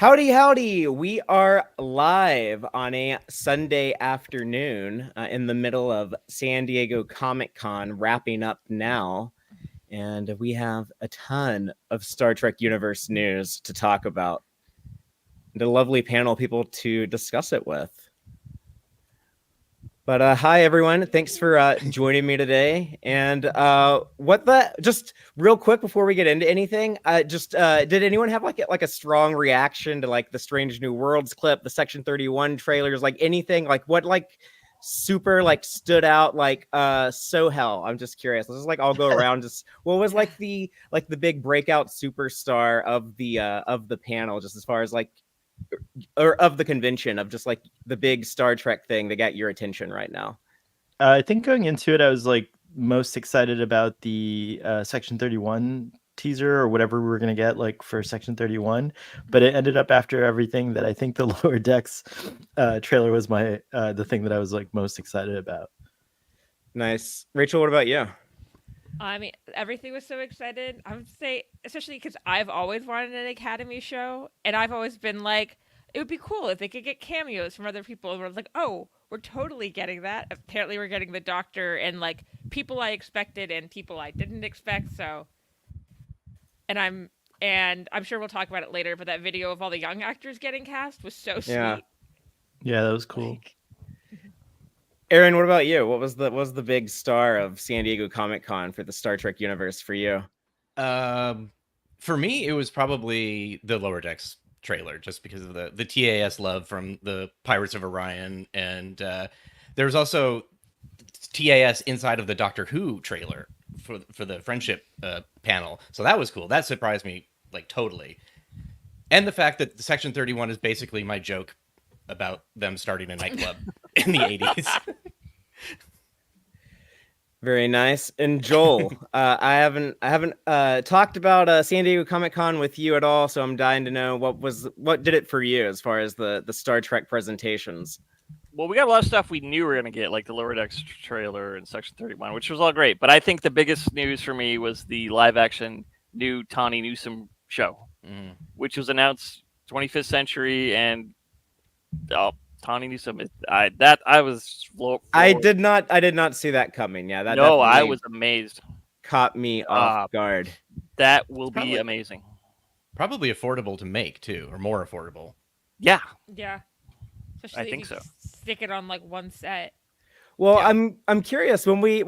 Howdy, howdy. We are live on a Sunday afternoon in the middle of San Diego Comic-Con, wrapping up now. And we have a ton of Star Trek universe news to talk about. And a lovely panel of people to discuss it with. But hi, everyone. Thanks for joining me today. And just real quick before we get into anything, did anyone have like a strong reaction to like the Strange New Worlds clip, the Section 31 trailers, like anything, like what like super like stood out, like hell? I'm just curious. Let's just like all go around. Just what was like the big breakout superstar of the panel, just as far as like or of the convention, of just like the big Star Trek thing that got your attention right now? I think going into it, I was like most excited about the Section 31 teaser or whatever we were going to get like for Section 31. But it ended up after everything that I think the Lower Decks trailer was the thing that I was like most excited about. Nice. Rachel, what about you? I mean, everything was so excited. I would say, especially because I've always wanted an Academy show, and I've always been like, it would be cool if they could get cameos from other people. And we're like, oh, we're totally getting that. Apparently, we're getting the Doctor and like people I expected and people I didn't expect. So, and I'm sure we'll talk about it later. But that video of all the young actors getting cast was so sweet. Yeah, that was cool. Aaron, what about you? What was the big star of San Diego Comic-Con for the Star Trek universe for you? For me, it was probably the Lower Decks trailer, just because of the TAS love from the Pirates of Orion, and there was also TAS inside of the Doctor Who trailer for the Friendship panel. So that was cool. That surprised me like totally. And the fact that the Section 31 is basically my joke about them starting a nightclub in the 80s. Very nice. And Joel, I haven't talked about San Diego Comic-Con with you at all, so I'm dying to know what did it for you as far as the Star Trek presentations. Well, we got a lot of stuff we knew we were going to get, like the Lower Decks trailer and Section 31, which was all great. But I think the biggest news for me was the live-action new Tawny Newsome show, which was announced 25th Century, and Tawny Newsome. I did not see that coming. Yeah, that I was amazed. Caught me off guard. That will be amazing. Probably affordable to make too, or more affordable. Yeah. I Especially think if you so. Stick it on like one set. Well, yeah. I'm curious when we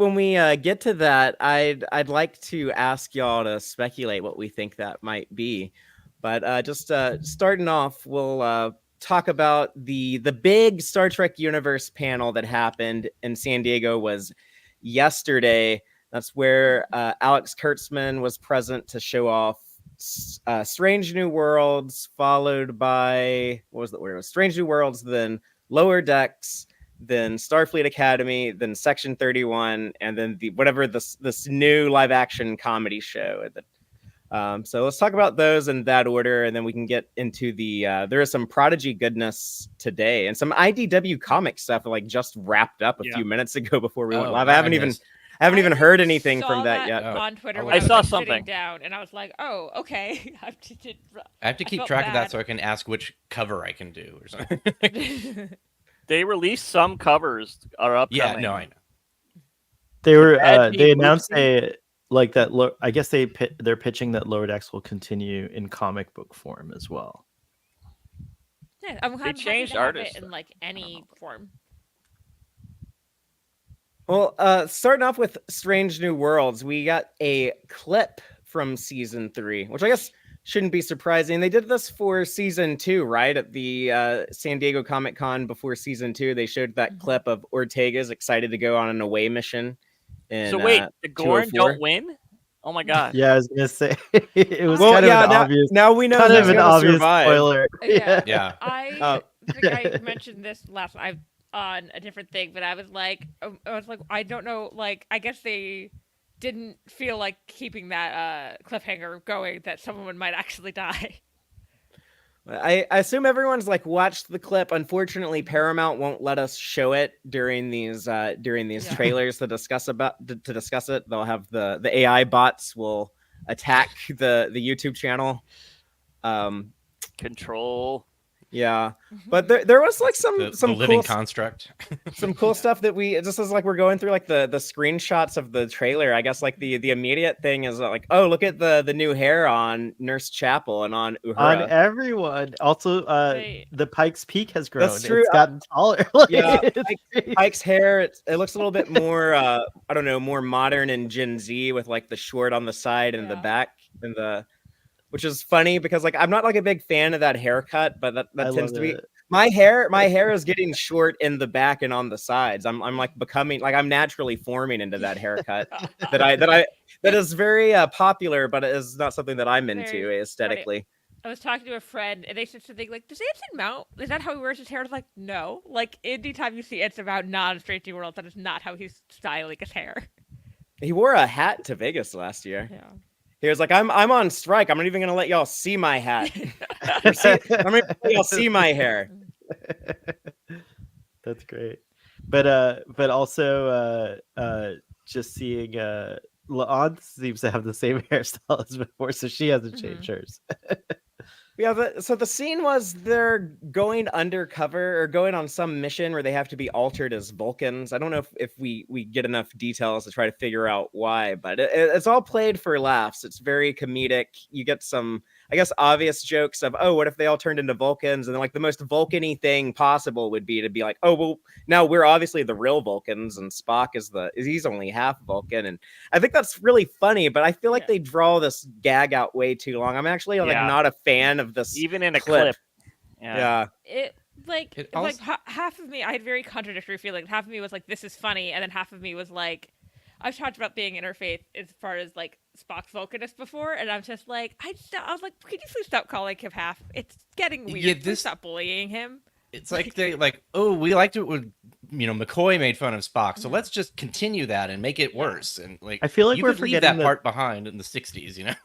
get to that. I'd like to ask y'all to speculate what we think that might be, but just starting off, we'll talk about the big Star Trek universe panel that happened in San Diego was yesterday. That's where Alex Kurtzman was present to show off Strange New Worlds, followed by Strange New Worlds, then Lower Decks, then Starfleet Academy, then Section 31, and then this new live action comedy show. So let's talk about those in that order, and then we can get into there is some Prodigy goodness today and some IDW comic stuff that like just wrapped up a few minutes ago before we went live. I haven't even heard anything from that yet. On Twitter, I saw something sitting down, and I was like, "Oh, okay." I have to keep track of that so I can ask which cover I can do or something. They released some covers are upcoming. Yeah, no, I know. They were they announced I guess they're pitching that Lower Decks will continue in comic book form as well. Yeah, I'm kind of changed artists in like any form. Well, starting off with Strange New Worlds, we got a clip from season 3, which I guess shouldn't be surprising. They did this for season 2, right? At the San Diego Comic-Con before season 2, they showed that clip of Ortega's excited to go on an away mission. So wait, the Gorn don't win? Oh my god! Yeah, I was gonna say it was kind of an obvious. Now we know kind of an obvious survive. Spoiler. Yeah. I think I mentioned this last on a different thing, but I was like, I don't know, like I guess they didn't feel like keeping that cliffhanger going that someone might actually die. I assume everyone's like watched the clip. Unfortunately, Paramount won't let us show it during these trailers to discuss it. They'll have the AI bots will attack the YouTube channel. Control. Yeah, but there was like the some living cool construct. some cool stuff that we just as like we're going through like the screenshots of the trailer. I guess like the immediate thing is like, oh, look at the new hair on Nurse Chapel and on On Uhura. everyone. Also, Right. the Pike's Peak has grown. That's true. It's gotten taller. Like, Yeah, it's great. Pike's hair, it looks a little bit more I don't know, more modern and Gen Z with like the short on the side and the Yeah. back and which is funny because like I'm not like a big fan of that haircut, but that I tends love to be it. my hair is getting short in the back and on the sides. I'm like becoming like I'm naturally forming into that haircut that is very popular, but it is not something that I'm into Very aesthetically. I was talking to a friend, and they said something like, "Does Anson Mount? Is that how he wears his hair?" I was like, "No. Like anytime you see Anson Mount not in Strange New Worlds, that is not how he's styling his hair." He wore a hat to Vegas last year. Yeah. He was like, I'm on strike. I'm not even gonna let y'all see my hat. I'm gonna let y'all see my hair. That's great. But also just seeing La'an seems to have the same hairstyle as before, so she hasn't changed hers. Yeah, so the scene was they're going undercover or going on some mission where they have to be altered as Vulcans. I don't know if we get enough details to try to figure out why, but it's all played for laughs. It's very comedic. You get some, I guess, obvious jokes of, oh, what if they all turned into Vulcans? And then like the most Vulcan-y thing possible would be to be like, oh, well, now we're obviously the real Vulcans and Spock he's only half Vulcan. And I think that's really funny, but I feel like they draw this gag out way too long. I'm actually like not a fan of this, even in a clip. Yeah. It like It like half of me, I had very contradictory feelings. Half of me was like, "This is funny," and then half of me was like, I've talked about being interfaith as far as like Spock's Vulcanist before, and I'm just like, I was like, could you please stop calling him half? It's getting weird. Yeah, Please stop bullying him. It's like they like, oh, we liked it when McCoy made fun of Spock, so let's just continue that and make it worse. And like, I feel like you we're could leave forgetting that part behind in the '60s,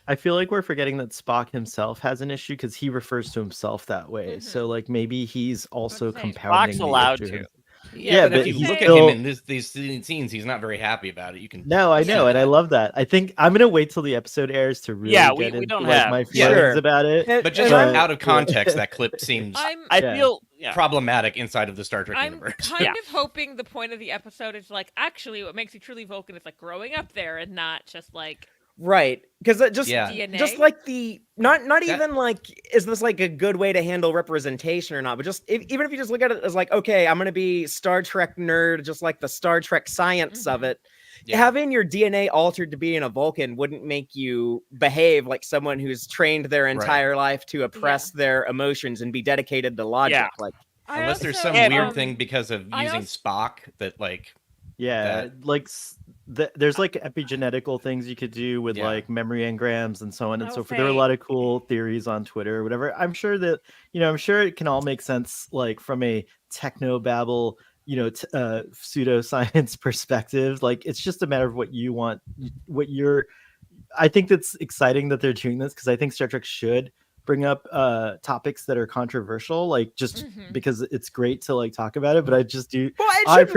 I feel like we're forgetting that Spock himself has an issue because he refers to himself that way. So like maybe he's also saying. compounding. Spock's the allowed issue. to. Yeah, but if but you he's look still- at him in these scenes, he's not very happy about it. You can No, I know, and I love that. I think I'm gonna wait till the episode airs to really Yeah, get we into don't like have- my Yeah. feelings Sure. about it. But just And out of context, that clip seems I feel problematic inside of the Star Trek I'm universe. kind of hoping the point of the episode is like, actually, what makes you truly Vulcan is like growing up there and not just like Right, because just DNA. just like the not even like is this like a good way to handle representation or not, but just even if you just look at it as like, okay, I'm gonna be Star Trek nerd, just like the Star Trek science of it. Yeah. Having your DNA altered to being a Vulcan wouldn't make you behave like someone who's trained their entire life to oppress their emotions and be dedicated to logic. Yeah. Like, Unless there's also, some weird thing because of I using also- Spock that like Yeah, like there's like epigenetical things you could do with Yeah. like memory engrams and so on and I'll so forth. There are a say- lot of cool theories on Twitter or whatever. I'm sure that I'm sure it can all make sense like from a techno babble, pseudoscience perspective. Like it's just a matter of what you want, what you're. I think that's exciting that they're doing this because I think Star Trek should bring up topics that are controversial, like just because it's great to like talk about it. But I just do. well, I it shouldn't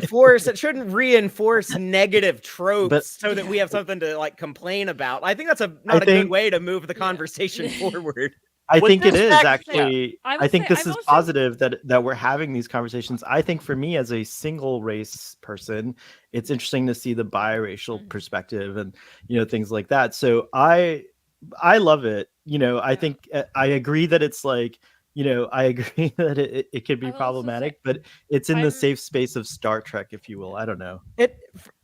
personally- it shouldn't reinforce negative tropes But- so that we have something to like complain about. I think that's not a good think- way to move the conversation forward. I With think it this is fact- actually. I I would think say this I'm is also- positive that we're having these conversations. I think for me as a single race person, it's interesting to see the biracial perspective and things like that. So I love it. I think I agree that it's like I agree that it could be I will also problematic, say- but it's in the I'm- safe space of Star Trek, if you will. I don't know.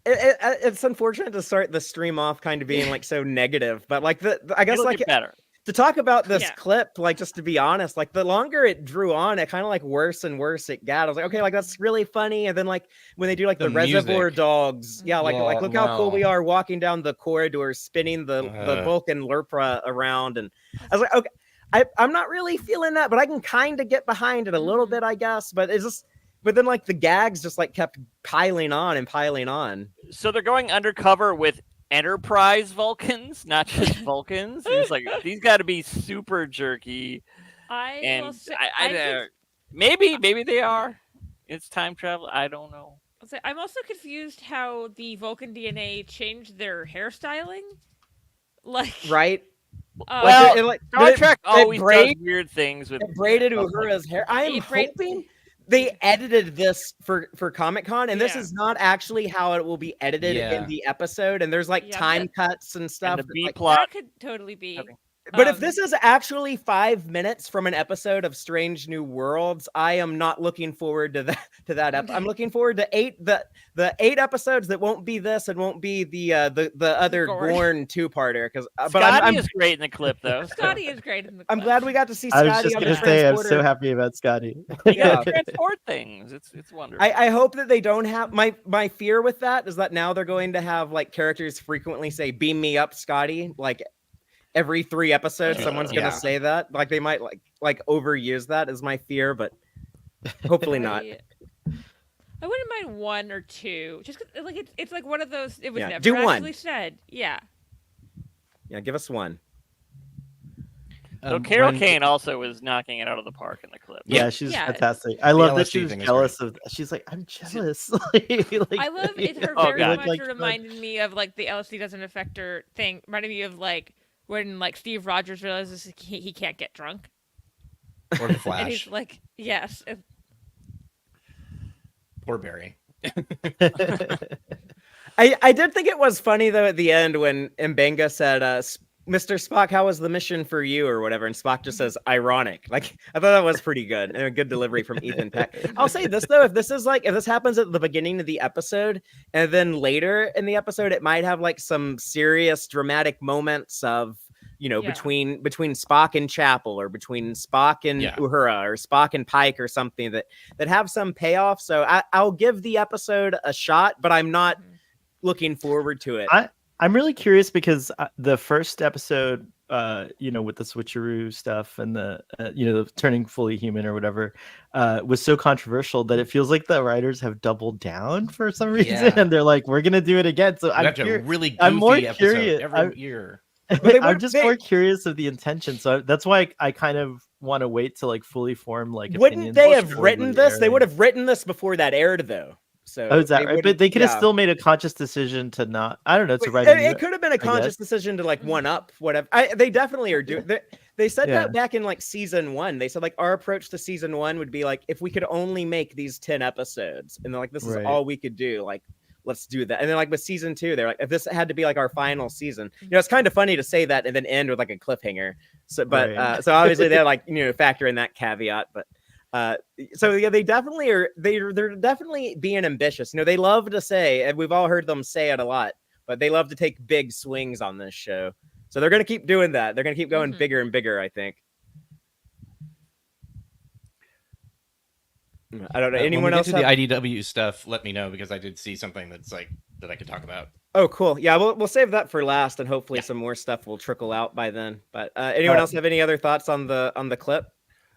It's unfortunate to start the stream off kind of being like so negative, but like I guess It'll like get better. to talk about this Yeah. clip, like just to be honest, like the longer it drew on, it kind of like worse and worse it got. I was like, okay, like that's really funny. And then like when they do like the Reservoir music. Dogs, like look how cool we no. are walking down the corridor, spinning the Vulcan Lerpra around, and I was like, okay, I'm not really feeling that, but I can kind of get behind it a little bit, I guess. But it's just, but then like the gags just like kept piling on and piling on. So they're going undercover with Enterprise Vulcans, not just Vulcans. It's like these got to be super jerky, I will and say, I don't- maybe they are. It's time travel. I don't know. I'll say, I'm also confused how the Vulcan DNA changed their hairstyling. Like, Right? Well, Star it- Trek it always does braid- weird things with It braided stuff like Uhura's hair. I am It braid- hoping they edited this for Comic-Con, and this Yeah. is not actually how it will be edited Yeah. in the episode. And there's like Yeah, time but- cuts and stuff. and the that, B like- plot. That could totally be. Okay. But if this is actually 5 minutes from an episode of Strange New Worlds, I am not looking forward to that. I'm looking forward to the 8 episodes that won't be this and won't be the other Gorn. Gorn 2-parter. Because but Scotty is great in the clip, though. Scotty is great in the. I'm clip. glad we got to see I Scotty was just on gonna the say I'm transporter. so happy about Scotty. You Yeah. gotta transport things. It's wonderful. I hope that they don't have my fear with that is that now they're going to have like characters frequently say "Beam me up, Scotty." Like every 3 episodes, someone's gonna Yeah. say that. Like they might like overuse that is my fear, but hopefully not. I wouldn't mind 1 or 2, just 'cause, like it's like one of those. It was Yeah, never do one. actually said. Yeah. Yeah, give us one. So Carol when- Kane also was knocking it out of the park in the clip. Yeah, she's Yeah. fantastic. I love that LSD she was thing is jealous of. She's like, I'm jealous. I love it. Her Oh, very God. much Like, reminded me of like the LSD doesn't affect her thing. Reminded me of like when like Steve Rogers realizes he can't get drunk, Or the and he's Flash. like, yes, Poor Barry. I did think it was funny though at the end when Mbenga said, "Mr. Spock, how was the mission for you?" or whatever, and Spock just says, "Ironic." Like I thought that was pretty good and a good delivery from Ethan Peck. I'll say this though, if this happens at the beginning of the episode and then later in the episode, it might have like some serious dramatic moments of Yeah. between Spock and Chapel or between Spock and Yeah. Uhura or Spock and Pike or something that have some payoff. So I'll give the episode a shot, but I'm not looking forward to it. I'm really curious because the first episode, with the switcheroo stuff and the the turning fully human or whatever, was so controversial that it feels like the writers have doubled down for some reason, Yeah. and they're like, "We're gonna do it again." So We I'm have to really goofy I'm more episode curious. every year. they I'm would- just they- more curious of the intention. So that's why I kind of want to wait to like fully form like. Wouldn't opinions they have before written we this? air They it. would have written this before that aired, though. So Oh, is that right? But wouldn't- they could have yeah. still made a conscious decision to not. I don't know. To write. It could have been a conscious guess. decision to like one up whatever. They definitely are doing. They said Yeah. that back in like season 1. They said like our approach to season 1 would be like if we could only make these 10 episodes, and they're like this is Right. all we could do. Like let's do that. And then like with season 2, they're like if this had to be like our final season. It's kind of funny to say that and then end with like a cliffhanger. So but Right. so obviously they're like factor in that caveat, but. So yeah, they definitely are. They're definitely being ambitious. They love to say, and we've all heard them say it a lot, but they love to take big swings on this show. So they're gonna keep doing that. They're gonna keep going bigger and bigger, I think. I don't know. Anyone when we else? get to have- the IDW stuff, let me know because I did see something that's like that I could talk about. Oh, cool. Yeah, we'll save that for last, and hopefully Yeah. some more stuff will trickle out by then. But anyone else have any other thoughts on the clip?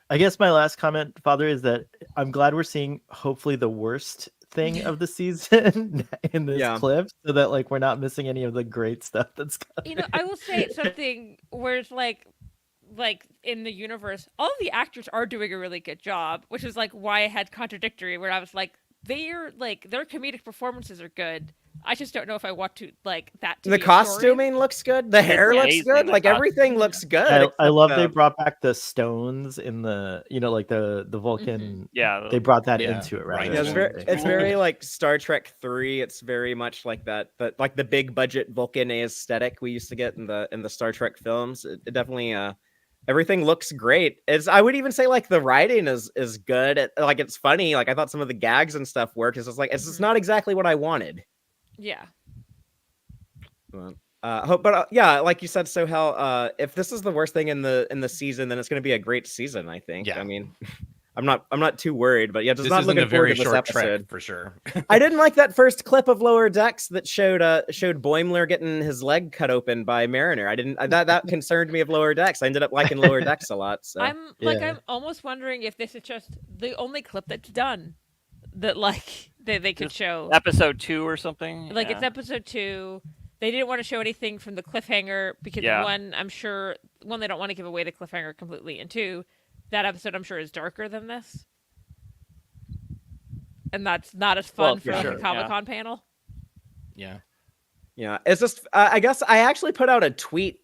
I guess my last comment, Father, is that I'm glad we're seeing hopefully the worst thing of the season in this Yeah. clip, so that like we're not missing any of the great stuff that's coming. I will say something where it's like in the universe, all of the actors are doing a really good job, which is like why I had contradictory, where I was like, their comedic performances are good. I just don't know if I want to like that. To The be a story. costuming looks good. The hair looks amazing, good. the Like everything costume. looks good. I except love they the- brought back the stones in the like the Vulcan. Yeah. They brought that Yeah, into it, right. right? Yeah, It's it's very like Star Trek 3. It's very much like that, but like the big budget Vulcan aesthetic we used to get in the Star Trek films. It definitely everything looks great. I would even say like the writing is good. Like it's funny. Like I thought some of the gags and stuff worked. It's just like it's just not exactly what I wanted. Yeah. But yeah, like you said, Sohel, if this is the worst thing in the season, then it's going to be a great season. I think. Yeah. I mean, I'm not too worried, but yeah, just This not isn't looking a forward very to this short episode. trek for sure. I didn't like that first clip of Lower Decks that showed Boimler getting his leg cut open by Mariner. I didn't that concerned me of Lower Decks. I ended up liking Lower Decks a lot. So I'm almost wondering if this is just the only clip that's done that like they could Just show. Episode 2 or something. Like yeah. it's episode 2. They didn't want to show anything from the cliffhanger because Yeah. one, they don't want to give away the cliffhanger completely, and 2, that episode I'm sure is darker than this, and that's not as fun Well, for for like sure, a Comic-Con panel. Yeah. yeah, it's just I guess I actually put out a tweet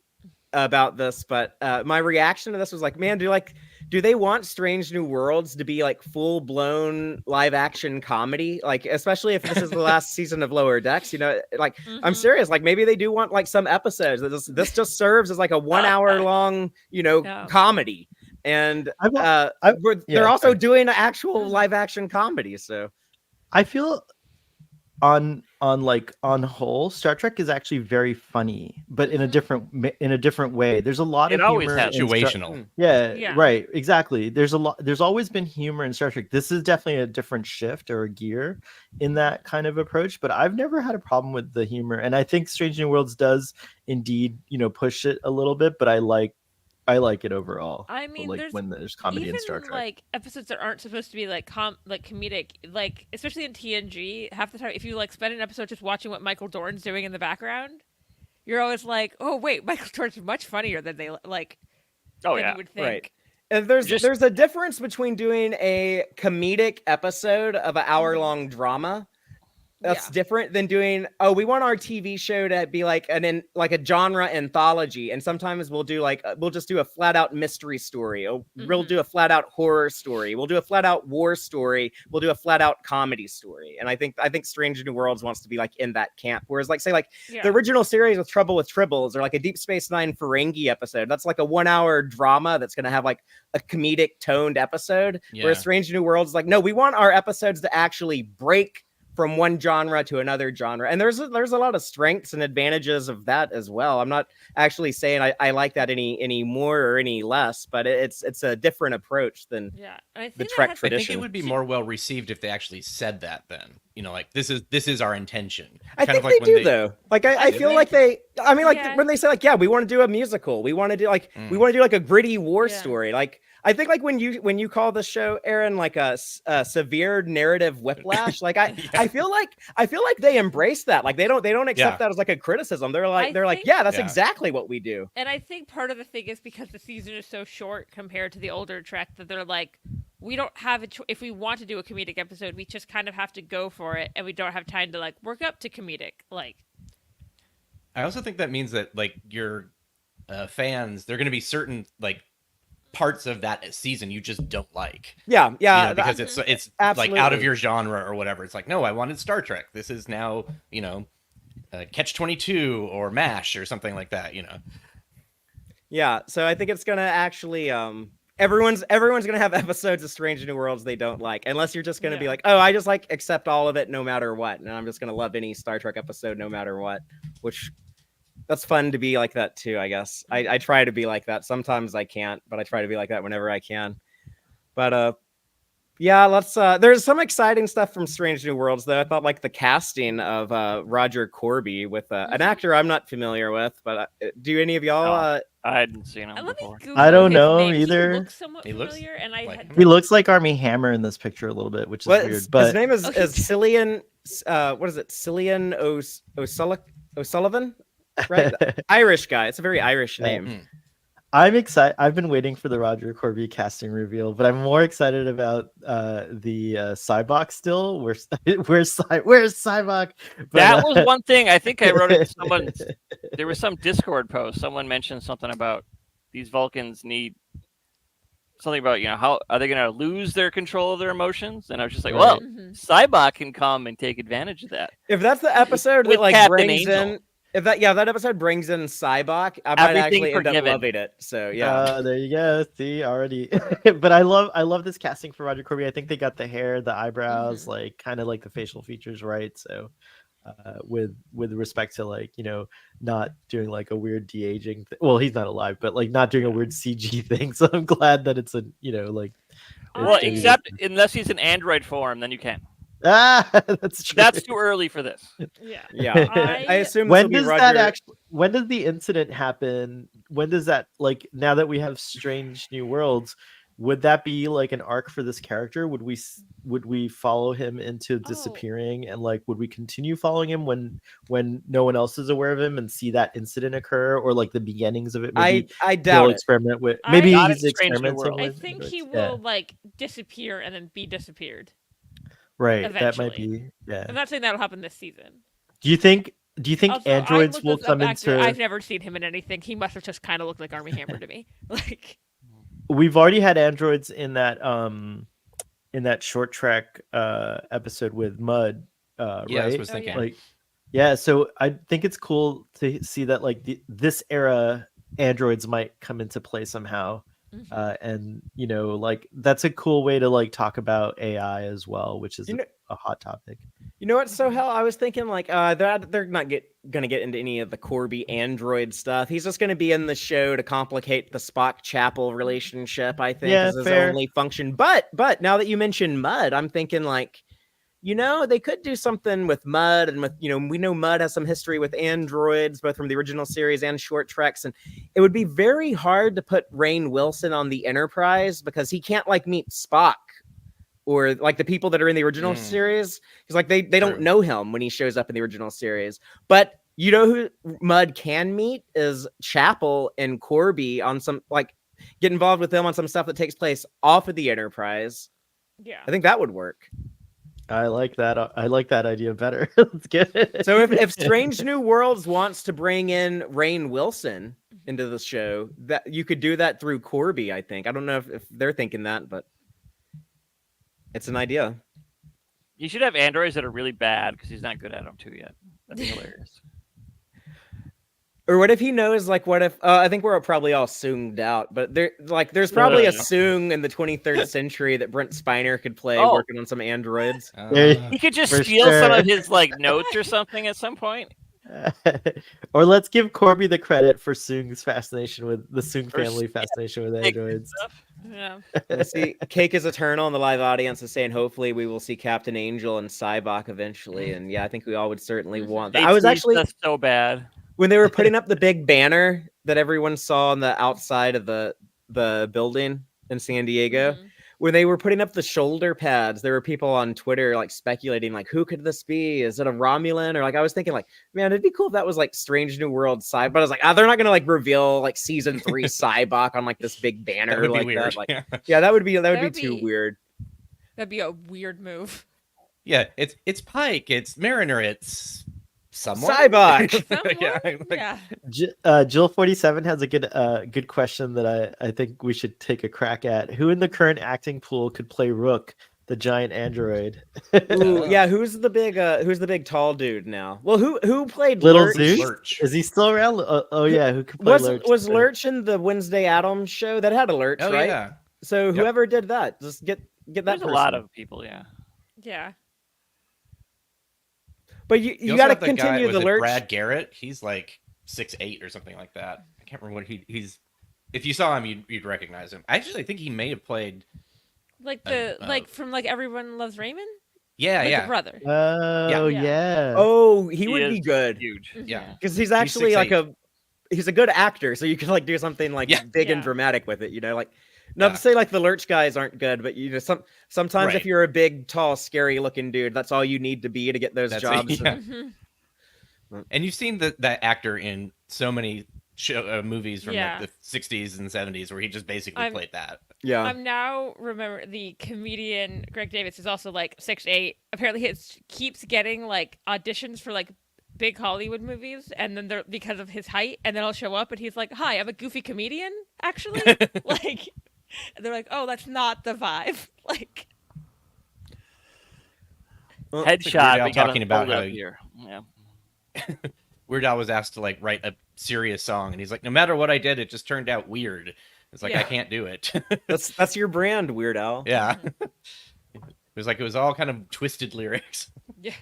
about this, but my reaction to this was like, man, do they want Strange New Worlds to be like full blown live action comedy? Like, especially if this is the last season of Lower Decks, you know, like I'm serious. Like maybe they do want like some episodes that this just serves as like a 1 hour long, you know, Yeah. comedy. And they're also doing an actual live action comedy. So I feel on whole, Star Trek is actually very funny, but in a different way. There's a lot of always humor has. in Situational. Yeah. Right, exactly. There's always been humor in Star Trek. This is definitely a different shift or a gear in that kind of approach, but I've never had a problem with the humor, and I think Strange New Worlds does indeed, you know, push it a little bit, but I like it overall. I mean, like when there's comedy in Star Trek. Like episodes that aren't supposed to be like comedic, like especially in TNG, half the time if you like spend an episode just watching what Michael Dorn's doing in the background, you're always like, oh wait, Michael Dorn's much funnier than they like. Oh than yeah, you would think. right. And there's a difference between doing a comedic episode of an hour long drama. That's different than doing, we want our TV show to be like like a genre anthology. And sometimes we'll do like, we'll just do a flat out mystery story. We'll do a flat out horror story. We'll do a flat out war story. We'll do a flat out comedy story. And I think Strange New Worlds wants to be like in that camp. Whereas like, say like the original series with Trouble with Tribbles or like a Deep Space Nine Ferengi episode, that's like a 1 hour drama that's going to have like a comedic toned episode. Whereas Strange New Worlds is like, no, we want our episodes to actually break from one genre to another genre. And there's a lot of strengths and advantages of that as well. I'm not actually saying I like that any more or any less, but it's a different approach than the Trek tradition. I think it would be more well received if they actually said that then. You know, like this is our intention. I think they do though. Like I feel like when they say like, we want to do a musical, we want to do like a gritty war story. Like I think like when you call the show, Aaron, like a severe narrative whiplash, like I feel like they embrace that. Like they don't accept that as like a criticism. They're like that's exactly what we do. And I think part of the thing is because the season is so short compared to the older Trek that they're like, we don't have if we want to do a comedic episode, we just kind of have to go for it, and we don't have time to like work up to comedic. Like, I also think that means that like your fans, they're going to be certain like parts of that season you just don't like. Yeah, you know, because it's like out of your genre or whatever. It's like, no, I wanted Star Trek. This is now, you know, Catch-22 or MASH or something like that, you know. Yeah, so I think it's gonna actually everyone's gonna have episodes of Strange New Worlds they don't like, unless you're just gonna be like, oh, I just like accept all of it no matter what, and I'm just gonna love any Star Trek episode no matter what, which that's fun to be like that too, I guess. I try to be like that. Sometimes I can't, but I try to be like that whenever I can. But let's there's some exciting stuff from Strange New Worlds though. I thought like the casting of Roger Corby with an actor I'm not familiar with, but do any of y'all I hadn't seen him before. I don't know either. He looks somewhat familiar, and he looks like Armie Hammer in this picture a little bit, which is weird. But his name is Cillian. What is it? Cillian O'Sullivan. Right, Irish guy. It's a very Irish name. I'm excited. I've been waiting for the Roger Corby casting reveal, but I'm more excited about the Cybok still. Where's Cybok? That was one thing. I think I wrote it to someone. There was some Discord post. Someone mentioned something about these Vulcans need something about, you know, how are they going to lose their control of their emotions? And I was just like, well, Cybok can come and take advantage of that. If that's the episode that like Captain brings Angel. in. If that episode brings in Cybok, I might actually end up loving it. So yeah, there you go. See, already. But I love this casting for Roger Corby. I think they got the hair, the eyebrows, like kind of like the facial features right. So, with respect to like, you know, not doing like a weird de-aging. Well, he's not alive, but like not doing a weird CG thing. So I'm glad that it's a, you know, like. Well, except unless he's in android form, then you can. That's true. That's too early for this. Yeah. I assume when does that actually? When does the incident happen? When does that, like, now that we have Strange New Worlds, would that be like an arc for this character? Would we follow him into disappearing, and like would we continue following him when no one else is aware of him and see that incident occur, or like the beginnings of it? Maybe I doubt it. Experiment with maybe Not he's in Strange New experimenting. World. I think he will like disappear and then be disappeared. Right, Eventually. that might be. Yeah, I'm not saying that'll happen this season. Do you think Do you think Also, I androids looked will this up come actor. into? I've never seen him in anything. He must have just kind of looked like Army Hammer to me. Like, We've already had androids in that short track episode with Mud, Yeah, I right? was Oh, thinking. yeah. Like, yeah. So I think it's cool to see that like this era androids might come into play somehow. Mhm. And like that's a cool way to like talk about AI as well, which is You know, a hot topic. you know what? So hell, I was thinking like they're not gonna get into any of the Corby android stuff. He's just gonna be in the show to complicate the Spock Chapel relationship. I think Yeah, is his fair. only function. But now that you mention Mud, I'm thinking like, they could do something with Mud and with, we know Mud has some history with androids, both from the original series and short treks. And it would be very hard to put Rainn Wilson on the Enterprise because he can't like meet Spock or like the people that are in the original series. He's like, they don't True. know him when he shows up in the original series. But you know who Mud can meet is Chapel and Corby on some like get involved with them on some stuff that takes place off of the Enterprise. Yeah. I think that would work. I like that. I like that idea better. Let's get it. So if Strange New Worlds wants to bring in Rainn Wilson into the show, that you could do that through Corby, I think. I don't know if they're thinking that, but it's an idea. You should have androids that are really bad because he's not good at them too yet. That'd be hilarious. Or what if he knows, like, what if, I think we're probably all Soonged out, but there's probably a Soong in the 23rd century that Brent Spiner could play working on some androids. He could just For steal some sure. of his like notes or something at some point. Or let's give Corby the credit for Soong's fascination with the Soong For family fascination with androids. Yeah. We'll see. Cake is Eternal in the live audience is saying hopefully we will see Captain Angel and Cybok eventually. And yeah, I think we all would certainly want that. I was actually, that's so bad. when they were putting up the big banner that everyone saw on the outside of the building in San Diego, Mhm. when they were putting up the shoulder pads, there were people on Twitter like speculating like, who could this be? Is it a Romulan? Or like, I was thinking like, man, it'd be cool if that was like Strange New World Cybok. But I was like, they're not gonna like reveal like season 3 Cybok on like this big banner That would be like weird. that. Like, yeah, that would be would too be- weird. That'd be a weird move. Yeah, it's Pike, it's Mariner, it's someone. Cybok. Someone? Yeah, like- Yeah. Jill 47 has a good question that I think we should take a crack at. Who in the current acting pool could play Rook, the giant android? Ooh, yeah, who's the big tall dude now? Well, who played Little Lurch? Zeus? Lurch. Is he still around? Oh yeah, who could play Lurch? Was Lurch in the Wednesday Addams show? That had a Lurch, Oh right? yeah. So whoever did that, just get that There's person. a lot of people, yeah. Yeah. But you You also got to have the guy- continue was the it Lurch. Brad Garrett, he's like 6'8" or something like that. I can't remember what he's. If you saw him, you'd recognize him. Actually, I think he may have played. Like from like Everyone Loves Raymond? Yeah, Like yeah. the brother. Oh Yeah. yeah. Oh, he He would be is good Huge. Yeah. because he's actually like 6'8". he's a good actor, so you can like do something like Yeah. big and Yeah. dramatic with it. Like. Not Yeah. to say like the Lurch guys aren't good, but sometimes Right. if you're a big, tall, scary looking dude, that's all you need to be to get those That's it, jobs. yeah. Mhm. And you've seen that actor in so many movies from Yeah. like the 60s and 70s where he just basically I'm- played that. Yeah. I'm now remember the comedian Greg Davis is also like 6'8". Apparently, he keeps getting like auditions for like big Hollywood movies, and then they're because of his height, and then he'll show up and he's like, "Hi, I'm a goofy comedian, actually." Like, and they're like, "Oh, that's not the vibe." Like, Well, Headshot. Al We gotta talking about hold how up here. Yeah. Weird Al was asked to like write a serious song, and he's like, "No matter what I did, it just turned out weird." It's like Yeah. I can't do it. that's your brand, Weird Al. Yeah. It was all kind of twisted lyrics. yeah.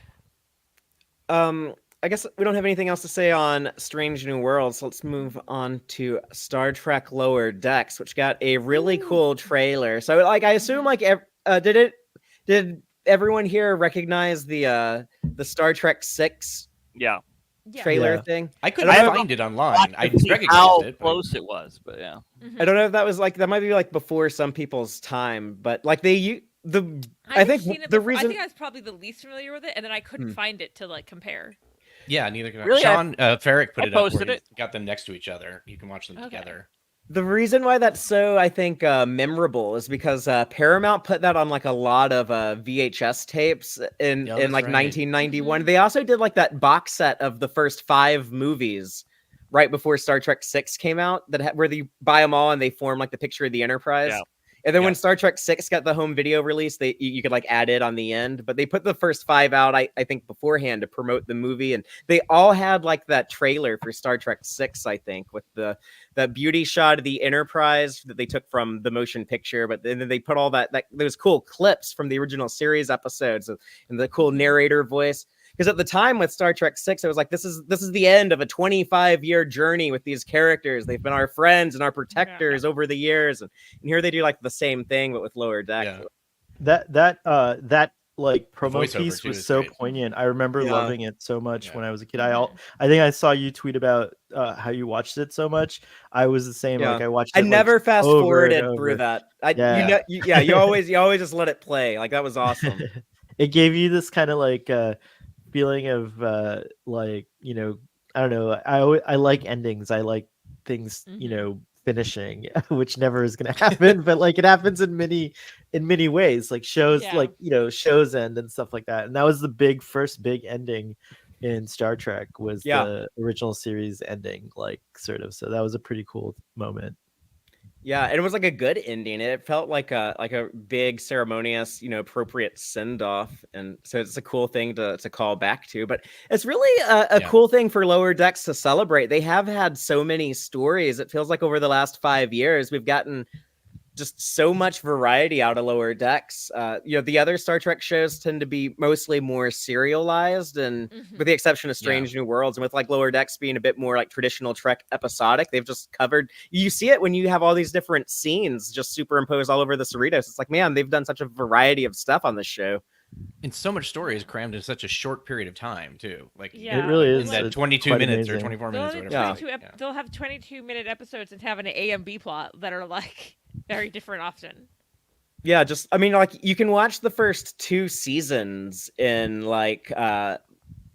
I guess we don't have anything else to say on Strange New Worlds, so let's move on to Star Trek Lower Decks, which got a really cool trailer. So, like, I assume, like, did everyone here recognize the Star Trek 6 Yeah. Yeah. trailer Yeah. thing? I couldn't I don't find it online. I just See recognized how it. but- close it was, but yeah. Mhm. I don't know if that was like that might be like before some people's time, but like I I've think seen it the before. I reason think I was probably the least familiar with it, and then I couldn't find it to like compare. Yeah, neither can I. Really, Sean Ferrick put I it up. posted Where it. he's got them next to each other. You can watch them Okay. together. The reason why that's so, I think, memorable is because Paramount put that on like a lot of VHS tapes in Yeah, in that's like right. 1991. They also did like that box set of the first 5 movies right before Star Trek 6 came out where they buy them all and they form like the picture of the Enterprise. Yeah. And then Yeah. when Star Trek 6 got the home video release, you could like add it on the end, but they put the first 5 out, I think, beforehand to promote the movie, and they all had like that trailer for Star Trek 6, I think, with the beauty shot of the Enterprise that they took from the motion picture, but then they put all that those cool clips from the original series episodes and the cool narrator voice. Because at the time with Star Trek 6, it was like, this is the end of a 25-year journey with these characters. They've been our friends and our protectors over the years, and here they do like the same thing but with Lower Deck. Yeah. That like promo voiceover piece too was is so great. poignant. I remember Yeah. loving it so much when I was a kid. Mhm. I think I saw you tweet about how you watched it so much. I was the same. Yeah. Like I watched I it never fast over forwarded and through over. that. Yeah. You always just let it play. Like that was awesome. It gave you this kind of like feeling of like, you know, I don't know. I like endings. I like things, you know, finishing, which never is going to happen, but like it happens in many ways, like shows, like, you know, shows end and stuff like that. And that was the first big ending in Star Trek was the original series ending, like sort of. So that was a pretty cool moment. Yeah, and it was like a good ending. It felt like a big ceremonious, you know, appropriate send off, and so it's a cool thing to call back to. But it's really a cool thing for Lower Decks to celebrate. They have had so many stories. It feels like over the last 5 years we've gotten just so much variety out of Lower Decks. You know, the other Star Trek shows tend to be mostly more serialized, and with the exception of Strange New Worlds, and with like Lower Decks being a bit more like traditional Trek episodic, they've just covered. You see it when you have all these different scenes just superimposed all over the Cerritos. It's like, man, they've done such a variety of stuff on this show. And so much story is crammed in such a short period of time too. Like it really is. In that 22 minutes or 24 minutes or whatever. They'll have 22-minute episodes and have an A and B plot that are like very different often. Yeah, just I mean, like you can watch the first 2 seasons in like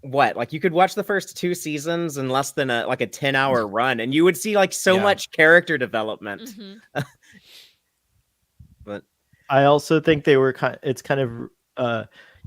like you could watch the first 2 seasons in less than a 10-hour run, and you would see like so much character development. But I also think it's kind of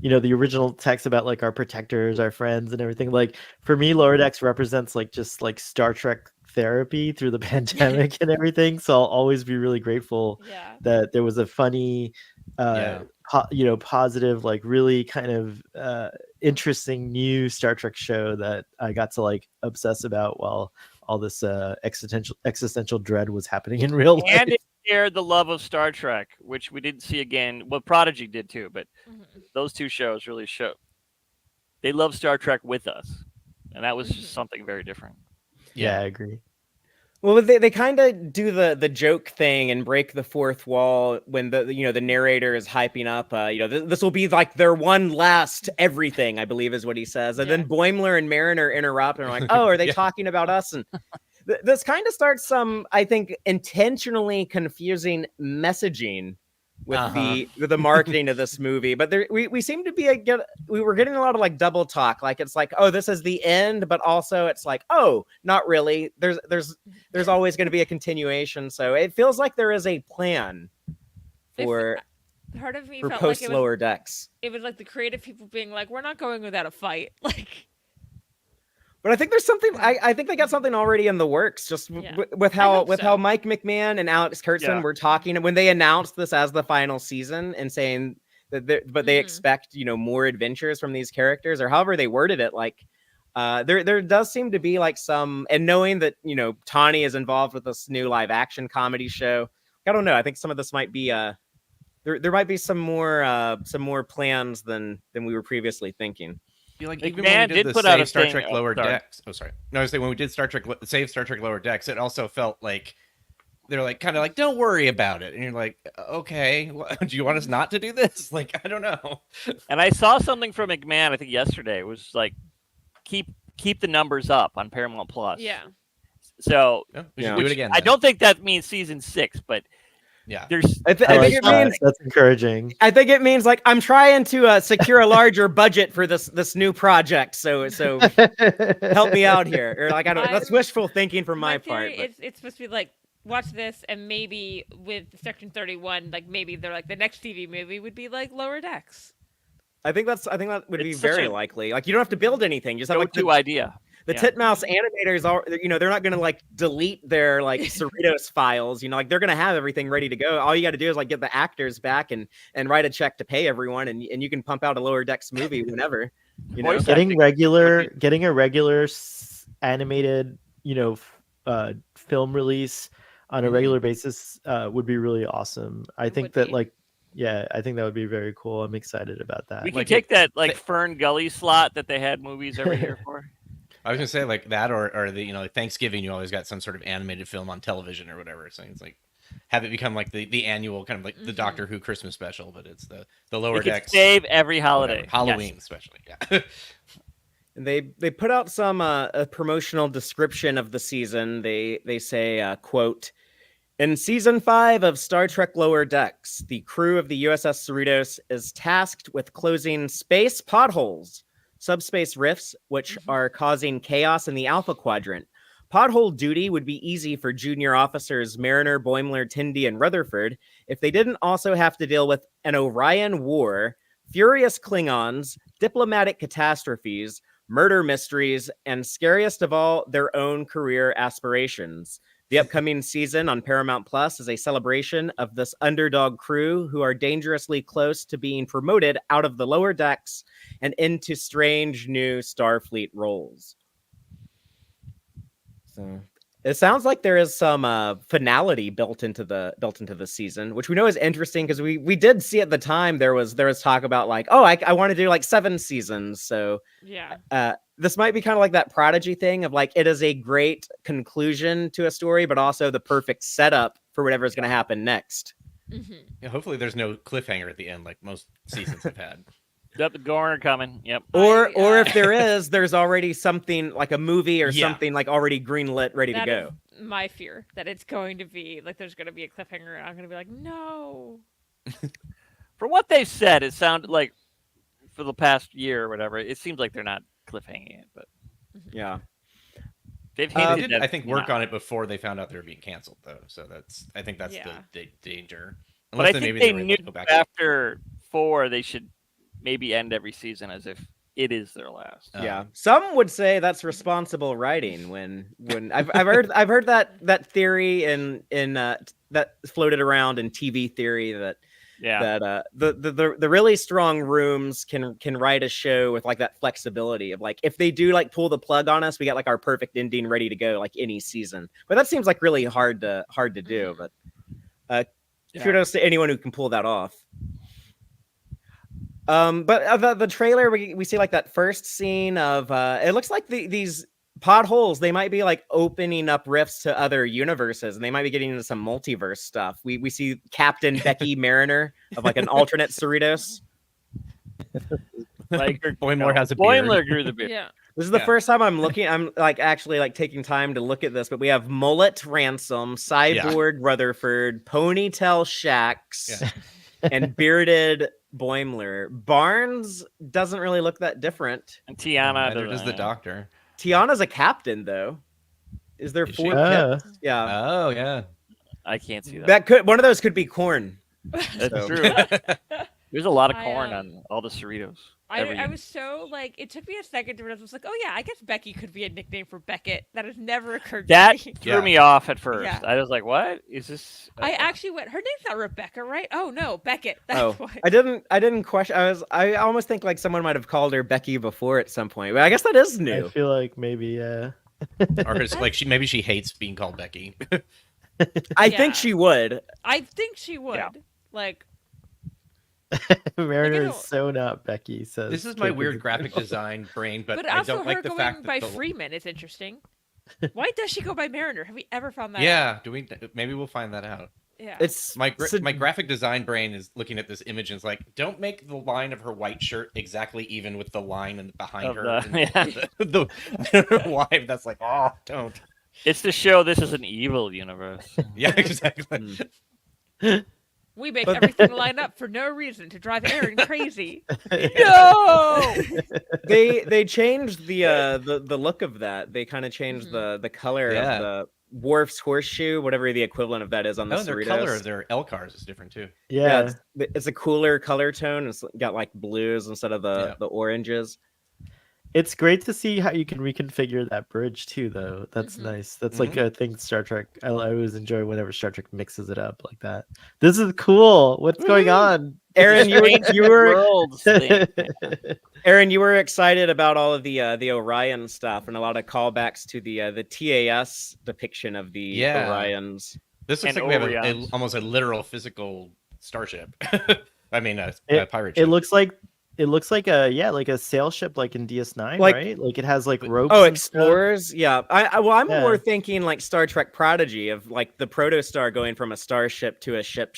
you know, the original text about like our protectors, our friends and everything. Like for me, Lower Decks represents like just like Star Trek therapy through the pandemic and everything. So I'll always be really grateful that there was a funny, you know, positive, like really kind of interesting new Star Trek show that I got to like obsess about while all this existential dread was happening in real life. And it shared the love of Star Trek, which we didn't see again. Well, Prodigy did too, but those 2 shows really show they love Star Trek with us, and that was just something very different. Yeah, I agree. Well, they kind of do the joke thing and break the fourth wall when the narrator is hyping up. You know, this will be like their one last everything, I believe is what he says, and then Boimler and Mariner interrupt and are like, "Oh, are they talking about us?" And this kind of starts some, I think, intentionally confusing messaging with the marketing of this movie. But we seem to be we were getting a lot of like double talk. Like it's like, oh, this is the end, but also it's like, oh, not really. There's always going to be a continuation. So it feels like there is a plan for part of me for felt post like Lower Decks. It was like the creative people being like, we're not going without a fight. Like, but I think there's something. I think they got something already in the works. Just with how Mike McMahon and Alex Kurtzman were talking when they announced this as the final season and saying that they expect more adventures from these characters, or however they worded it. Like there does seem to be like some, and knowing that Tawny is involved with this new live action comedy show. I don't know. I think some of this might be there might be some more plans than we were previously thinking. Like even when we did the Star Trek Lower Decks. Oh, sorry. No, I was saying when we did Star Trek Lower Decks, it also felt like they're like kind of like, don't worry about it, and you're like, okay, do you want us not to do this? Like, I don't know. And I saw something from McMahon, I think yesterday. It was like, keep the numbers up on Paramount Plus. Yeah. So we should do it again. I don't think that means season 6, but. Yeah, I think it means that's encouraging. I think it means like I'm trying to secure a larger budget for this new project. So help me out here, or like I don't. That's wishful thinking from my part. It's supposed to be like watch this, and maybe with Section 31, like maybe they're like the next TV movie would be like Lower Decks. I think that would be It's such very a likely. Like you don't have to build anything. You just have like go-to idea. the Yeah. Titmouse animators are, they're not going to like delete their like Cerritos files, like they're going to have everything ready to go. All you got to do is like get the actors back and write a check to pay everyone. And you can pump out a Lower Decks movie whenever, Voice Getting acting. a regular animated, film release on a regular basis would be really awesome. I think that I think that would be very cool. I'm excited about that. We can Like take that like Fern Gully slot that they had movies every year for. I was gonna say like that, or the like Thanksgiving, you always got some sort of animated film on television or whatever. So it's like have it become like the annual kind of like the Doctor Who Christmas special, but it's the Lower Decks save every holiday, Halloween especially. Yeah. And they put out some a promotional description of the season. They say, quote, in season 5 of Star Trek Lower Decks, the crew of the USS Cerritos is tasked with closing space potholes, subspace rifts, which are causing chaos in the Alpha Quadrant. Pothole duty would be easy for junior officers Mariner, Boimler, Tindy, and Rutherford if they didn't also have to deal with an Orion war, furious Klingons, diplomatic catastrophes, murder mysteries, and scariest of all, their own career aspirations. The upcoming season on Paramount Plus is a celebration of this underdog crew who are dangerously close to being promoted out of the lower decks and into strange new Starfleet roles. So it sounds like there is some finality built into the season, which we know is interesting because we did see at the time there was talk about like, oh, I want to do like 7 seasons. So yeah, this might be kind of like that Prodigy thing of like it is a great conclusion to a story, but also the perfect setup for whatever is going to happen next. Yeah, hopefully there's no cliffhanger at the end like most seasons have had. Yep, the Gorn are coming. Yep. Or if there is, there's already something like a movie or Yeah. something like already greenlit, ready to that go. is my fear that it's going to be like there's going to be a cliffhanger, and I'm going to be like, no. From what they've said, it sounded like for the past year or whatever, it seems like they're not cliffhanging it, but Yeah. they've They hinted did, that I think, work not. on it before they found out they were being canceled, though. So I think that's Yeah. the danger. But I Unless think maybe they were knew able to go back. after 4 they should maybe end every season as if it is their last. Yeah, some would say that's responsible writing. When I've heard that theory in that floated around in TV theory that the really strong rooms can write a show with like that flexibility of like if they do like pull the plug on us, we got like our perfect ending ready to go like any season. But that seems like really hard to do. But kudos to anyone who can pull that off. But the trailer, we see like that first scene of it looks like these potholes, they might be like opening up rifts to other universes, and they might be getting into some multiverse stuff. We see Captain Becky Mariner of like an alternate Cerritos. Like Boimler has a beard. Boimler grew the beard. Yeah. This is the first time I'm like actually like taking time to look at this, but we have Mullet Ransom, Cyborg Rutherford, Ponytail Shax, and bearded Boimler. Barnes doesn't really look that different. And Tiana Neither does the Doctor. Tiana's a captain, though. Is there Is 4 she? pips? Yeah. Oh yeah. I can't see that. That could one of those could be corn. That's So. true. There's a lot of I, corn on all the Cerritos. I was so like, it took me a second to realize. I was like, oh yeah, I guess Becky could be a nickname for Beckett. That has never occurred to That me. threw me off at first. Yeah. I was like, "What is this?" I actually went, her name's not Rebecca, right? Oh no, Beckett. That's why. I didn't question. I almost think like someone might have called her Becky before at some point, but I guess that is new. I feel like maybe Or it's like maybe she hates being called Becky. I think she would. I think she would. Yeah. Like, Mariner don't- is so not Becky. Says This is my Kate weird is- graphic design brain, but I also don't like her the going fact by that Freeman is interesting. Why does she go by Mariner? Have we ever found that out? Yeah, do we? Maybe we'll find that out. Yeah. It's My graphic design brain is looking at this image and it's like, don't make the line of her white shirt exactly even with the line behind Of her. the- And I don't know why that's like, oh, don't. It's to show this is an evil universe. Yeah, exactly. We make But- everything line up for no reason to drive Aaron crazy. No. they changed the look of that. They kind of changed the color Yeah. of Worf's horseshoe, whatever the equivalent of that is on the Oh, their Cerritos. color of their L cars is different too. Yeah. It's a cooler color tone. It's got like blues instead of the oranges. It's great to see how you can reconfigure that bridge too, though. That's nice. That's like a thing Star Trek. I always enjoy whenever Star Trek mixes it up like that. This is cool. What's going on? Aaron, you were Worlds thing. Aaron, you were excited about all of the Orion stuff and a lot of callbacks to the TAS depiction of the Orions. This looks And like we have Orions. almost a literal physical starship. I mean, a pirate It ship. looks like a sail ship like in DS9, Like- right? Like it has like ropes. Oh, and stuff. explorers. Yeah. I'm Yeah. more thinking like Star Trek Prodigy of like the protostar going from a starship to a ship.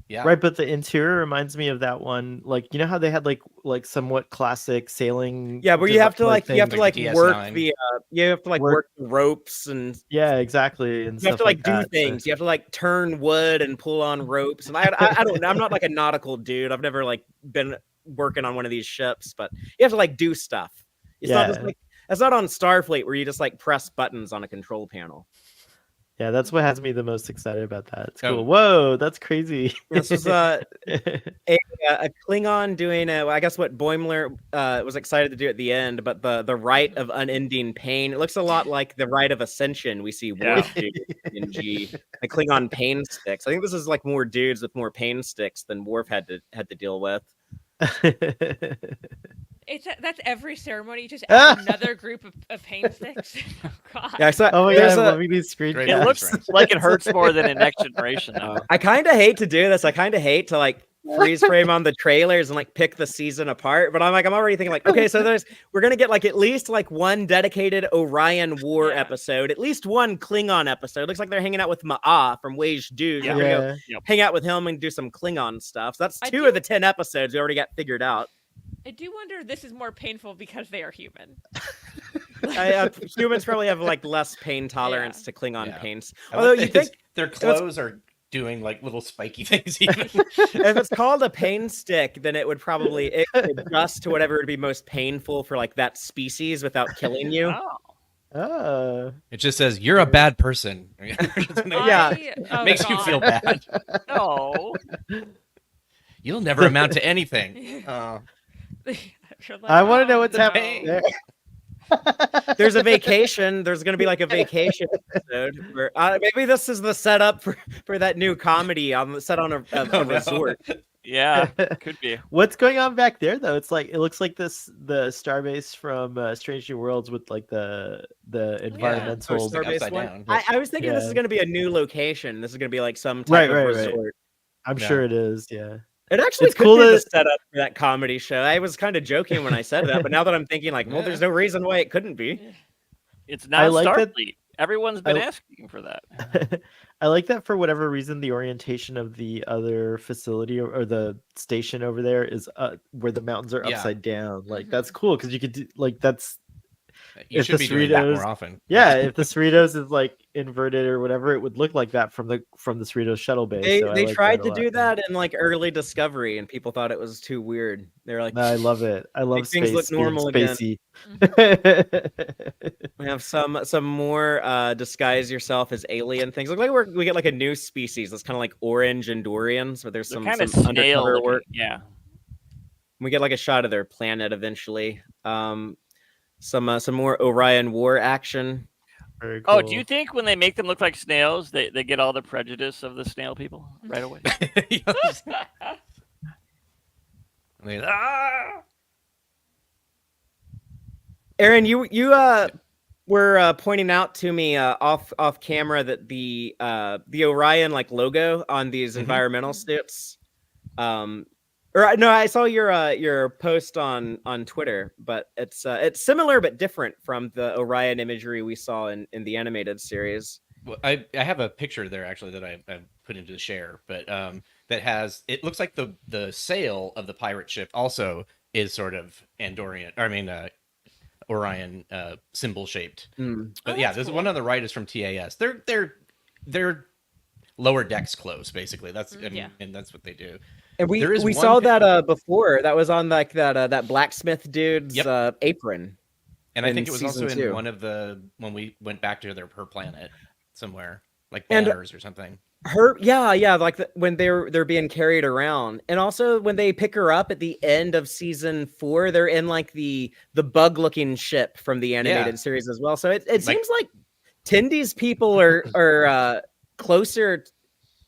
Yeah. Right, but the interior reminds me of that one. Like, you know how they had like somewhat classic sailing. Yeah, where you have to design you have to Like like the work DS9. the you have to like work the ropes and Yeah, exactly. And you have stuff to like do that, things. You have to like turn wood and pull on ropes. And I don't know. I'm not like a nautical dude. I've never like been working on one of these ships, but you have to like do stuff. It's not just Yeah. like it's not on Starfleet where you just like press buttons on a control panel. Yeah, that's what has me the most excited about that. It's Oh. cool. Whoa, that's crazy. This was a Klingon doing I guess what Boimler was excited to do at the end, but the rite of unending pain. It looks a lot like the rite of ascension we see Worf do in G. The Klingon pain sticks. I think this is like more dudes with more pain sticks than Worf had to deal with. That's every ceremony. You just add another group of pain sticks. Oh God. Yeah, so Oh my there's god, I'm a- loving these screen Great It caps. looks reference. like it hurts more than in Next Generation. Now. I kind of hate to do this. I kind of hate to like freeze frame on the trailers and like pick the season apart. But I'm already thinking like, okay, so we're gonna get like at least like one dedicated Orion War episode, at least one Klingon episode. Looks like they're hanging out with Ma'a from Wage Dude. Yeah. We're gonna Yeah. go hang out with him and do some Klingon stuff. So that's I 2 do- of the 10 episodes we already got figured out. I do wonder if this is more painful because they are human. Humans probably have like less pain tolerance to Klingon Yeah. pains. I Although like you that think their clothes are doing like little spiky things. Even. if it's called a pain stick, then it would adjust to whatever would be most painful for like that species without killing you. Oh. It just says you're a bad person. Yeah. Oh, Makes you God. feel bad. No. You'll never amount to anything. You're like, I want to know "Oh, what's no." happening there. There's a vacation. There's going to be like a vacation episode. Where, maybe this is the setup for that new comedy set on a Oh, no. resort. Yeah, could be. What's going on back there though? It's like it looks like the starbase from Strange New Worlds with like the environmental. Starbase upside one. down. I was thinking this is Yeah. going to be a new location. This is going to be like some type of Right. resort. I'm Yeah. sure it is. Yeah. It actually It's could cool be the that- setup for that comedy show. I was kind of joking when I said that, but now that I'm thinking, like, well, Yeah. there's no reason why it couldn't be. It's I not like that- Starfleet. Everyone's been I- asking for that. I like that for whatever reason the orientation of the other facility or the station over there is where the mountains are Yeah. upside down. Like Mhm. that's cool because you could do like that's You If should the be doing that Cerritos- more often. yeah. If the Cerritos is like inverted or whatever, it would look like that from the Cerritos shuttle base. They so I they like tried that a to lot. do that in like early Discovery, and people thought it was too weird. They were like, No, I love it. I love things space look being normal again. spacey. we have some more disguise yourself as alien things. Look like we get like a new species that's kind of like orange Andorians, but there's They're some kind of undercover snail work. Yeah. We get like a shot of their planet eventually. Some more Orion War action. Very Oh, cool. do you think when they make them look like snails, they get all the prejudice of the snail people right away? Aaron, you were pointing out to me off camera that the Orion like logo on these Mhm. environmental suits. Or no, I saw your post on Twitter, but it's similar but different from the Orion imagery we saw in the animated series. Well, I have a picture there actually that I put into the share, but that has it looks like the sail of the pirate ship also is sort of Andorian. Or I mean, Orion symbol shaped. But yeah, that's there's cool. one on the right is from TAS. They're lower decks clothes basically. That's I mean, Yeah. and that's what they do. And we There is one saw picture- that before. That was on like that blacksmith dude's Yep. apron. And I in think it was also season in 2. one of the when we went back to her planet. somewhere, like And- banners or something. Yeah, like when they're being carried around, and also when they pick her up at the end of season 4, they're in like the bug looking ship from the animated series as well. So it seems like Tendy's people are closer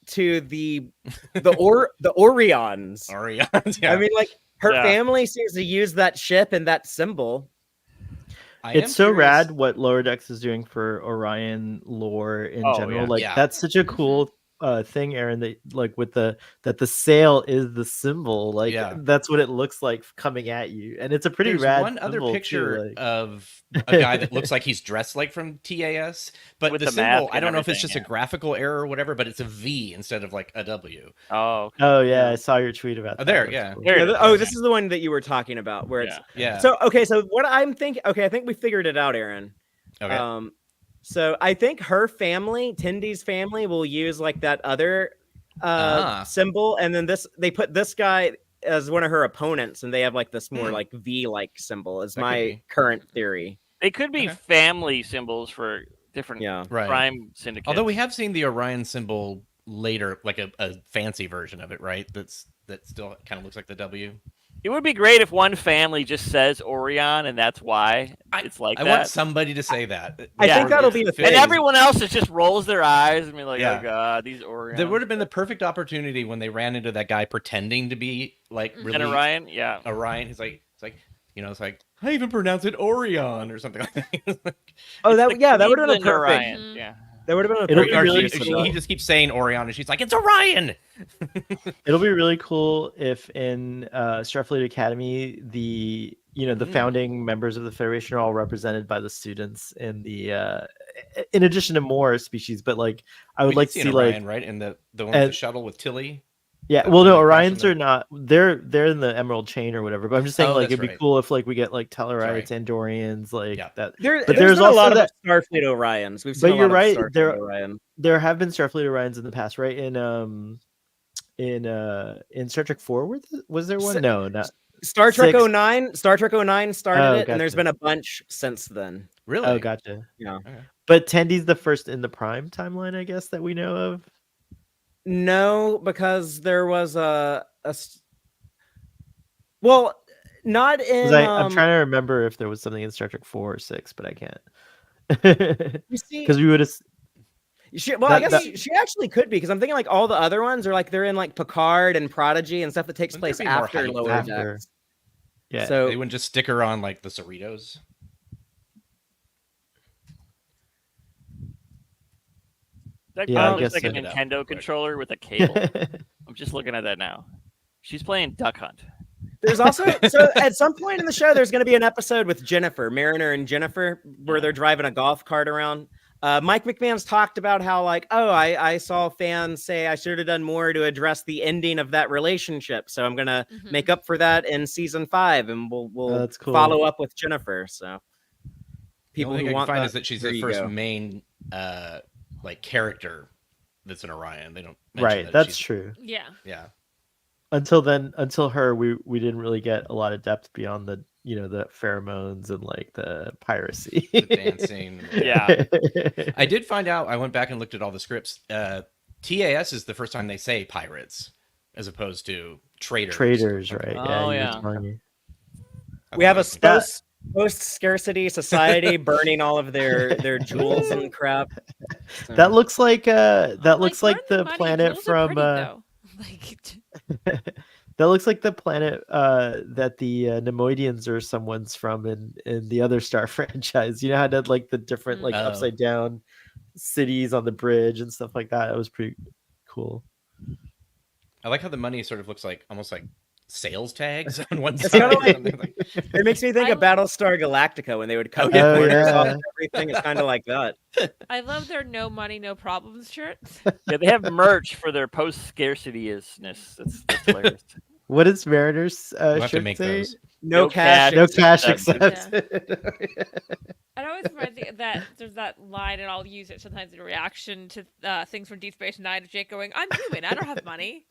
to the Orions. Orions, yeah. I mean, like her Yeah. family seems to use that ship and that symbol. It's so rad what Lower Decks is doing for Orion lore in general. yeah. Like Yeah. that's such a cool thing, Aaron. That like with that the sail is the symbol. Like that's what it looks like coming at you, and it's a pretty There's rad. one other symbol, picture too, like... of a guy that looks like he's dressed like from TAS, but With the the symbol, mask I and don't know if it's everything, just a graphical error or whatever, but it's a V instead of like a W. Oh, okay. Oh yeah, I saw your tweet about that. There, That's yeah. cool. There it is. Oh, this is the one that you were talking about, where it's Yeah. So what I'm thinking. Okay, I think we figured it out, Aaron. Okay. So I think her family, Tendy's family, will use like that other symbol, and then they put this guy as one of her opponents, and they have like this more like V-like symbol. Is my current theory. They could be family symbols for different Right. crime syndicates. Although we have seen the Orion symbol later, like a fancy version of it, right? That still kind of looks like the W. It would be great if one family just says Orion, and that's why it's like I that. want somebody to say that. I think that'll be the thing. And everyone else just rolls their eyes and be like, Yeah. "Oh God, these Orion." There would have been the perfect opportunity when they ran into that guy pretending to be like really And Orion, yeah. Orion. It's like it's like I even pronounce it Orion or something like that. Oh, that would have been a Cleveland perfect. Orion. Yeah. That would have been a It'll perfect. be really use of cool. that. He just keeps saying Orion, and she's like, "It's Orion." It'll be really cool if in Starfleet Academy the founding members of the Federation are all represented by the students in the in addition to more species, but like I would We like did to see see an like Orion, right? In the one with the shuttle with Tilly. yeah, That well no, really crashed Orions in are not they're in the Emerald Chain or whatever, but I'm just saying Oh, like that's it'd be right. cool if like we get like Tellarites, right. Andorians, like that. There's But been a also lot that- of Starfleet Orions. We've seen But a you're lot right, of Starfleet there- Orion. There have been Starfleet Orions in the past, right? In Star Trek 4 was there one? No, not Star Trek 6. 09. Star Trek 09 started Oh, it, and there's gotcha. been a bunch since then. Really? Oh, gotcha. Yeah. Okay. But Tendy's the first in the Prime timeline, I guess, that we know of. No, because there was well, not in. 'Cause I'm trying to remember if there was something in Star Trek 4 or 6, but I can't. You see, Because we would have. I guess she actually could be, because I'm thinking like all the other ones are like they're in like Picard and Prodigy and stuff that takes Wouldn't place there be more after hype Lower after? Decks. Yeah. So They wouldn't just stick her on like the Cerritos. That Yeah, I looks guess like a so. Nintendo controller with a cable. I'm just looking at that now. She's playing Duck Hunt. there's also at some point in the show there's going to be an episode with Jennifer, Mariner and Jennifer, where they're driving a golf cart around. Mike McMahon's talked about how like, I saw fans say I should have done more to address the ending of that relationship, so I'm gonna make up for that in season 5, and we'll that's cool. follow up with Jennifer. So People people who who want find that, is that she's there the you first go. main like character that's an Orion. They don't mention Right, that that's she's- true. Yeah. Yeah. Until her, we didn't really get a lot of depth beyond the the pheromones and like the piracy, The dancing. Yeah. I did find out. I went back and looked at all the scripts. TAS is the first time they say pirates, as opposed to traders. Traders, right? Oh, you were yeah. telling me. We have a That- post-scarcity society burning all of their jewels and crap. So- That looks like looks like burn the money, planet jewels are from pretty, though. Like, that looks like the planet that the Nemoidians or someone's from in the other Star franchise. You know how it had like the different like Oh. upside down cities on the bridge and stuff like that. It was pretty cool. I like how the money sort of looks like almost like sales tags on one It's side. kinda or like- something like- It makes me think of I- Battlestar Galactica when they would cut Oh, the yeah. corners off Yeah. of everything. It's kind of like that. I love their no money, no problems shirts. Yeah, they have merch for their post-scarcity-isness. That's hilarious. What does Mariner's We'll have to shirt make say? those. No cash. No cash accepted. accepted. I always find that there's that line, and I'll use it sometimes in reaction to things from Deep Space Nine of Jake going, "I'm human. I don't have money."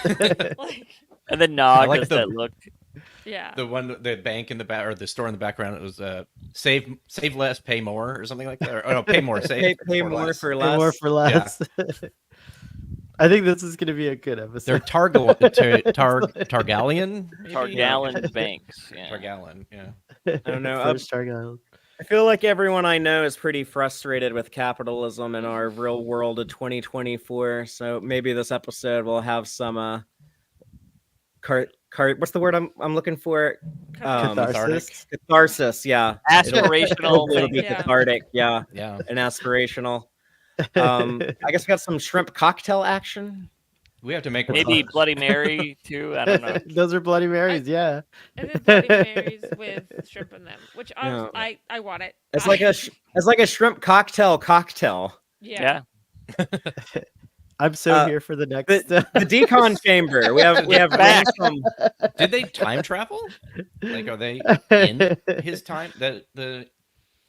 Like, And then Nog like does the- that look. Yeah. The bank in the back, or the store in the background, it was save less, pay more, or something like that. Or no, pay more, save Pay for more less. for Pay less. more for less. I think this is going to be a good They're episode. Targallian, maybe? Targallion banks. Yeah. Targallion, yeah. I don't know. First Targaryen. I feel like everyone I know is pretty frustrated with capitalism in our real world of 2024. So maybe this episode will have some what's the word I'm looking for? Catharsis. Catharsis, yeah. Aspirational. Hopefully it'll be Yeah. cathartic, yeah, Yeah. and aspirational. I guess we got some shrimp cocktail action. We have to make Maybe Bloody Mary too. I don't know. Those are Bloody Marys, yeah. And then Bloody Marys with shrimp in them, which Yeah. I want it. It's like a shrimp cocktail. Yeah. I'm so here for the next. The decon chamber. We have ransom. Did they time travel? Like, are they in his time?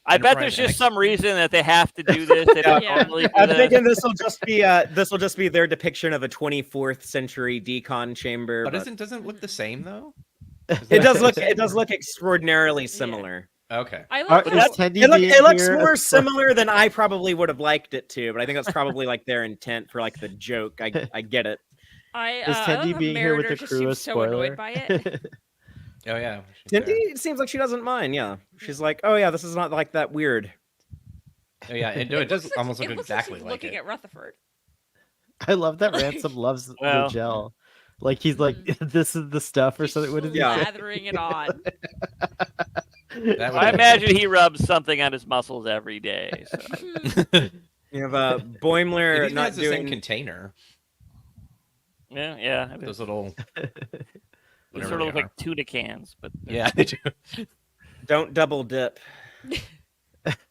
I bet Enterprise there's just X. some reason that they have to do this. They don't Yeah. normally do I'm this. thinking this will just be their depiction of a 24th century decon chamber. But But doesn't look the same though. it does look extraordinarily similar. Okay. I Are- like is how Tendy It being looks here? more similar than I probably would have liked it to, but I think that's probably like their intent for like the joke. I get it. Is I Tendy love being here with Mariner the just crew a seems so annoyed spoiler? by it. Oh yeah. she's there. Tindy it seems like she doesn't mind. Yeah, she's like, oh yeah, this is not like that weird. Oh yeah. It does looks almost it look looks exactly she's like looking it. at Rutherford. I love that Ransom loves the Well. gel. Like he's like, this is the stuff or something. What is he Yeah. say? Slathering it on. That would I have imagine he rubs something on his muscles every day. So. You have It Boimler even not has the same doing. container. Yeah. Those little. They whatever sort of they look like are. tuna cans, but Yeah, they do. Don't double dip.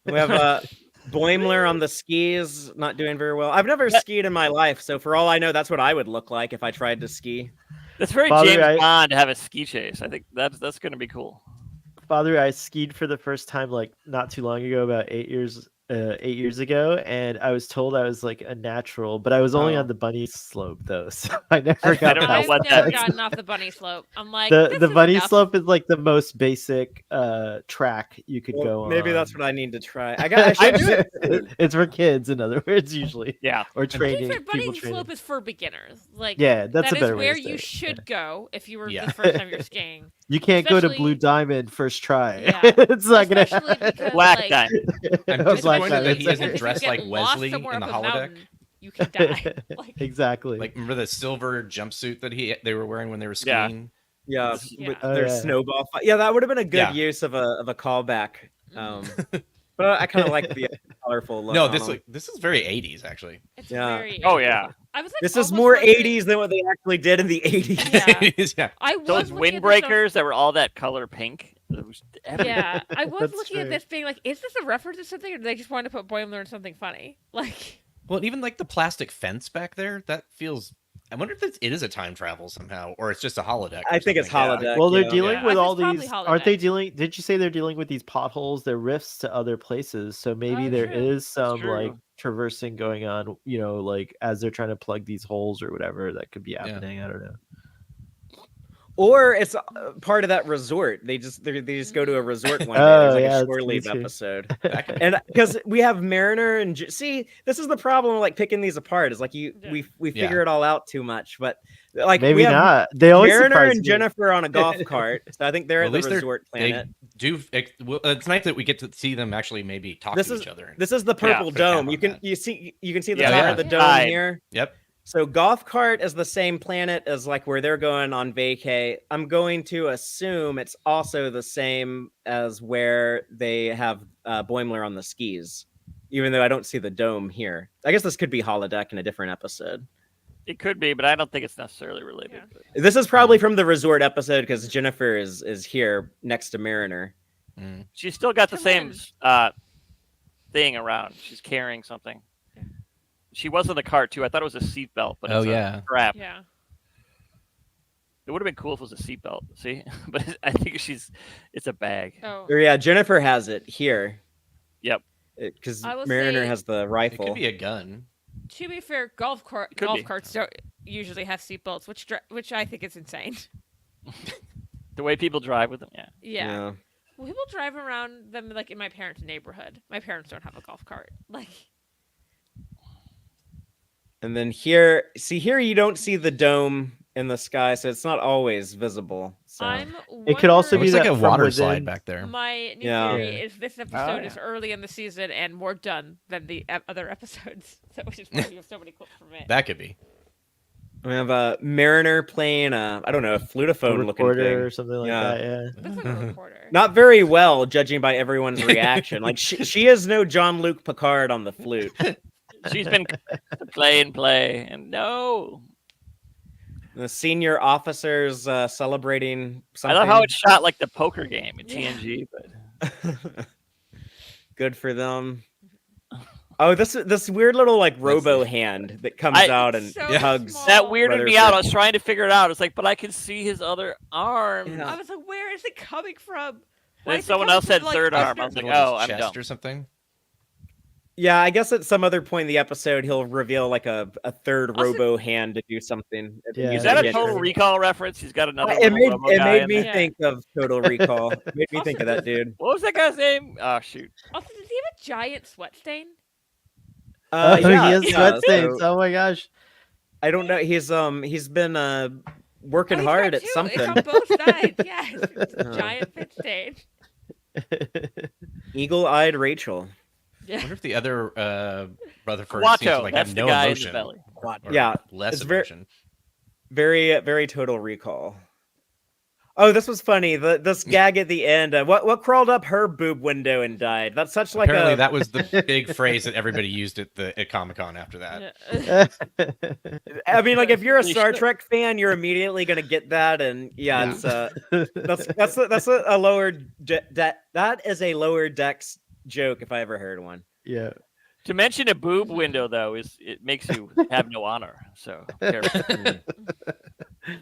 We have Boimler on the skis, not doing very well. I've never skied in my life, so for all I know, that's what I would look like if I tried to ski. that's very Father, James I- Bond to have a ski chase. I think that's going to be cool. Father, I skied for the first time like not too long ago, about 8 years ago, and I was told I was like a natural, but I was only Oh. on the bunny slope though, so I never got don't know I've past what never that that. gotten off the bunny slope. I'm like, The this the is bunny enough. slope is like the most basic track you could Well, go on. maybe that's what I need to try. I should do it soon. It's for kids, in other words, usually, Yeah. or I think training for bunny people training. slope is for beginners. Like, Yeah, that's that a better is way where to say you it. should go if you were Yeah. the first time you're skiing. You can't go to Blue especially- Diamond first try. Yeah. It's not gonna Especially happen. because, Black like, diamond. I'm Black disappointed Diamond, that he sorry. isn't if you dressed get like lost Wesley somewhere in the up a holodeck. mountain, you can die. Like, Exactly. Like, remember the silver jumpsuit that they were wearing when they were Yeah. skiing? Yeah, Yeah. with Oh, their yeah. snowball fight. Yeah, that would have been a good Yeah. use of a callback. But I kind of like the colorful look. No, on this them. this is very 80s actually. it's Yeah. very. Oh yeah. I was like, This is almost more wondering- 80s than what they actually did in the 80s. Yeah. Yeah. I was Those looking at this stuff- windbreakers that were all that color pink. It was everything. Yeah, I was That's looking at true. this being like, is this a reference to something, or did they just want to put Boimler in something funny? Like, Well, even like the plastic fence back there, that feels. I wonder if it is a time travel somehow, or it's just a holodeck. I or think it's something. holodeck. Well, they're yeah. dealing Yeah. with I all think it's these. probably Aren't they holodeck. dealing? Did you say they're dealing with these potholes? They're rifts to other places. So maybe Oh, there true. is some true. like traversing going on. You know, like as they're trying to plug these holes or whatever that could be Yeah. happening. I don't know. Or it's part of that resort. They just go to a resort one day. Oh, There's like yeah, a that's shore leave me too. episode. That could- And because we have Mariner and see, this is the problem with like picking these apart. Is like we Yeah. figure it all out too much. But like Maybe we have not. They always Mariner surprise and me. Jennifer on a golf cart. So I think they're Well, at at least the they're- resort they planet. do. It's nice that we get to see them actually maybe talk This to is each other. This is the purple put a dome. cap You on can that. you can see the Yeah, top yeah. of the Yeah. dome Right. here. Yep. So golf cart is the same planet as like where they're going on vacay. I'm going to assume it's also the same as where they have Boimler on the skis, even though I don't see the dome here. I guess this could be holodeck in a different episode. It could be, but I don't think it's necessarily related. Yeah. But- This is probably from the resort episode because Jennifer is here next to Mariner. Mm. She's still got the Come same in. thing around. She's carrying something. She was in the cart too. I thought it was a seatbelt, but Oh, it's yeah. a strap. yeah, It would have been cool if it was a seatbelt. See, but I think it's a bag. oh, Or yeah, Jennifer has it here. Yep. Because I will Mariner say- has the It rifle. could be a gun. to be fair, golf Could be. carts don't usually have seatbelts, which I think is insane. The way people drive with them, yeah. Yeah. Well, people drive around them like in my parents' neighborhood. My parents don't have a golf cart. Like. And then here you don't see the dome in the sky, so it's not always visible. So It could also It be looks like that a from water within. slide back there. My new Yeah. theory is this episode is yeah. early in the season and more done than the other episodes, so which is why we have so many clips from it. That could be. we have a Mariner playing I don't know, a A flutophone looking recorder thing. or something like Yeah. that. Yeah. That's like a recorder. Not very well, judging by everyone's reaction. Like she is no Jean-Luc Picard on the flute. She's been play, and no. The senior officers celebrating something. I love how it's shot like the poker game in Yeah. TNG, but Good for them. Oh, this weird little like robo hand that comes out and so hugs. small. that weirded me out. I Rutherford. was trying to figure it out. It's like, but I can see his other arm. Yeah. I was like, where is it coming from? Why Then is it someone coming else said from, like, third under- arm. I was like, Middle of oh, his I'm chest dumb. or something. Yeah, I guess at some other point in the episode he'll reveal like a third Also- robo hand to do something. Yeah. Is that a Yeah. Total Recall reference? He's got another It little made, robo it guy made in me there. Yeah. think of Total Recall. It made me think of that dude. What was that guy's name? Oh shoot! Also, does he have a giant sweat stain? Oh, he has yeah, sweat stains. so Oh my gosh. I don't know. He's been working Oh, he's hard got at two. something. It's on both sides. Yes, it's a giant fit stain. Eagle-eyed Rachel. Yeah. I wonder if the other Rutherford seems to Quato, like that's have the no guy emotion. in the belly. or Yeah, less it's very- emotion. Very Total Recall. Oh, this was funny. This gag at the end. What crawled up her boob window and died? That's such like Apparently, a. that was the big phrase that everybody used at Comic-Con after that. I mean, like if you're a Pretty Star sure. Trek fan, you're immediately gonna get that, and yeah, Yeah. it's that's a lower that is a lower decks joke if I ever heard one. Yeah. To mention a boob window though it makes you have no honor. So careful.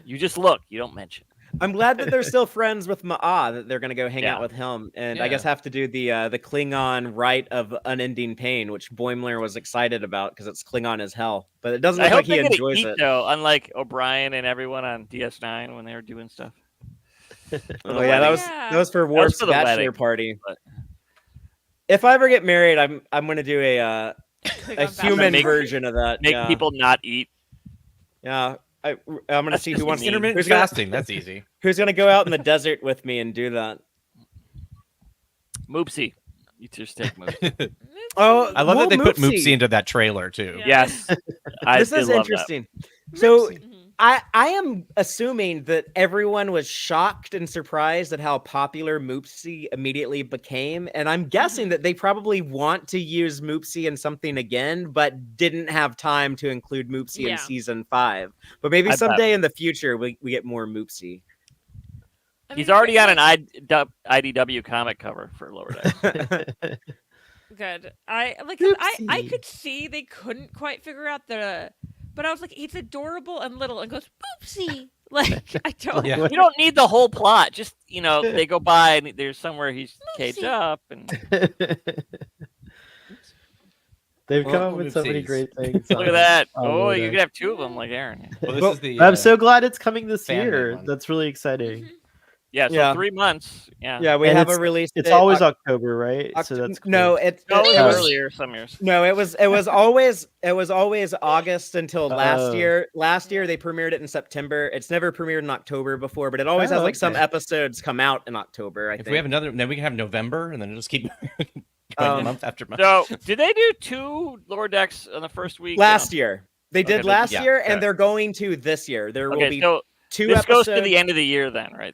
You just look. You don't mention. I'm glad that they're still friends with Ma'a, that they're gonna go hang out Yeah. with him, and I Yeah. guess have to do the Klingon rite of unending pain, which Boimler was excited about because it's Klingon as hell, but it doesn't I look hope like he they get to enjoys eat it. though, unlike O'Brien and everyone on DS9 when they were doing stuff. Oh yeah, that was Yeah. that was for Worf's for the bachelor wedding, party. but- If I ever get married, I'm gonna do a Klingon human Make- version of that. Make yeah. people not eat. Yeah, I'm gonna see who just wants mean. Intermittent who's gonna, fasting. That's easy. who's gonna go out in the desert with me and do that. Moopsy. Eat your steak, Moopsy. Oh, I love well, that they put Moopsy. Moopsy into that trailer too. Yeah. Yes. I This did is love interesting. So Mhm. I am assuming that everyone was shocked and surprised at how popular Moopsy immediately became, and I'm guessing that they probably want to use Moopsy in something again, but didn't have time to include Moopsy Yeah. in season 5. But maybe I bet. someday in the future we get more Moopsy. I He's mean, already but, on like, an IDW comic cover for Lower Decks. Good. I 'cause I Oopsie. could see they couldn't quite figure out but I was like, he's adorable and little, and goes boopsie. Like I don't. Yeah. You don't need the whole plot. Just they go by and there's somewhere he's caged Oopsie. up and They've Well, come up with so many oopsies. great things. look at that. on Oh, Lower you Decks. could have two of them like Aaron. Well, this Well, is the. I'm so glad it's coming this fan-made year. one. That's really exciting. Mhm. Yeah, so Yeah. 3 months. Yeah. Yeah, we And have a it's- release. It's date, always Oc- October, right? Oct- So that's cool. no, it No, it it was was earlier some years. no, it was always August until last Oh. year. Last year they premiered it in September. It's never premiered in October before, but it always Oh, has like some okay. episodes come out in October. I If think. we have another, then we can have November, and then it'll just keep going Um, month after month. So, did they do 2 Lower Decks on the first week? last year they did Okay, last yeah, year, okay. and they're going to this year. There will Okay, be so 2 this episodes. goes to the end of the year then, right?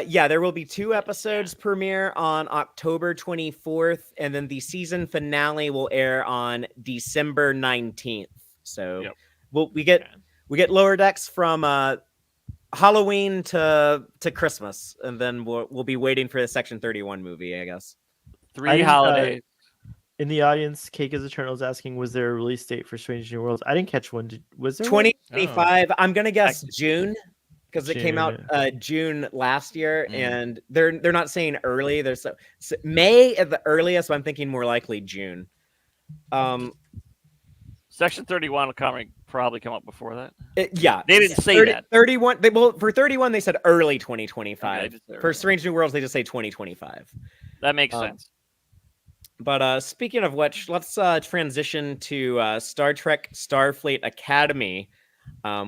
Yeah, there will be 2 episodes premiere on October 24th, and then the season finale will air on December 19th. So Yep. we get Okay. Lower Decks from Halloween to Christmas, and then we'll be waiting for the Section 31 movie, I guess. 3 didn't, holidays. In the audience, Cake is Eternal is asking, was there a release date for Strange New Worlds? I didn't catch one. Was there? one? 2025. I'm gonna guess June because it came out June. June last year, Mm. and they're not saying early. There's May at the earliest, but I'm thinking more likely June. Section 31 will probably come up before that. Yeah, They didn't say 30 that. 31. For 31, they said early 2025. Okay, just For early. Strange New Worlds, they just say 2025. That makes sense. But speaking of which, let's transition to Star Trek Starfleet Academy,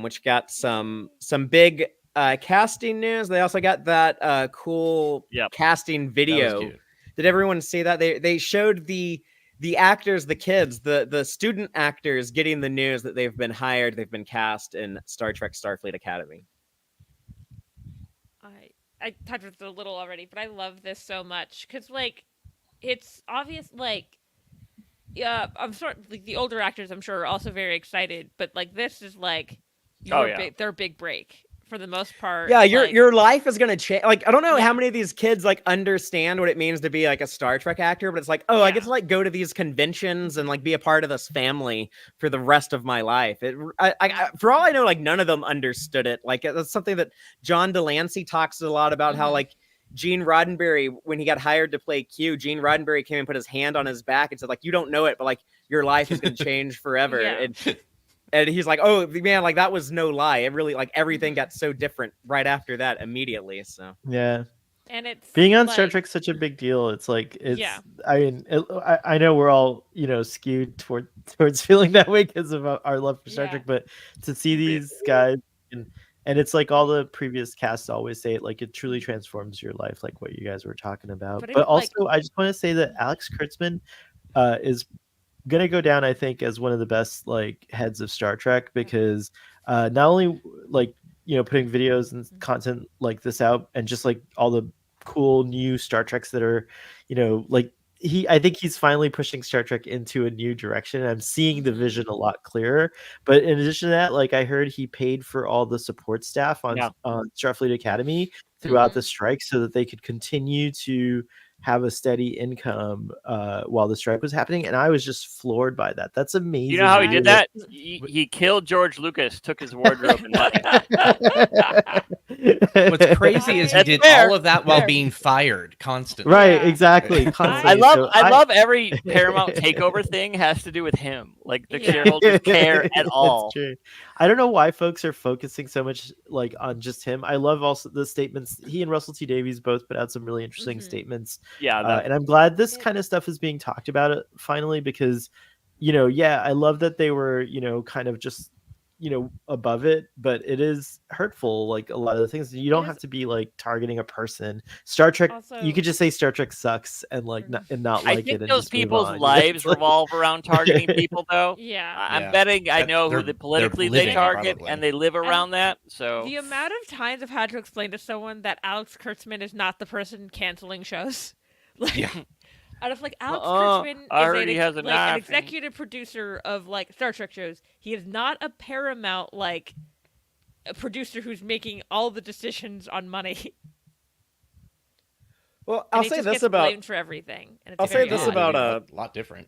which got some big casting news. They also got that cool casting That was video. cute. Did everyone see that? They showed the actors, the kids, the student actors getting the news that they've been hired, they've been cast in Star Trek Starfleet Academy. I touched it a little already, but I love this so much because like it's obvious. Like, yeah, I'm sort like the older actors. I'm sure are also very excited, but like this is like their big break for the most part. Yeah, like, your life is gonna change. Like, I don't know Yeah. how many of these kids like understand what it means to be like a Star Trek actor, but it's like, oh, I get to like go to these conventions and like be a part of this family for the rest of my life. For all I know, like none of them understood it. Like that's something that John Delancey talks a lot about. How like Gene Roddenberry, when he got hired to play Q, Gene Roddenberry came and put his hand on his back and said, like, you don't know it, but like your life is gonna change forever. Yeah. And he's like, oh man, like that was no lie. It really like everything got so different right after that immediately. So Yeah. And it's Being on like, Star Trek's such a big deal. It's like I mean, I know we're all skewed towards feeling that way because of our love for Star Trek, but to see these guys and it's like all the previous casts always say it, like it truly transforms your life, like what you guys were talking about. But also, I just want to say that Alex Kurtzman is gonna go down, I think, as one of the best like heads of Star Trek because not only like putting videos and content like this out and just like all the cool new Star Treks that are like I think he's finally pushing Star Trek into a new direction. I'm seeing the vision a lot clearer. But in addition to that, like I heard he paid for all the support staff on Starfleet Academy throughout the strike so that they could continue to have a steady income while the strike was happening. And I was just floored by that. That's amazing. You know how he did that? He killed George Lucas, took his wardrobe and left. What's crazy is he did all of that while being fired constantly. Right, exactly. Constantly. I love every Paramount takeover thing has to do with him. Like the shareholders care at all. True. I don't know why folks are focusing so much like on just him. I love also the statements. He and Russell T Davies both put out some really interesting statements. Yeah, and I'm glad this kind of stuff is being talked about finally because, I love that they were, kind of just, above it, but it is hurtful. Like a lot of the things you don't have to be like targeting a person. Star Trek, also, you could just say Star Trek sucks and like not like I think it. those people's lives revolve around targeting people, though. Yeah, I'm betting I know who politically they target, and they live around that. So the amount of times I've had to explain to someone that Alex Kurtzman is not the person canceling shows. Out of like Alex Kurtzman is an executive producer of like Star Trek shows. He is not a Paramount like a producer who's making all the decisions on money. Well, I'll say this about blamed for everything. And it's I'll say this about a lot different.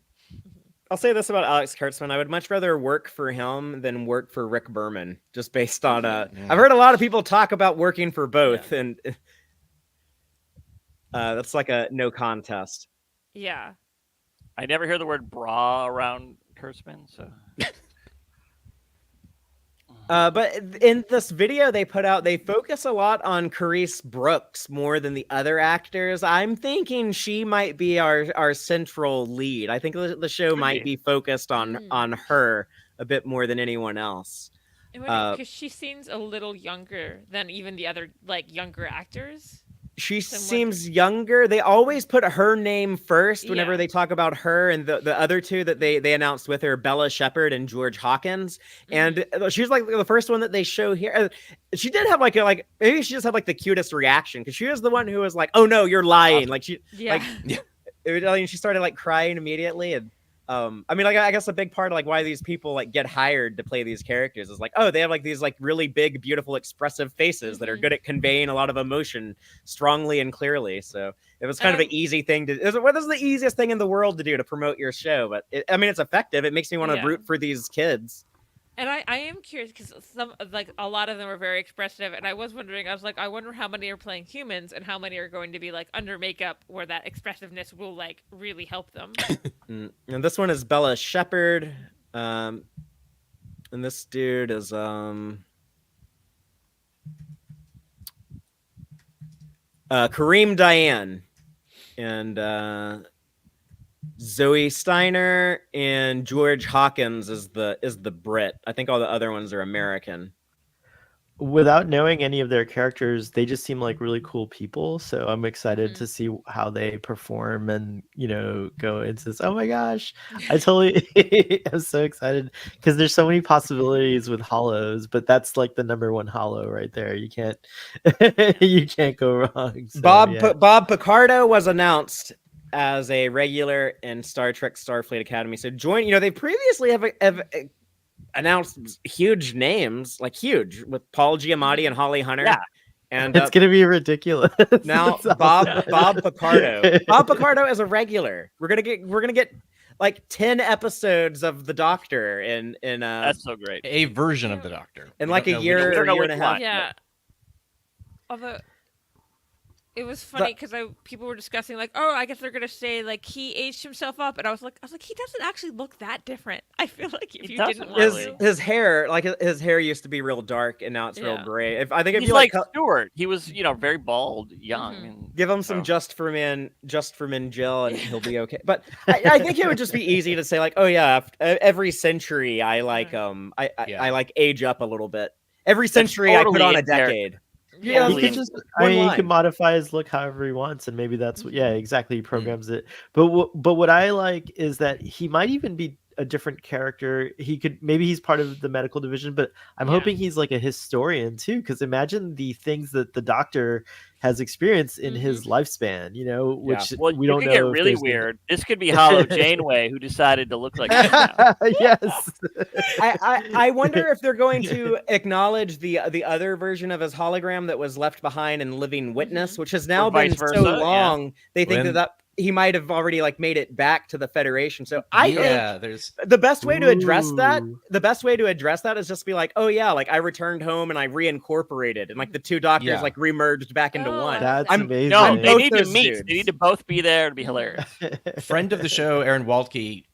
I'll say this about Alex Kurtzman. I would much rather work for him than work for Rick Berman, just based on I've heard a lot of people talk about working for both, and that's like a no contest. Yeah. I never hear the word bra around Kurtzman, so. But in this video they put out, they focus a lot on Carice Brooks more than the other actors. I'm thinking she might be our central lead. I think the show might be focused on her a bit more than anyone else. Because she seems a little younger than even the other like younger actors. She seems younger. They always put her name first whenever they talk about her, and the other two that they announced with her, Bella Shepherd and George Hawkins. And she's like the first one that they show here. She did have like maybe she just had like the cutest reaction because she was the one who was like, "Oh no, you're lying!" Like she she started like crying immediately. And I mean, like I guess a big part of like why these people like get hired to play these characters is like, oh, they have like these like really big, beautiful, expressive faces that are good at conveying a lot of emotion strongly and clearly. So it was kind of an easy thing to. This is the easiest thing in the world to do to promote your show, but I mean, it's effective. It makes me want to root for these kids. And I am curious because a lot of them are very expressive, and I was wondering, I wonder how many are playing humans and how many are going to be like under makeup where that expressiveness will like really help them. And this one is Bella Shepherd. And this dude is Kareem Diane and Zoe Steiner and George Hawkins is the Brit. I think all the other ones are American. Without knowing any of their characters, they just seem like really cool people. So I'm excited to see how they perform and, go into this. Oh my gosh. I totally am so excited because there's so many possibilities with hollows, but that's like the number one hollow right there. You can't you can't go wrong. So, Bob Picardo was announced as a regular in Star Trek Starfleet Academy. So they previously have announced huge names, like huge, with Paul Giamatti and Holly Hunter. Yeah. And it's gonna be ridiculous. Now Bob Picardo. Bob Picardo is a regular. We're gonna get like 10 episodes of the Doctor in That's so great. A version of the Doctor. in like a year or a year and a half. Yeah. Although it was funny because people were discussing like, oh, I guess they're gonna say like he aged himself up, and I was like, he doesn't actually look that different. I feel like if He you doesn't didn't really. want His hair, like his hair used to be real dark, and now it's real Yeah. gray. If He's you like Stewart. He was, very bald, young. Mhm. And give him some so- just for men Jill, and he'll be okay. But I think it would just be easy to say like, oh yeah, every century I like I like age up a little bit. Every century I put totally on a in character. decade. Yeah, He Totally could in- just, one he line. could modify his look however he wants, and maybe that's what, exactly, he programs it. But what I like is that he might even be a different character. Maybe he's part of the medical division, but I'm hoping he's like a historian too, because imagine the things that the Doctor has experienced in his lifespan, which Well, we you don't could know get if really there's gonna- weird. This could be Hollow Janeway, who decided to look like this now. Yes. I wonder if they're going to acknowledge the other version of his hologram that was left behind in Living Witness, which has now Or been vice so versa, yeah. long. They think When- that he might have already like made it back to the Federation. So I think there's the best way to address that, Ooh. is just be like, oh yeah, like I returned home and I reincorporated, and like the two Doctors like remerged back into Oh, one. That's I'm- amazing. No, I'm they both need to those meet. dudes. They need to both be there to be hilarious. friend of the show, Aaron Waltke,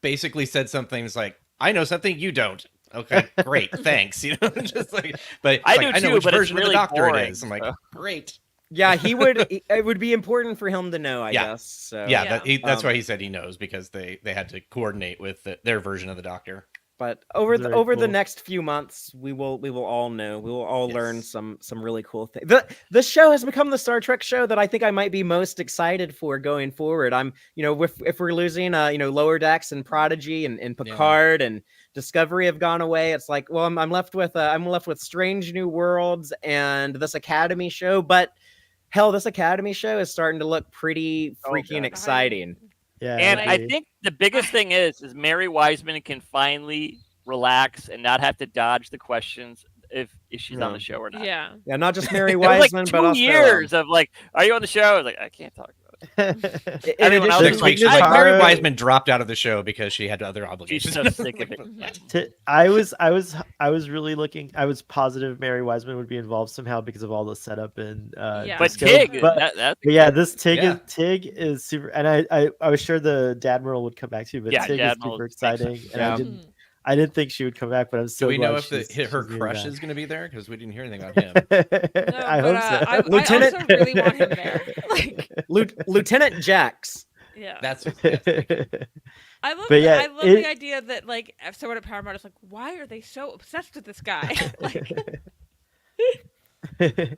basically said something that's like, I know something you don't. Okay, great, thanks. Just like, but I it's do like, I know too, which but it's version really of the Doctor boring, it is. I'm like, so. great. Yeah, it would be important for him to know, I guess. So Yeah, Yeah. that's why he said he knows, because they had to coordinate with their version of the Doctor. But over Very the cool. next few months, we will all know. We will all learn Yes. some really cool things. The show has become the Star Trek show that I think I might be most excited for going forward. I'm, if we're losing, Lower Decks and Prodigy and Picard and Discovery have gone away, it's like, well, I'm left with Strange New Worlds and this Academy show. But hell, this Academy show is starting to look pretty freaking God. exciting. Yeah, And I agree. think the biggest thing is Mary Wiseman can finally relax and not have to dodge the questions if she's on the show or not. Yeah. Yeah, not just Mary It was Wiseman, like but 2 also years of like, are you on the show? I was like, I can't talk about it. in Everyone else addition, is like, She's like, Tara- Mary Wiseman dropped out of the show because she had other She's obligations. so sick of it. Yeah. I was really looking. I was positive Mary Wiseman would be involved somehow because of all the setup and Yeah. But disco, Tig, but that's yeah, this Tig Yeah. is super, and I was sure the Dadmiral would come back too, but Yeah, Tig is Dadmiral super makes exciting, sense. and I didn't think she would come back, but I'm Do so we know glad if she's her being crush back. is going to be there? Because we didn't hear anything about him. No, I hope so. I Lieutenant- also really want him there. Like, Lieutenant Jax. yeah. That's I love But yeah, I love the idea that like someone at Paramount is like, why are they so obsessed with this guy? Like, In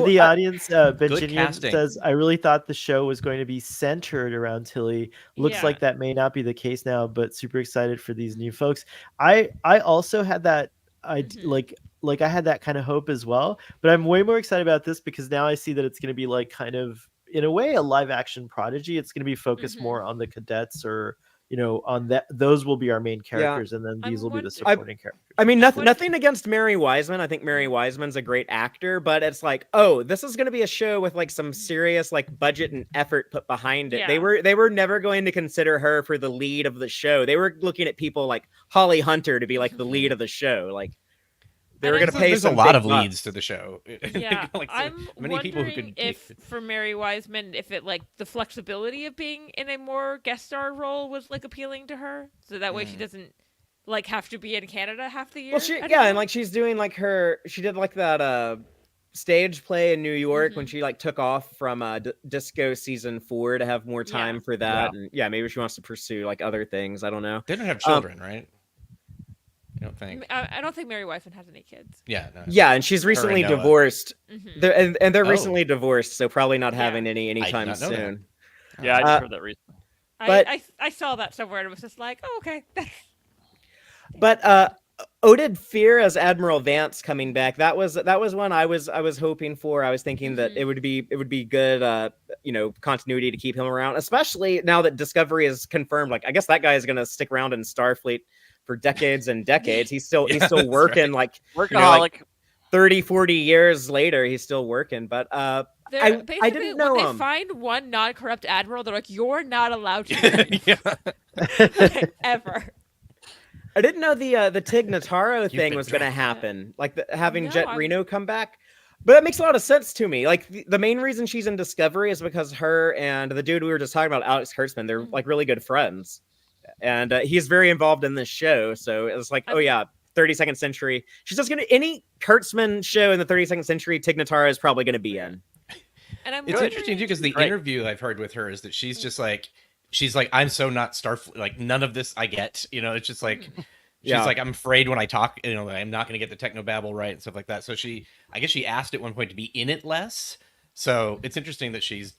the audience, Benjinian casting. says, I really thought the show was going to be centered around Tilly. Looks Yeah. like that may not be the case now, but super excited for these new folks. I also had that like I had that kind of hope as well, but I'm way more excited about this because now I see that it's going to be like kind of in a way a live action Prodigy. It's going to be focused more on the cadets, or on that. Those will be our main characters, and then these will be the supporting characters. I mean, nothing against Mary Wiseman. I think Mary Wiseman's a great actor, but it's like, oh, this is going to be a show with like some serious like budget and effort put behind it. Yeah. They were never going to consider her for the lead of the show. They were looking at people like Holly Hunter to be like the lead of the show. Like they were going to pay. There's a some lot big of bucks. leads to the show. yeah, Like, so I'm many wondering people who could if take for Mary Wiseman, if it like the flexibility of being in a more guest star role was like appealing to her, so that way she doesn't like have to be in Canada half the year. Well, and like she's doing like she did like that stage play in New York when she like took off from Disco season 4 to have more time for that, and maybe she wants to pursue like other things. I don't know. They don't have children, right? I don't think. I don't think Mary Wyfin has any kids. Yeah, no. Yeah, and she's recently divorced. They're recently divorced, so probably not having any anytime soon. Yeah, I just heard that recently. But I saw that somewhere and it was just like, oh, okay. But Oded Fear as Admiral Vance coming back, that was one I was hoping for. I was thinking that it would be good continuity to keep him around, especially now that Discovery is confirmed. Like, I guess that guy is going to stick around in Starfleet for decades and decades. He's still working, like workaholic. 30, 40 years later, he's still working. But I didn't know when him. They find one non-corrupt admiral, they're like, you're not allowed to ever. I didn't know the Tig Notaro thing was going to happen, like having Jet Reno come back. But that makes a lot of sense to me. Like the main reason she's in Discovery is because her and the dude we were just talking about, Alex Kurtzman, they're like really good friends, and he's very involved in this show. So it's like, 32nd Century. She's just gonna any Kurtzman show in the 32nd Century. Tig Notaro is probably going to be in. And it's interesting too because the interview I've heard with her is that she's just like. She's like, I'm so not Starfleet. Like, none of this I get. It's just like, she's like, I'm afraid when I talk, that I'm not going to get the technobabble right and stuff like that. So I guess she asked at one point to be in it less. So it's interesting that she's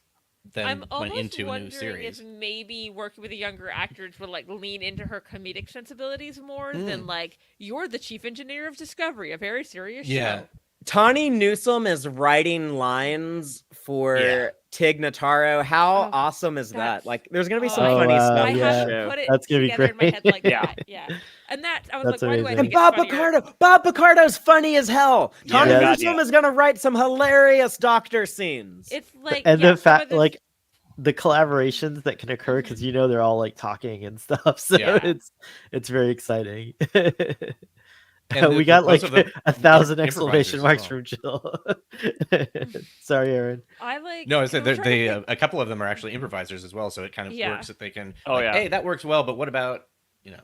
then went into a new series. If maybe working with the younger actors would like lean into her comedic sensibilities more than like, you're the chief engineer of Discovery, a very serious show. Tawny Newsome is writing lines for Tig Notaro. How awesome is that? Like, there's gonna be some funny stuff. I haven't put it that's gonna be great. In my head like that. Yeah, and that I was that's like, amazing. why do I think and it's funnier? Bob Picardo's funny as hell. Tawny Newsome is gonna write some hilarious Doctor scenes. It's like, and the fact, like, the collaborations that can occur because they're all like talking and stuff. So it's very exciting. And we got like 1,000 exclamation marks from Jill. Sorry, Aaron. No, I said a couple of them are actually improvisers as well, so it kind of works that they can. Hey, that works well, but what about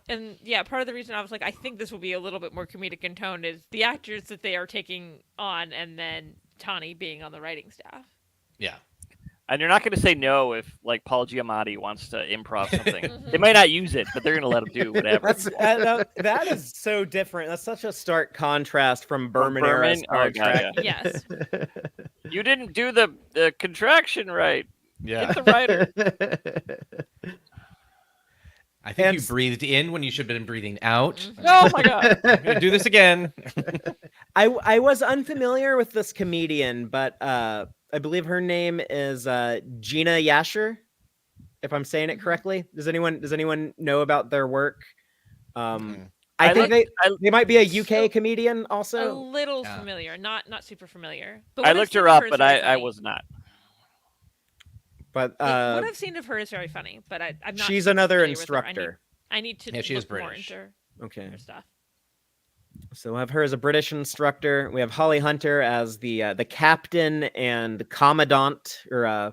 And part of the reason I was like, I think this will be a little bit more comedic in tone is the actors that they are taking on, and then Tawny being on the writing staff. Yeah. And you're not going to say no if, like, Paul Giamatti wants to improv something. They might not use it, but they're going to let him do whatever. That is so different. That's such a stark contrast from Berman era Star Trek. Yes. You didn't do the contraction right. Yeah. Get the writer. I think you breathed in when you should have been breathing out. Oh, my God. I'm going to do this again. I was unfamiliar with this comedian, but... I believe her name is Gina Yasher, if I'm saying it correctly. Does anyone know about their work? I think they might be a UK comedian also. A little familiar, not super familiar. But I looked her up, but I was not. But what I've seen of her is very funny, but I'm not. She's another instructor. I need to she is look more British. into her stuff. So we'll have her as a British instructor. We have Holly Hunter as the captain and commandant, or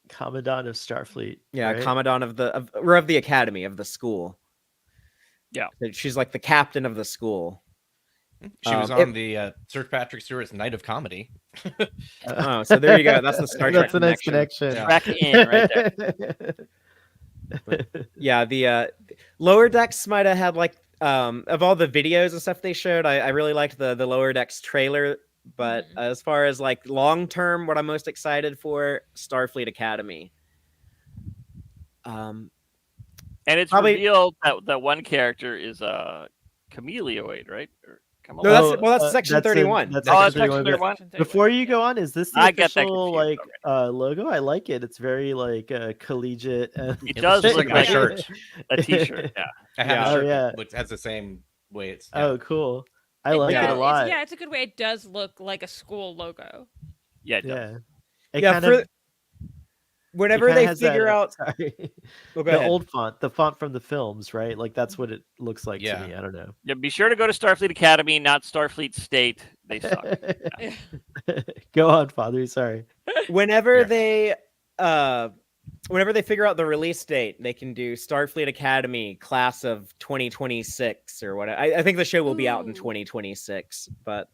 commandant of Starfleet. Yeah, right? Commandant of the academy of the school. Yeah, she's like the captain of the school. She was on the Sir Patrick Stewart's Night of Comedy. Oh, so there you go. That's the Star Trek. That's the next connection. Back in right there. But, yeah, the Lower Decks might have had like. Of all the videos and stuff they showed, I really liked the Lower Decks trailer. But as far as like long term, what I'm most excited for, Starfleet Academy. And it's revealed that one character is a chameleoid, right? No, that's Section 31. That's Section 31. Before you go on, is this the official like logo? I like it. It's very like collegiate. It does look like a t-shirt. Yeah, I have a shirt that has the same way it's. Yeah. Oh, cool! I like it a lot. It's a good way. It does look like a school logo. Yeah, it does. Yeah. Whenever they figure out the old font, the font from the films, right? Like that's what it looks like to me. I don't know. Yeah, be sure to go to Starfleet Academy, not Starfleet State. They suck. Go on, Father. Sorry. Whenever they whenever they figure out the release date, they can do Starfleet Academy class of 2026 or whatever. I think the show will be out in Ooh. 2026, but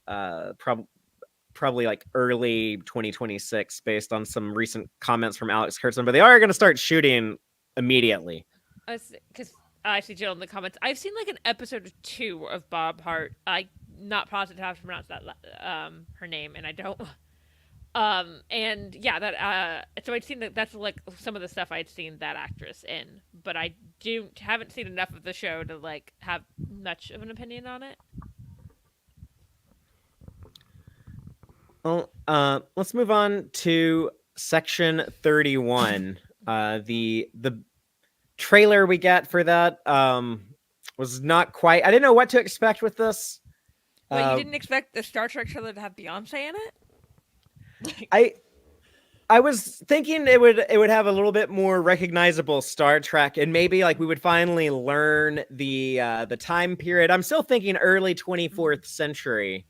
probably like early 2026 based on some recent comments from Alex Kurtzman. But they are going to start shooting immediately. Because I see Jill in the comments. I've seen like an episode or 2 of Bob Hart. I'm not positive how to pronounce that her name, and I don't. And yeah, that so I'd seen that's like some of the stuff I'd seen that actress in, but I haven't seen enough of the show to like have much of an opinion on it. Well, let's move on to section 31. The trailer we got for that was not quite. I didn't know what to expect with this. But you didn't expect the Star Trek trailer to have Beyonce in it? I was thinking it would have a little bit more recognizable Star Trek, and maybe like we would finally learn the time period. I'm still thinking early 24th century.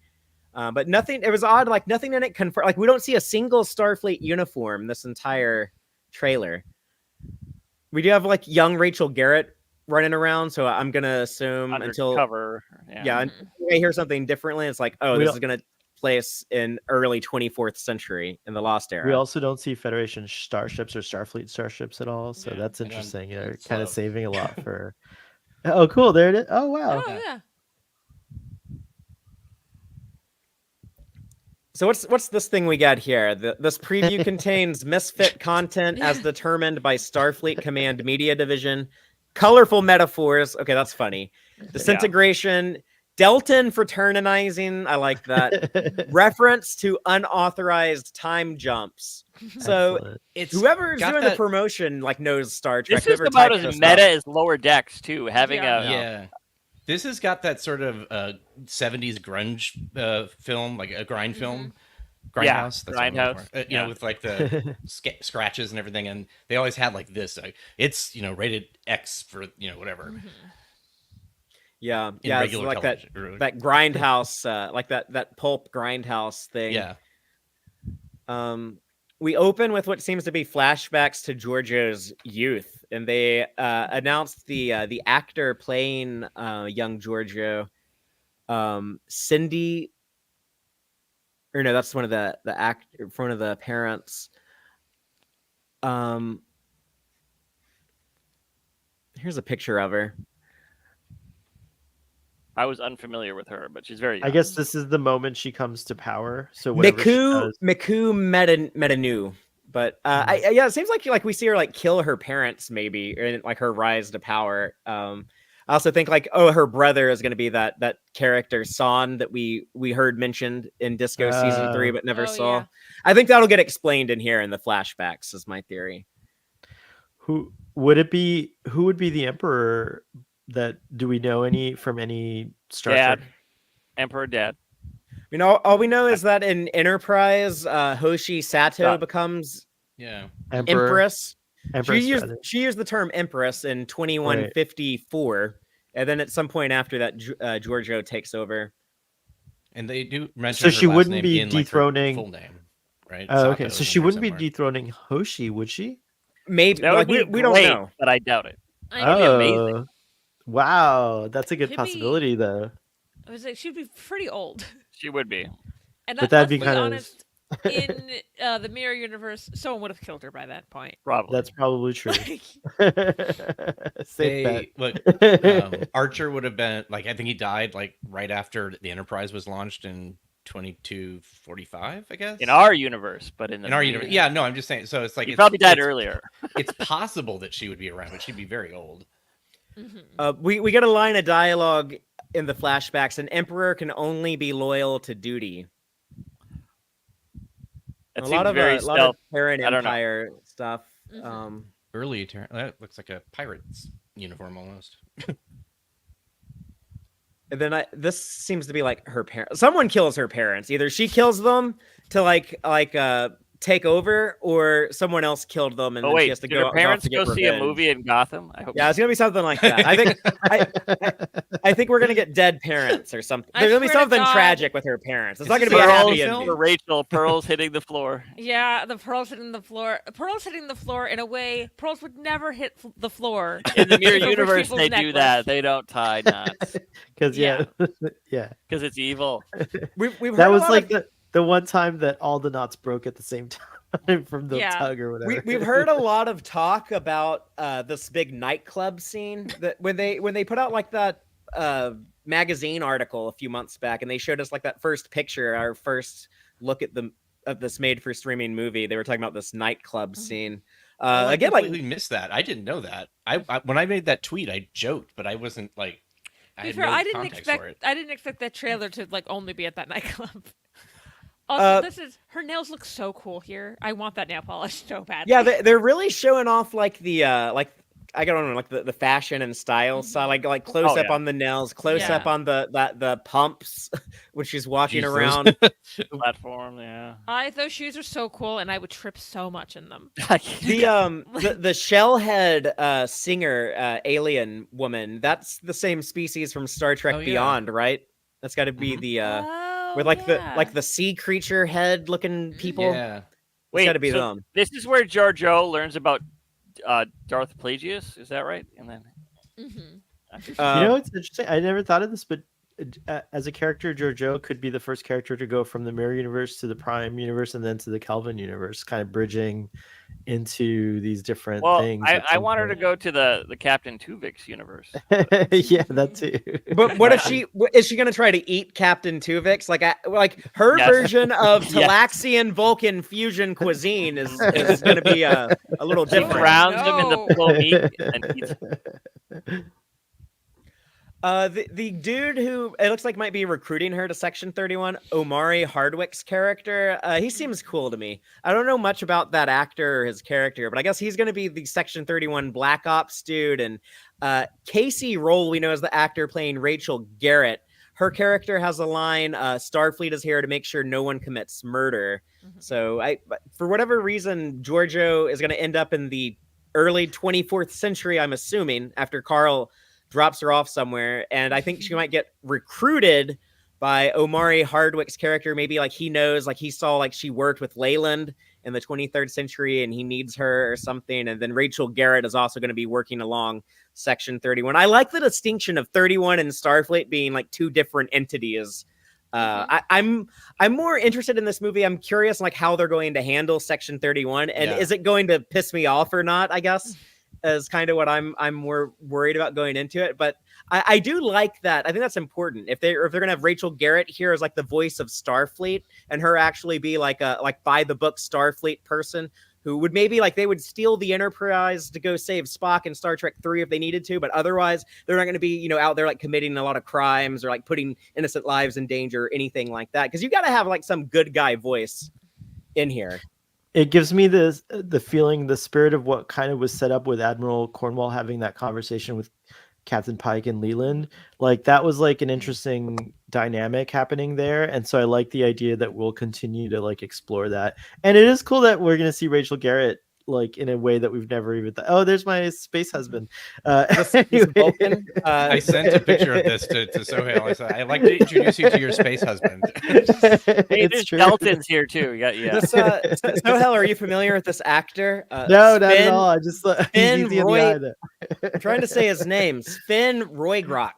But nothing. It was odd. Like nothing in it confirmed. Like we don't see a single Starfleet uniform this entire trailer. We do have like young Rachel Garrett running around, so I'm gonna assume until Undercover. until I hear something differently. It's like, oh, this is gonna place in early 24th century in the Lost Era. We also don't see Federation starships or Starfleet starships at all, so that's interesting. They're kind of saving a lot for. Oh, cool! There it is. Oh, wow. Oh yeah. So what's this thing we got here? This preview contains misfit content as determined by Starfleet Command Media Division. Colorful metaphors. Okay, that's funny. Disintegration. Delton fraternizing. I like that. Reference to unauthorized time jumps. So It's whoever's got doing that- the promotion like knows Star Trek. This is Whoever about typed as this meta up. as Lower Decks too. Having Yeah. This has got that sort of 70s grunge film, like a grind film. Grindhouse. That's what I'm looking Grindhouse. for. You know, with like the scratches and everything. And they always had like this. It's, rated X for, whatever. Yeah, In it's regular like television. that grindhouse, like that pulp grindhouse thing. Yeah. We open with what seems to be flashbacks to Giorgio's youth, and they announced the actor playing young Giorgio, Cindy. Or no, that's one of one of the parents. Here's a picture of her. I was unfamiliar with her, but she's very young. I guess this is the moment she comes to power. So whatever she Miku does, Metanu. But it seems like we see her like kill her parents maybe, and like her rise to power. I also think like, oh, her brother is going to be that character San that we heard mentioned in Disco season 3 but never saw. Yeah. I think that'll get explained in here in the flashbacks is my theory. who would be the Emperor? That do we know from any Star Dad. Trek? Emperor Dad. You know, all we know is that in Enterprise, Hoshi Sato becomes Empress. She used the term Empress in 2154, and then at some point after that, Giorgio takes over. And they do mention So her she last wouldn't name be in, like, her dethroning full name, right? Oh, okay. Sato's So in she there wouldn't be somewhere. dethroning Hoshi, would she? Maybe That would like, be we don't great, know. but I doubt it. I be amazing. Wow, that's a good Could be- possibility, though. I was like, she'd be pretty old. She would be. And But that'd be let's kind of- honest, in the mirror universe, someone would have killed her by that point. Probably. That's probably true. Like, Safe Look, Archer would have been like, I think he died like right after the Enterprise was launched in 2245, I guess. in our universe, but in our universe, yeah. No, I'm just saying. So it's like He it's, probably died it's- earlier. It's possible that she would be around, but she'd be very old. We get a line of dialogue in the flashbacks: an emperor can only be loyal to duty. It a seems lot of very Terran I don't know. Empire stuff. Early that looks like a pirate's uniform almost. And then this seems to be like her parents. Someone kills her parents. Either she kills them to like take over, or someone else killed them, and Oh then she wait, has to did go her off parents to get go see a revenge. movie in Gotham? I hope. Yeah, it's gonna be something like that. I think we're gonna get dead parents or something. I There's gonna be swear to something God. tragic with her parents. It's Is not this gonna be a a happy Pearls ending. For Rachel, pearls hitting the floor. Yeah, the pearls hitting the floor. Pearls hitting the floor in a way pearls would never hit the floor. In the mirror Over universe, people's they do necklace. that. They don't tie knots Because yeah, because it's evil. We've heard that a was lot like of, the one time that all the knots broke at the same time from the Yeah. tug or whatever. we've heard a lot of talk about this big nightclub scene that when they put out like that magazine article a few months back, and they showed us like that first picture, our first look at this made for streaming movie. They were talking about this nightclub scene. I Again, like completely missed that. I didn't know that. I when I made that tweet, I joked, but I wasn't like. I had no context for it. I didn't expect that trailer to like only be at that nightclub. Also, her nails look so cool here. I want that nail polish so badly. yeah, they're really showing off like the I don't know, like the fashion and style style, like close up on the nails, close up on the pumps when she's walking Jesus. around. Platform, yeah. Those shoes are so cool, and I would trip so much in them. The shellhead singer alien woman, that's the same species from Star Trek Beyond, right? That's got to be the with like the sea creature head looking people. Yeah. It's got to be them. This is where Giorgio learns about Darth Plagueis. Is that right? And then, you know, it's interesting. I never thought of this, but as a character, Giorgio could be the first character to go from the Mirror Universe to the Prime Universe and then to the Kelvin Universe, kind of bridging into these different things. I want her to go to the Captain Tuvix universe. Yeah, that too. But what if is she going to try to eat Captain Tuvix? Like her version of Talaxian Vulcan fusion cuisine is going to be a little She different. drowns him in the flow meat and eats him. The dude who it looks like might be recruiting her to Section 31, Omari Hardwick's character, he seems cool to me. I don't know much about that actor or his character, but I guess he's going to be the Section 31 Black Ops dude. And Casey Roll, we know, is the actor playing Rachel Garrett. Her character has a line, Starfleet is here to make sure no one commits murder. So for whatever reason, Giorgio is going to end up in the early 24th century, I'm assuming, after Carl drops her off somewhere, and I think she might get recruited by Omari Hardwick's character. Maybe like he knows, like he saw like she worked with Leyland in the 23rd century and he needs her or something. And then Rachel Garrett is also going to be working along Section 31. I like the distinction of 31 and Starfleet being like two different entities. I'm more interested in this movie. I'm curious like how they're going to handle Section 31, and is it going to piss me off or not, I guess. Is kind of what I'm more worried about going into it, but I do like that. I think that's important. If they're gonna have Rachel Garrett here as like the voice of Starfleet, and her actually be like a by the book Starfleet person who would maybe like they would steal the Enterprise to go save Spock in Star Trek 3 if they needed to, but otherwise they're not going to be out there like committing a lot of crimes or like putting innocent lives in danger or anything like that. Because you got to have like some good guy voice in here. It gives me the feeling, the spirit of what kind of was set up with Admiral Cornwall having that conversation with Captain Pike and Leland. Like that was like an interesting dynamic happening there. And so I like the idea that we'll continue to like explore that. And it is cool that we're going to see Rachel Garrett like in a way that we've never even thought. Oh, there's my space husband. Vulcan. I sent a picture of this to Sohail. I said, I'd like to introduce you to your space husband. Hey, there's Delton's here too. Yeah. Sohail, are you familiar with this actor? No, not at all. I just Finn Roy. I'm trying to say his name. Finn Roygrock.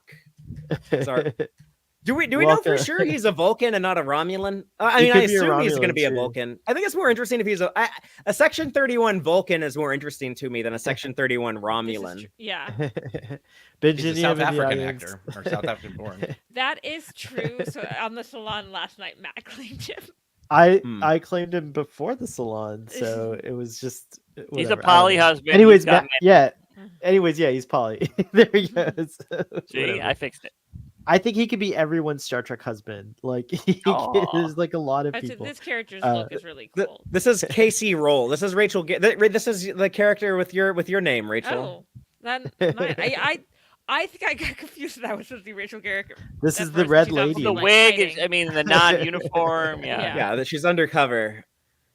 Do we know for sure he's a Vulcan and not a Romulan? I mean, I assume he's going to be a Vulcan. I think it's more interesting if he's a Section 31 Vulcan is more interesting to me than a Section 31 Romulan. Yeah. He's a South African actor or South African born. That is true. So on the salon last night, Matt claimed him. I claimed him before the salon, so it was just whatever. He's a poly husband. Anyways, he's poly. There he goes. See, I fixed it. I think he could be everyone's Star Trek husband. Like there's like a lot of people. This character's look is really cool. This is Casey Roll. This is Rachel. This is the character with your name, Rachel. Oh, then I think I got confused. That was supposed to be Rachel Garrett. This is the red lady. The wig is, the non-uniform. Yeah. That she's undercover.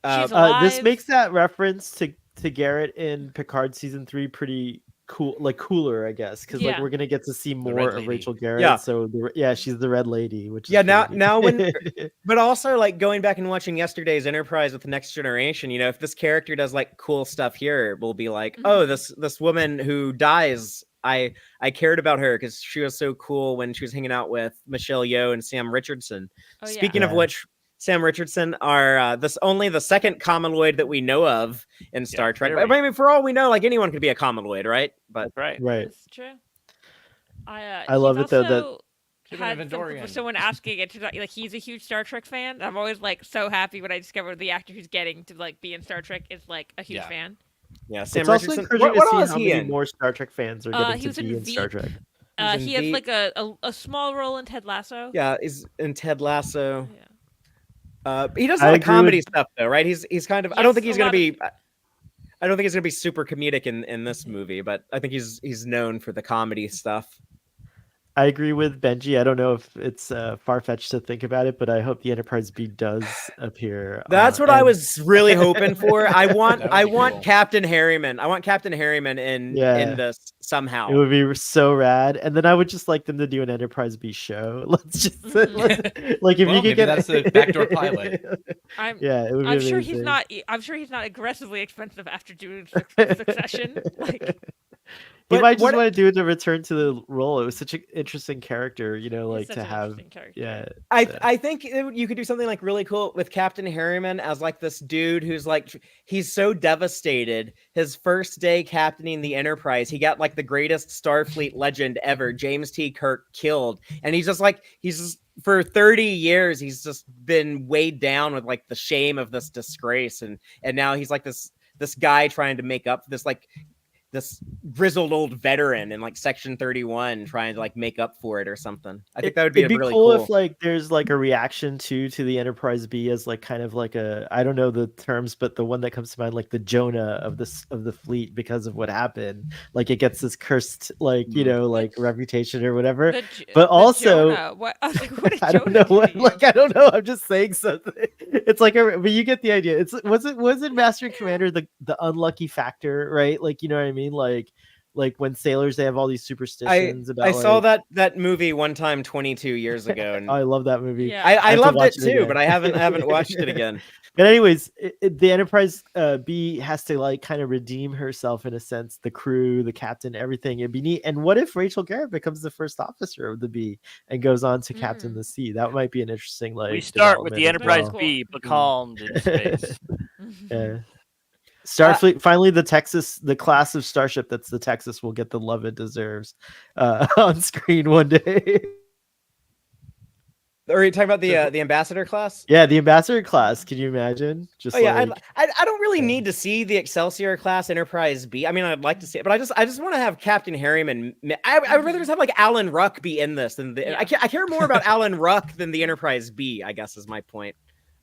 She's alive. This makes that reference to Garrett in Picard season 3 pretty cool, like cooler, I guess, because like Yeah. we're gonna get to see Red more of Lady. Rachel Garrett. Yeah. So she's the Red Lady, which is Yeah, now pretty when but also like going back and watching yesterday's Enterprise with the Next Generation, you know, if this character does like cool stuff here, we'll be like, oh, this woman who dies, I cared about her because she was so cool when she was hanging out with Michelle Yeoh and Sam Richardson. Oh, yeah. Speaking of which, Sam Richardson are only the second Commodoid that we know of in Star Trek. clearly. But I mean, for all we know, like anyone could be a Commodoid, right? But That's right. right. That's true. I love he's it, though, that- also Should have had been a Vendorian. someone asking it to like he's a huge Star Trek fan. I'm always like so happy when I discover the actor who's getting to like be in Star Trek is like a huge Yeah. fan. yeah, Sam It's also Richardson. encouraging What to was see how he many in? more Star Trek fans are He getting was to be in in Star Veep. Trek. He's in He has Veep. like a small role in Ted Lasso. Yeah, he's in Ted Lasso. Yeah. He does a I lot of agree comedy with- stuff though, right? He's kind of. I don't Yes, think he's a gonna lot of- be. I don't think he's gonna be super comedic in this movie, but I think he's known for the comedy stuff. I agree with Benji. I don't know if it's far-fetched to think about it, but I hope the Enterprise B does appear. That's what I and- was really hoping for. I want That would be cool. Captain Harriman. I want Captain Harriman in this somehow. It would be so rad, and then I would just like them to do an Enterprise B show. Let's just like if Well, you maybe could get that's the backdoor pilot. I'm Yeah, it would be I'm sure he's amazing. not. I'm sure he's not aggressively expensive after doing Succession. Like, He But might just what- want to do it to return to the role. It was such an interesting character, you know, like he's such to an have. interesting character. Yeah, I think you could do something like really cool with Captain Harriman as like this dude who's like he's so devastated. His first day captaining the Enterprise, he got like the greatest Starfleet legend ever, James T. Kirk, killed, and he's just for 30 years he's just been weighed down with like the shame of this disgrace, and now he's like this guy trying to make up this grizzled old veteran in like Section 31 trying to like make up for it or something. I think that would be it'd be really cool cool. if like there's like a reaction to the Enterprise B as like kind of like a, I don't know the terms, but the one that comes to mind, like the Jonah of the fleet because of what happened. Like it gets this cursed like you know like reputation or whatever. But also- Jonah. What? I was like, what did I don't Jonah know do what to you? like I don't know. I'm just saying something. It's like but you get the idea. It's wasn't Master and Commander the unlucky factor, right? Like you know what I mean? Like when sailors they have all these superstitions about. I saw like- that movie one time 22 years ago, and I love that movie. Yeah. I have to loved watch it it too, again. but I haven't watched it again. But anyways, the Enterprise B has to like kind of redeem herself in a sense. The crew, the captain, everything. It'd be neat. And what if Rachel Garrett becomes the first officer of the B and goes on to captain the C? That might be an interesting like. We start with the development as Enterprise well. B, becalmed in space. Yeah. Starfleet, finally, the class of starship that's the Texas will get the love it deserves on screen one day. Are you talking about the ambassador class? Yeah, the ambassador class. Can you imagine? Just Oh yeah, like, I don't really need to see the Excelsior class Enterprise B. I mean, I'd like to see it, but I just want to have Captain Harriman. I would rather just have like Alan Ruck be in this than Yeah. I care more about Alan Ruck than the Enterprise B. I guess is my point.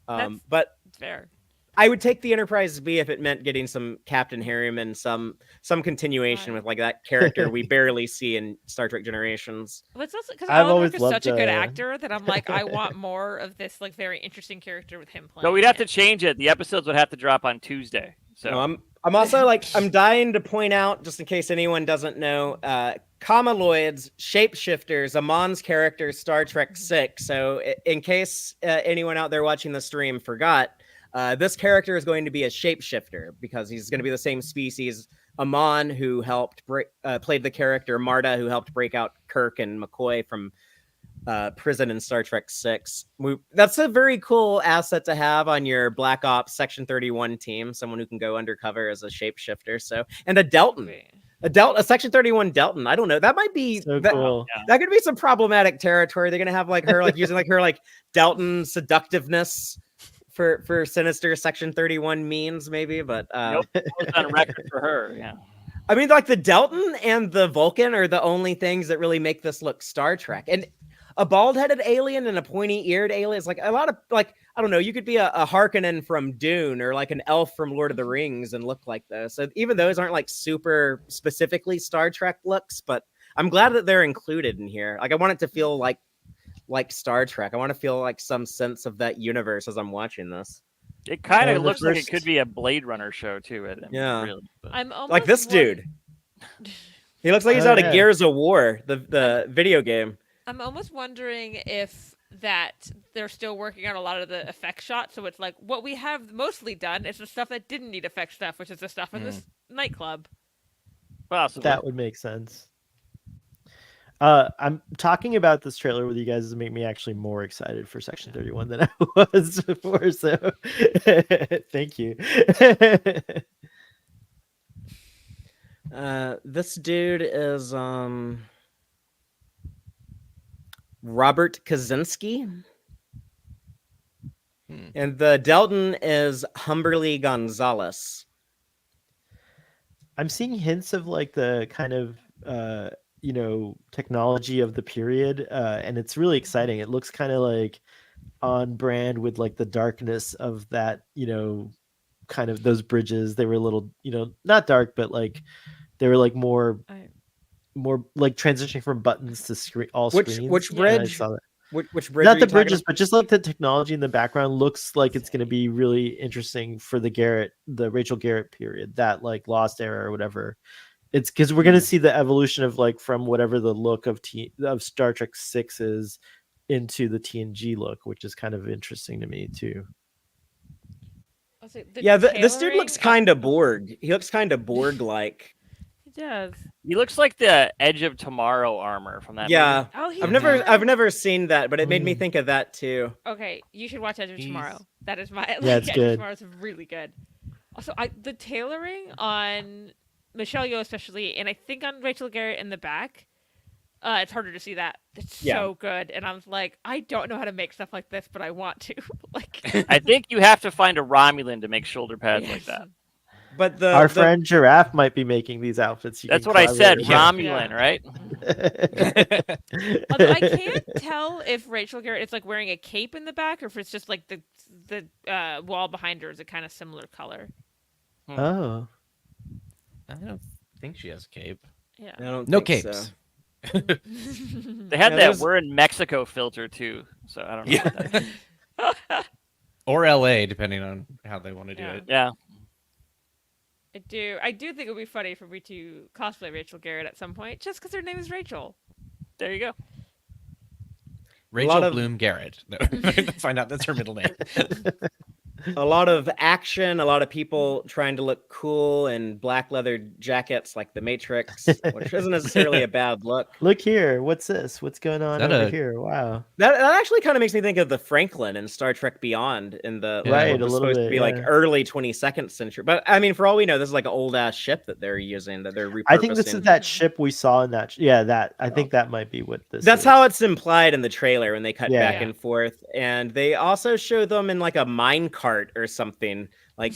That's- But It's fair. I would take the Enterprise B if it meant getting some Captain Harriman, some continuation Right. with like that character we barely see in Star Trek Generations. Well, it's also because I've Alan always Ruck is loved, such a good actor that I'm like, I want more of this like very interesting character with him playing. But we'd have to it. change it. The episodes would have to drop on Tuesday. So No, I'm also like I'm dying to point out, just in case anyone doesn't know, Comaloids, shapeshifters, Amon's character, Star Trek 6. So in case anyone out there watching the stream forgot, this character is going to be a shapeshifter because he's going to be the same species. Amon, who helped played the character Marta, who helped break out Kirk and McCoy from prison in Star Trek 6. That's a very cool asset to have on your Black Ops Section 31 team. Someone who can go undercover as a shapeshifter. So, and a Delton. A Section 31 Delton. I don't know. That might be so that, cool. that could be some problematic territory. They're gonna have like her like using like her like Delton seductiveness for sinister Section 31 means maybe, but nope, it was on record for her. Yeah. I mean, like the Delton and the Vulcan are the only things that really make this look Star Trek. And a bald-headed alien and a pointy-eared alien is like a lot of like, I don't know, you could be a Harkonnen from Dune or like an elf from Lord of the Rings and look like those. So even those aren't like super specifically Star Trek looks, but I'm glad that they're included in here. Like I want it to feel like Star Trek. I want to feel like some sense of that universe as I'm watching this. It kind And of the looks like it first- could be a Blade Runner show too. I mean, Yeah. really. But... I'm almost Like this dude. He looks like he's Oh, out yeah. of Gears of War, the video game. I'm almost wondering if that they're still working on a lot of the effect shots, so it's like what we have mostly done is the stuff that didn't need effect stuff, which is the stuff in this nightclub. Possibly. That would make sense. I'm talking about this trailer with you guys to make me actually more excited for Section 31 than I was before. So, thank you. This dude is Robert Kaczynski. And the Delton is Humberly Gonzalez. I'm seeing hints of like the kind of technology of the period, and it's really exciting. It looks kind of like on brand with like the darkness of that, kind of those bridges. They were a little, not dark, but like they were like more like transitioning from buttons to screens. Which And I bridge? saw that. Which bridge? Not are the you talking bridges, but just like the technology in the background looks like it's going to be really interesting for the Rachel Garrett period, that like Lost Era or whatever. It's because we're going to see the evolution of like from whatever the look of Star Trek 6 is into the TNG look, which is kind of interesting to me too. Yeah, this dude tailoring- looks kind of Borg. He looks kind of Borg-like. He does. He looks like the Edge of Tomorrow armor from that Yeah, Oh, he I've never seen that, but it made me think of that too. Okay, you should watch Edge of He's- Tomorrow. That is my Yeah, it's Edge good. of Tomorrow is really good. Also, the tailoring on Michelle Yeoh especially, and I think on Rachel Garrett in the back, it's harder to see that. It's so good, and I was like, I don't know how to make stuff like this, but I want to. Like, I think you have to find a Romulan to make shoulder pads like that. But Our friend Giraffe might be making these outfits. That's what I said, collaborate Romulan, right? with. Although I can't tell if Rachel Garrett is like wearing a cape in the back, or if it's just like the wall behind her is a kind of similar color. Oh, I don't think she has a cape. Yeah. I don't No think capes. so. They had Yeah, that there's- "We're in Mexico" filter too, so I don't know. Yeah. About that. Or LA, depending on how they want to do Yeah. it. Yeah. I do think it would be funny for me to cosplay Rachel Garrett at some point, just because her name is Rachel. There you go. Rachel of- Bloom Garrett. Find out that's her middle name. A lot of action, a lot of people trying to look cool in black leather jackets like the Matrix, which isn't necessarily a bad look. look here. What's this? What's going on Is that over a- here? Wow. That actually kind of makes me think of the Franklin in Star Trek Beyond in the Yeah. like, Right, what a was little supposed to bit, be like yeah. early 22nd century. But I mean, for all we know, this is like an old ass ship that they're using that they're repurposing. I think this is that ship we saw in that. I think that might be what this. That's is. how it's implied in the trailer when they cut Yeah. back and forth, and they also show them in like a mine cart or something. Like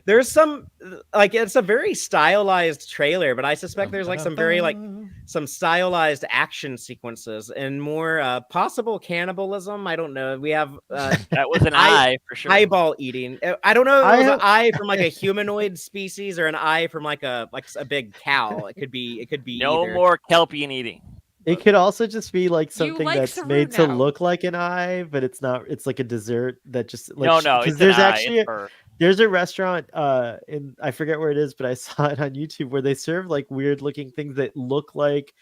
there's some like it's a very stylized trailer, but I suspect there's like some very like some stylized action sequences and more possible cannibalism. I don't know. We have That was an eye for sure. eyeball eating. I don't know if it was I an eye from like a humanoid species or an eye from like a big cow. It could be No either. more Kelpian eating. It could also just be like something like that's Saru made to now. look like an eye, but it's not. It's like a dessert that just like No, because it's there's an eye. actually It's her. there's a restaurant in I forget where it is, but I saw it on YouTube where they serve like weird looking things that look like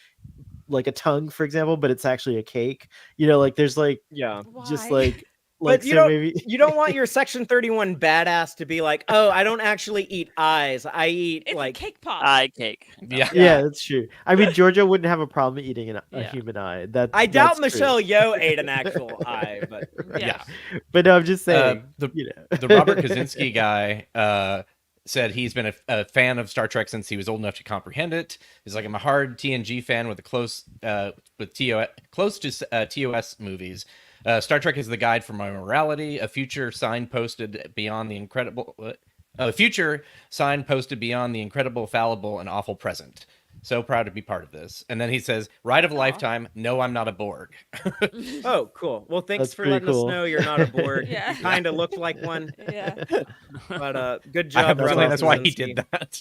a tongue, for example, but it's actually a cake. Like there's like Yeah. just Why? like But you so don't maybe you don't want your Section 31 badass to be like, oh, I don't actually eat eyes. I eat It's like a cake pop. Eye cake. Yeah. yeah, that's true. I mean, Georgia wouldn't have a problem eating a Yeah. human eye. That I doubt that's true. Michelle Yeoh ate an actual eye, but Yeah. But no, I'm just saying. the the Robert Kaczynski guy said he's been a fan of Star Trek since he was old enough to comprehend it. He's like, I'm a hard TNG fan with a close to TOS movies. Star Trek is the guide for my morality. A future signposted beyond the incredible. A future signposted beyond the incredible, fallible, and awful present. So proud to be part of this. And then he says, "Ride of a lifetime. No, I'm not a Borg." oh, cool. Well, thanks That's for pretty letting cool. us know you're not a Borg. Yeah. You kind of looked like one, Yeah. but good I job. have a feeling Robert that's why he Kaczynski. did that.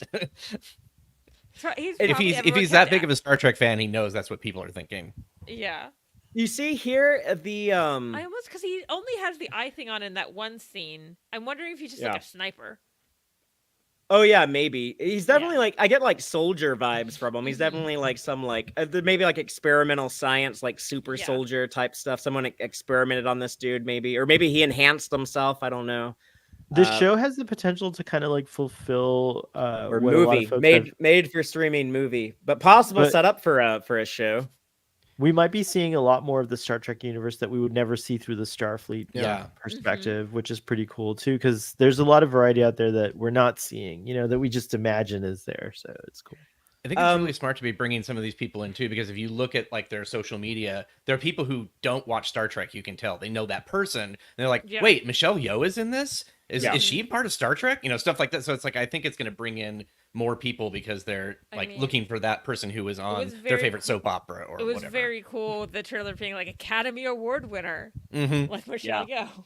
He's if probably he's everyone that kept big of a Star Trek fan, he knows that's what people are thinking. Yeah. You see here the I almost because he only has the eye thing on in that one scene. I'm wondering if he's just Yeah. like a sniper. Oh yeah, maybe. He's definitely Yeah. like I get like soldier vibes from him. He's Mhm. definitely like some like maybe like experimental science, like super Yeah. soldier type stuff. Someone experimented on this dude, maybe, or maybe he enhanced himself. I don't know. This show has the potential to kind of like fulfill Or what a lot of movie folks have. made for streaming movie, but possible But- set up for a show. We might be seeing a lot more of the Star Trek universe that we would never see through the Starfleet Yeah. perspective, which is pretty cool too, because there's a lot of variety out there that we're not seeing, that we just imagine is there. So it's cool. I think it's really smart to be bringing some of these people in too, because if you look at like their social media, there are people who don't watch Star Trek. You can tell they know that person. And they're like, Yeah. wait, Michelle Yeoh is in this? Is Yeah. she part of Star Trek? Stuff like that. So it's like I think it's going to bring in more people because they're like looking for that person who is on their favorite soap opera or It was whatever. very cool. The trailer being like Academy Award winner, like Michelle Yeoh.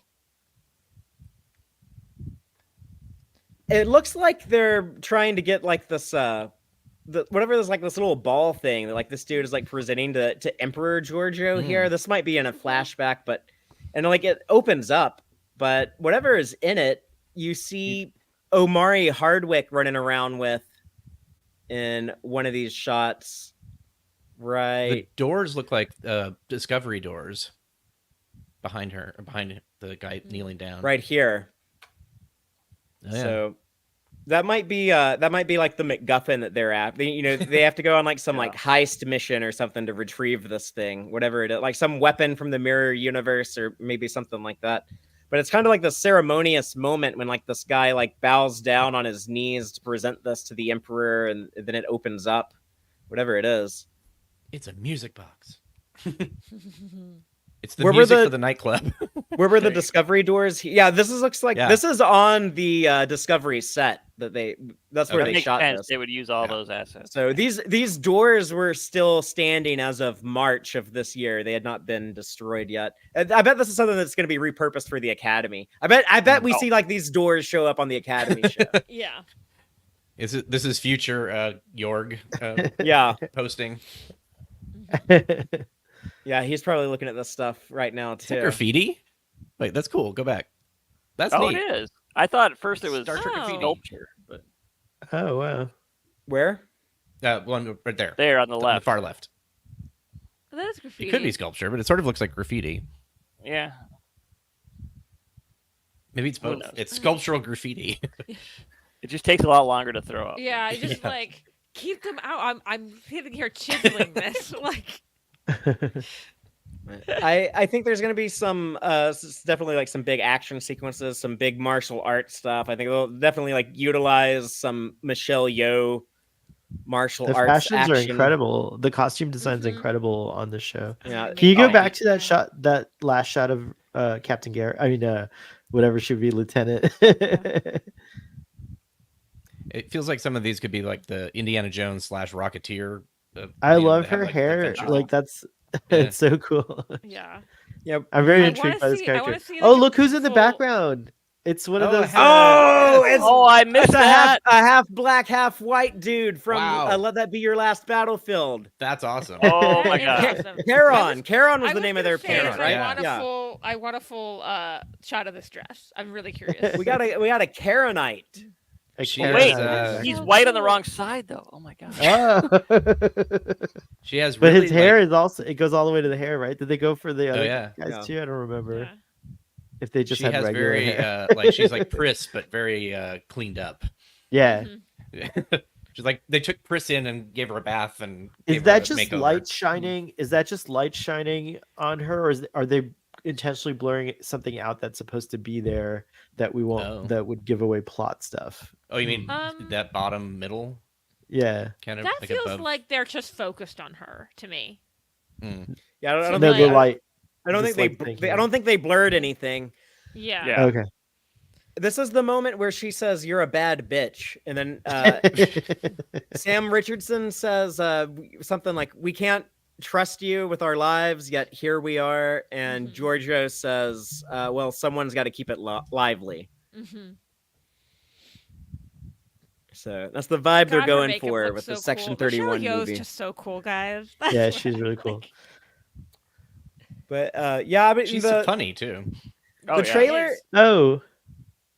It looks like they're trying to get like this whatever this like this little ball thing that like this dude is like presenting to Emperor Giorgio here. This might be in a flashback, and like it opens up, but whatever is in it, you see Omari Hardwick running around with in one of these shots. Right. The doors look like Discovery doors behind her, or behind the guy kneeling down. Right here. Oh, yeah. So that might be like the MacGuffin that they're at. They have to go on like some like heist mission or something to retrieve this thing, whatever it is, like some weapon from the mirror universe or maybe something like that. But it's kind of like the ceremonious moment when like this guy like bows down on his knees to present this to the Emperor, and then it opens up, whatever it is. It's a music box. It's the Where were music the- for the nightclub. Where were the Discovery doors? Yeah, looks like this is on the Discovery set that's where That they makes shot sense. this. They would use all those assets. So these doors were still standing as of March of this year. They had not been destroyed yet. And I bet this is something that's going to be repurposed for the Academy. I bet we see like these doors show up on the Academy show. Yeah. This is future Jorg Yeah. posting. Yeah, he's probably looking at this stuff right now Is that too. graffiti? Wait, that's cool. Go back. That's Oh, neat. it is. I thought at first it was Star Trek graffiti. sculpture, but Oh wow. Where? One right there. there on the On left. the far left. That is graffiti. It could be sculpture, but it sort of looks like graffiti. Yeah. Maybe it's Who both. knows? It's sculptural graffiti. It just takes a lot longer to throw up. Yeah, I just Yeah. like keep them out. I'm sitting here chiseling this. Like, I think there's going to be some definitely like some big action sequences, some big martial arts stuff. I think they'll definitely like utilize some Michelle Yeoh martial The arts fashions action. are incredible. The costume design's Mhm. incredible on this show. Yeah. Can you go Oh. back to that shot, that last shot of Captain Garrett? I mean, whatever should be Lieutenant. It feels like some of these could be like the Indiana Jones / Rocketeer. I you know, love that have, her like, hair. adventure. Like that's Yeah. it's so cool. yeah. Yeah. I'm very I intrigued wanna by this see- I wanna character. see, Oh, like, a look who's in the full- background. It's one of Oh, those. hey. Oh, it's Oh, I missed it's that. a half black, half white dude from Wow. Let That Be Your Last Battlefield. That's awesome. Oh That my is god. awesome. Charon was I the name of gonna their say, parent, is right? Yeah. I want a full shot of this dress. I'm really curious. We got a Charonite. She Karen Wait, has, has- he's So white on the cool. wrong side though. Oh my god. Oh. She has But really, his hair like, is also, it goes all the way to the hair, right? Did they go for the other yeah. guys Yeah. too? I don't remember Yeah. if they just she had has regular very hair. like she's like Pris, but very cleaned up. Yeah. Mhm. She's like they took Pris in and gave her a bath and Is gave her that a just makeover. light shining? Is that just light shining on her, or are they intentionally blurring something out that's supposed to be there that we won't, Oh. that would give away plot stuff? Oh, you mean Um, that bottom middle Yeah. kind of That like feels above? like they're just focused on her to me. Mm. Yeah, I don't No, think the light. I don't just think like they thinking. I don't think they blurred anything. Yeah. Yeah. Okay. This is the moment where she says, "You're a bad bitch," and then Sam Richardson says something like, "We can't trust you with our lives, yet here we are." And Mhm. Giorgio says, "Well, someone's got to keep it lively." Mm-hmm. So that's the vibe they're going for with the Section 31 Michelle Yeoh's movie. just so cool, guys. Yeah, she's really cool. But yeah, but She's the funny too. Oh, the yeah. trailer. Is- Oh,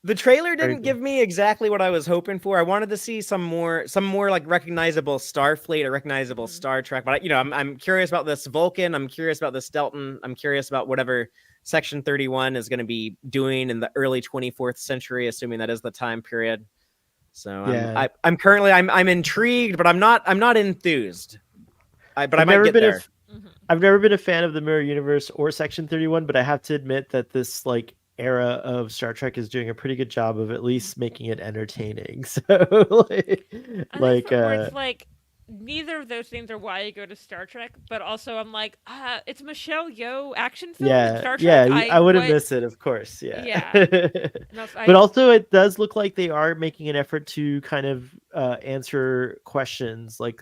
The trailer Very didn't give me exactly what I was hoping for. I wanted to see some more like recognizable Starfleet or recognizable Star Trek. But I'm curious about this Vulcan. I'm curious about this Delton. I'm curious about whatever Section 31 is going to be doing in the early 24th century, assuming that is the time period. So Yeah. I'm currently I'm intrigued, but I'm not enthused. But I I've might never get been there. I've never been a fan of the Mirror Universe or Section 31, but I have to admit that this like era of Star Trek is doing a pretty good job of at least making it entertaining. So where it's like neither of those things are why you go to Star Trek, but also I'm like, it's Michelle Yeoh action film in Star Trek. I wouldn't miss it, of course. Yeah. But also it does look like they are making an effort to kind of answer questions. Like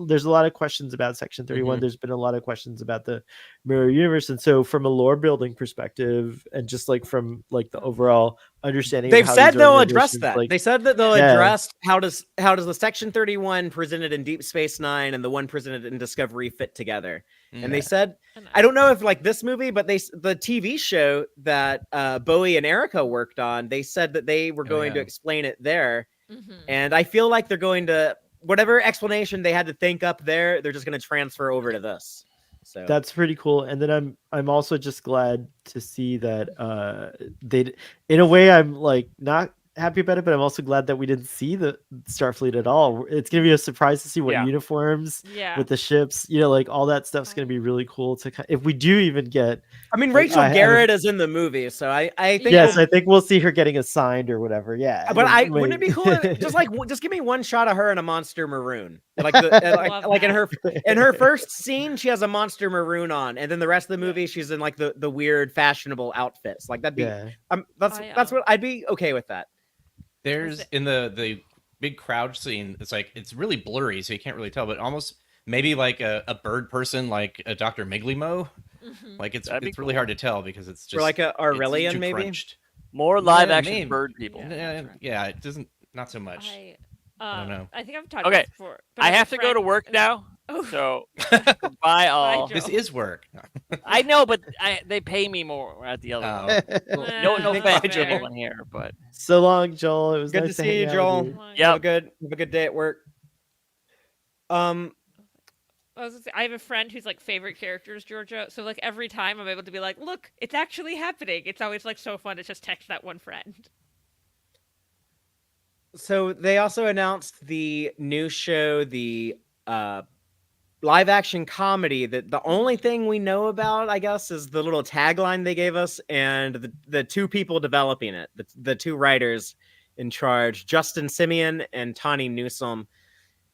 there's a lot of questions about Section 31. There's been a lot of questions about the Mirror Universe. And so from a lore building perspective and just like from like the overall understanding They've of how said these they'll address organizations, that. like, They said that they'll address how does the Section 31 presented in Deep Space Nine and the one presented in Discovery fit together. And they said, I don't know if like this movie, but the TV show that Bowie and Erica worked on, they said that they were going to explain it there. And I feel like they're going to, whatever explanation they had to think up there, they're just going to transfer over to this. So that's pretty cool. And then I'm also just glad to see that they, in a way, I'm like not happy about it, but I'm also glad that we didn't see the Starfleet at all. It's gonna be a surprise to see what uniforms with the ships, like all that stuff's gonna be really cool to if we do even get. I mean, Rachel Garrett is in the movie, so I think I think we'll see her getting assigned or whatever. Yeah, but wouldn't it be cool? Just give me one shot of her in a monster maroon, like in her first scene, she has a monster maroon on, and then the rest of the movie she's in like the weird fashionable outfits. Like that'd be that's what I'd be okay with that. There's in the big crowd scene, it's really blurry, so you can't really tell, but almost maybe like a bird person, like a Dr. Miglimo. Like it's really hard to tell because it's just like a Aurelian, maybe crunched. More live action bird people. Yeah, it doesn't, not so much. I don't know. I think I've talked about this before. I have to go to work now. So goodbye all. This is work. I know, but they pay me more at the other one. No offense, anyone here, but so long, Joel. It was good nice to see you, Joel. Yeah, have a good day at work. I was gonna say, I have a friend who's like favorite characters, Georgia. So like every time I'm able to be like, look, it's actually happening. It's always like so fun to just text that one friend. So they also announced the new show, the live action comedy. That the only thing we know about, I guess, is the little tagline they gave us and the two people developing it, the two writers in charge, Justin Simeon and Tawny Newsome.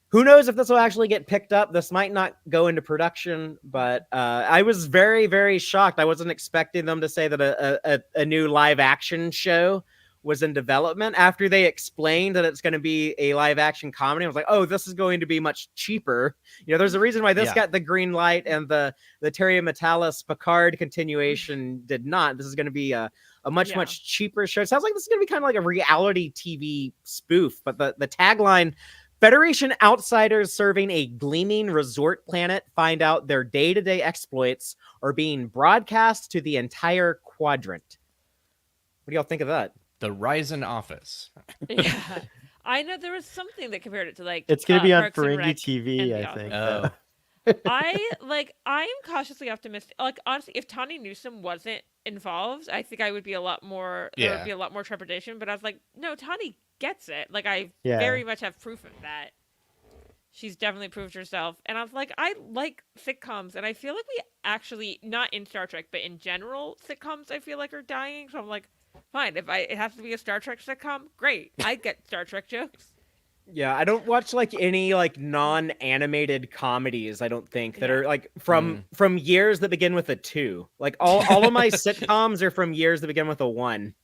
Who knows if this will actually get picked up? This might not go into production, but I was very, very shocked. I wasn't expecting them to say that a new live action show was in development. After they explained that it's going to be a live action comedy, I was like, oh, this is going to be much cheaper. There's a reason why this got the green light and the Terry Matalas Picard continuation did not. This is going to be a much cheaper show. It sounds like this is going to be kind of like a reality TV spoof, but the tagline, Federation outsiders serving a gleaming resort planet find out their day-to-day exploits are being broadcast to the entire quadrant. What do y'all think of that? The Ryzen Office. Yeah. I know there was something that compared it to like it's going to be on Parks and Ferengi Rec TV, and I think. I am cautiously optimistic. Like honestly, if Tawny Newsome wasn't involved, I think I would be a lot more. There would be a lot more trepidation. But I was like, no, Tawny gets it. Like I very much have proof of that. She's definitely proved herself. And I was like, I like sitcoms, and I feel like we actually, not in Star Trek, but in general, sitcoms I feel like are dying. So I'm like, fine, if it has to be a Star Trek sitcom, great. I get Star Trek jokes. Yeah, I don't watch like any like non-animated comedies, I don't think, that are like from years that begin with a 2. Like all of my sitcoms are from years that begin with a 1.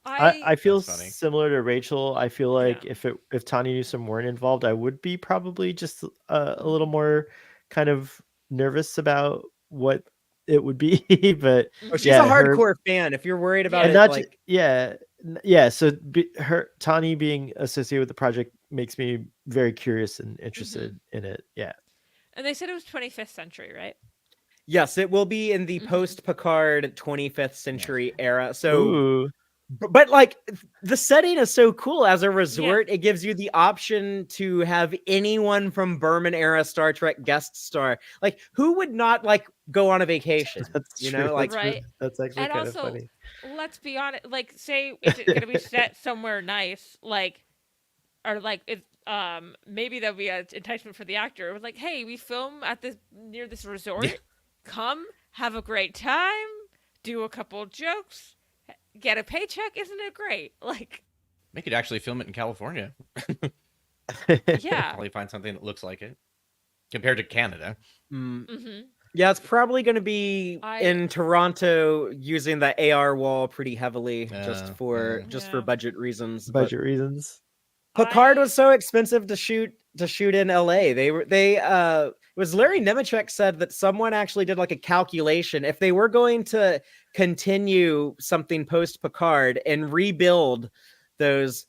I feel similar to Rachel. I feel like if Tawny Newsome weren't involved, I would be probably just a little more kind of nervous about what it would be. But she's a hardcore fan. If you're worried about it, not like so Tawny being associated with the project makes me very curious and interested in it. Yeah. And they said it was 25th century, right? Yes, it will be in the Mhm. post-Picard 25th century era. So, Ooh. but like the setting is so cool. As a resort, it gives you the option to have anyone from Berman era Star Trek guest star. Like, who would not like go on a vacation? That's You true. know, like Right. That's actually And kind of also, funny. let's be honest. Like, say it's gonna be set somewhere nice, like, or like it's maybe that'll be an enticement for the actor. It was like, hey, we film at this near this resort. Come, have a great time, do a couple jokes, get a paycheck. Isn't it great? Like, They could actually film it in California. yeah. Probably find something that looks like it compared to Canada. mm, Mm-hmm. yeah, it's probably going to be I- in Toronto using the AR wall pretty heavily just for Yeah. budget reasons. but- Budget reasons. Picard I- was so expensive to shoot in LA. It was Larry Nemechek said that someone actually did like a calculation. If they were going to continue something post Picard and rebuild those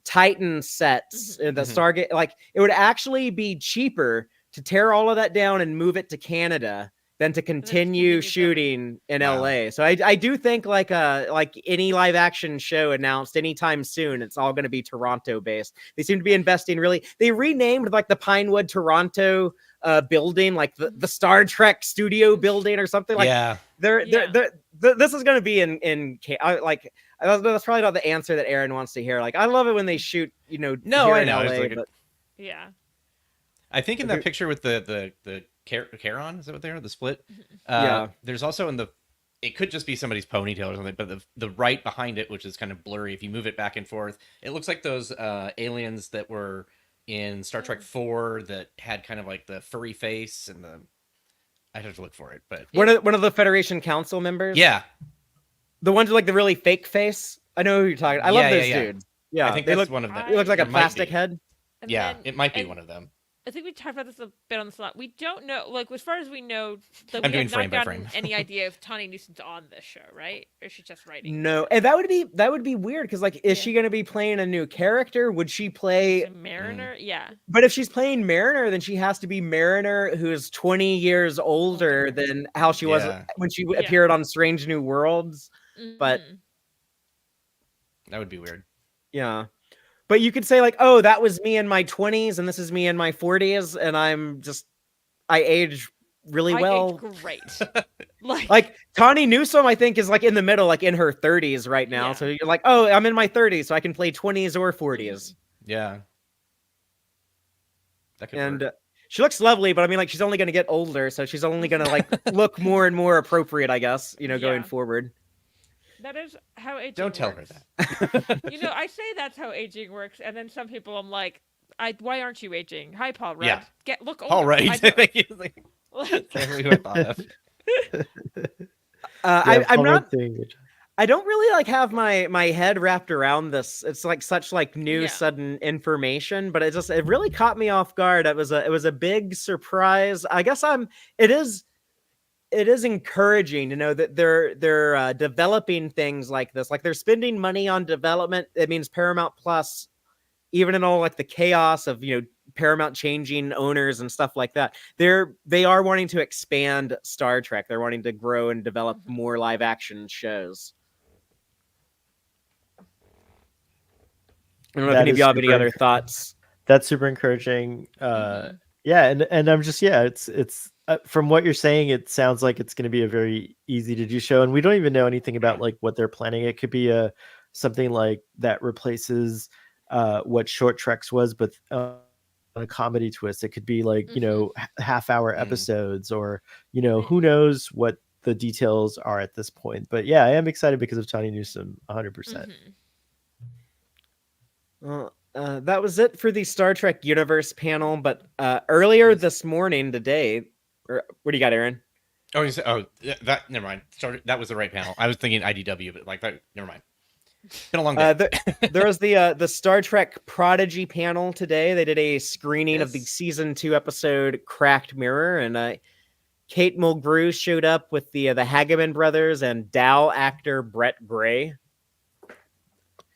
Titan sets in the Mhm. Stargate, like it would actually be cheaper to tear all of that down and move it to Canada than to continue continue shooting in Wow. LA. So I do think like any live action show announced anytime soon, it's all going to be Toronto based. They seem to be investing really. They renamed like the Pinewood Toronto building, like the Star Trek studio building or something. Like Yeah. this is going to be that's probably not the answer that Aaron wants to hear. Like I love it when they shoot, No, here I in know. LA, It's like but Yeah. I think in that Okay. picture with the Charon, is that what they are? The split? Yeah. There's also it could just be somebody's ponytail or something, but the right behind it, which is kind of blurry, if you move it back and forth, it looks like those aliens that were in Star Trek 4 that had kind of like the furry face and I'd have to look for it, but one of the Federation Council members. yeah. The ones with like the really fake face. I know who you're talking. I love Yeah, those yeah. dudes. Yeah, I think they that's look. one of them. It looks like a It might plastic be. head. And Yeah, then- it might be and one of them. I think we talked about this a bit on the slot. We don't know, like as far as we know, like, I'm we doing have frame not by gotten frame. any idea if Tawny Newsom's on this show, right? Or is she just writing? No, and that would be weird because like, is Yeah. she going to be playing a new character? Would she play? She's a Mariner, yeah. But if she's playing Mariner, then she has to be Mariner, who is 20 years older than how she was Yeah. when she Yeah. appeared on Strange New Worlds. But- Mhm. That would be weird. Yeah. But you could say like, oh, that was me in my 20s, and this is me in my 40s, and I age really I well. age great. like, Like Tawny Newsome, I think, is like in the middle, like in her 30s right now. Yeah. So you're like, oh, I'm in my 30s, so I can play 20s or 40s. Yeah. That could And work. she looks lovely, but I mean, like, she's only going to get older, so she's only going to like look more and more appropriate, I guess, going Yeah. forward. that is how aging Don't tell her works. that. I say that's how aging works, and then some people I'm like, why aren't you aging? Hi, Paul Rudd. Yeah. Look older. All right. I don't- Thank you. Can't believe I thought of. I'm Paul not. Rudd thing, which- I don't really like have my head wrapped around this. It's like such like new Yeah. sudden information, but it really caught me off guard. It was a big surprise. I guess it is encouraging to know that they're developing things like this. Like they're spending money on development. It means Paramount Plus, even in all like the chaos of Paramount changing owners and stuff like that, they are wanting to expand Star Trek. They're wanting to grow and develop Mhm. more live action shows. I don't know if That any of is you have any super other thoughts. That's super encouraging. Mhm. Yeah, and I'm just it's from what you're saying, it sounds like it's going to be a very easy to do show, and we don't even know anything about like what they're planning. It could be something like that replaces what Short Treks was, but a comedy twist. It could be like half-hour episodes, or who knows what the details are at this point. But yeah, I am excited because of Tawny Newsome, 100%. Mhm. That was it for the Star Trek Universe panel. But earlier this morning, today, what do you got, Aaron? Oh, that never mind. Sorry, that was the right panel. I was thinking IDW, but like that. Never mind. It's been a long day. There was the Star Trek Prodigy panel today. They did a screening of the Yes. season 2 episode Cracked Mirror, and Kate Mulgrew showed up with the Hageman brothers and Dow actor Brett Gray.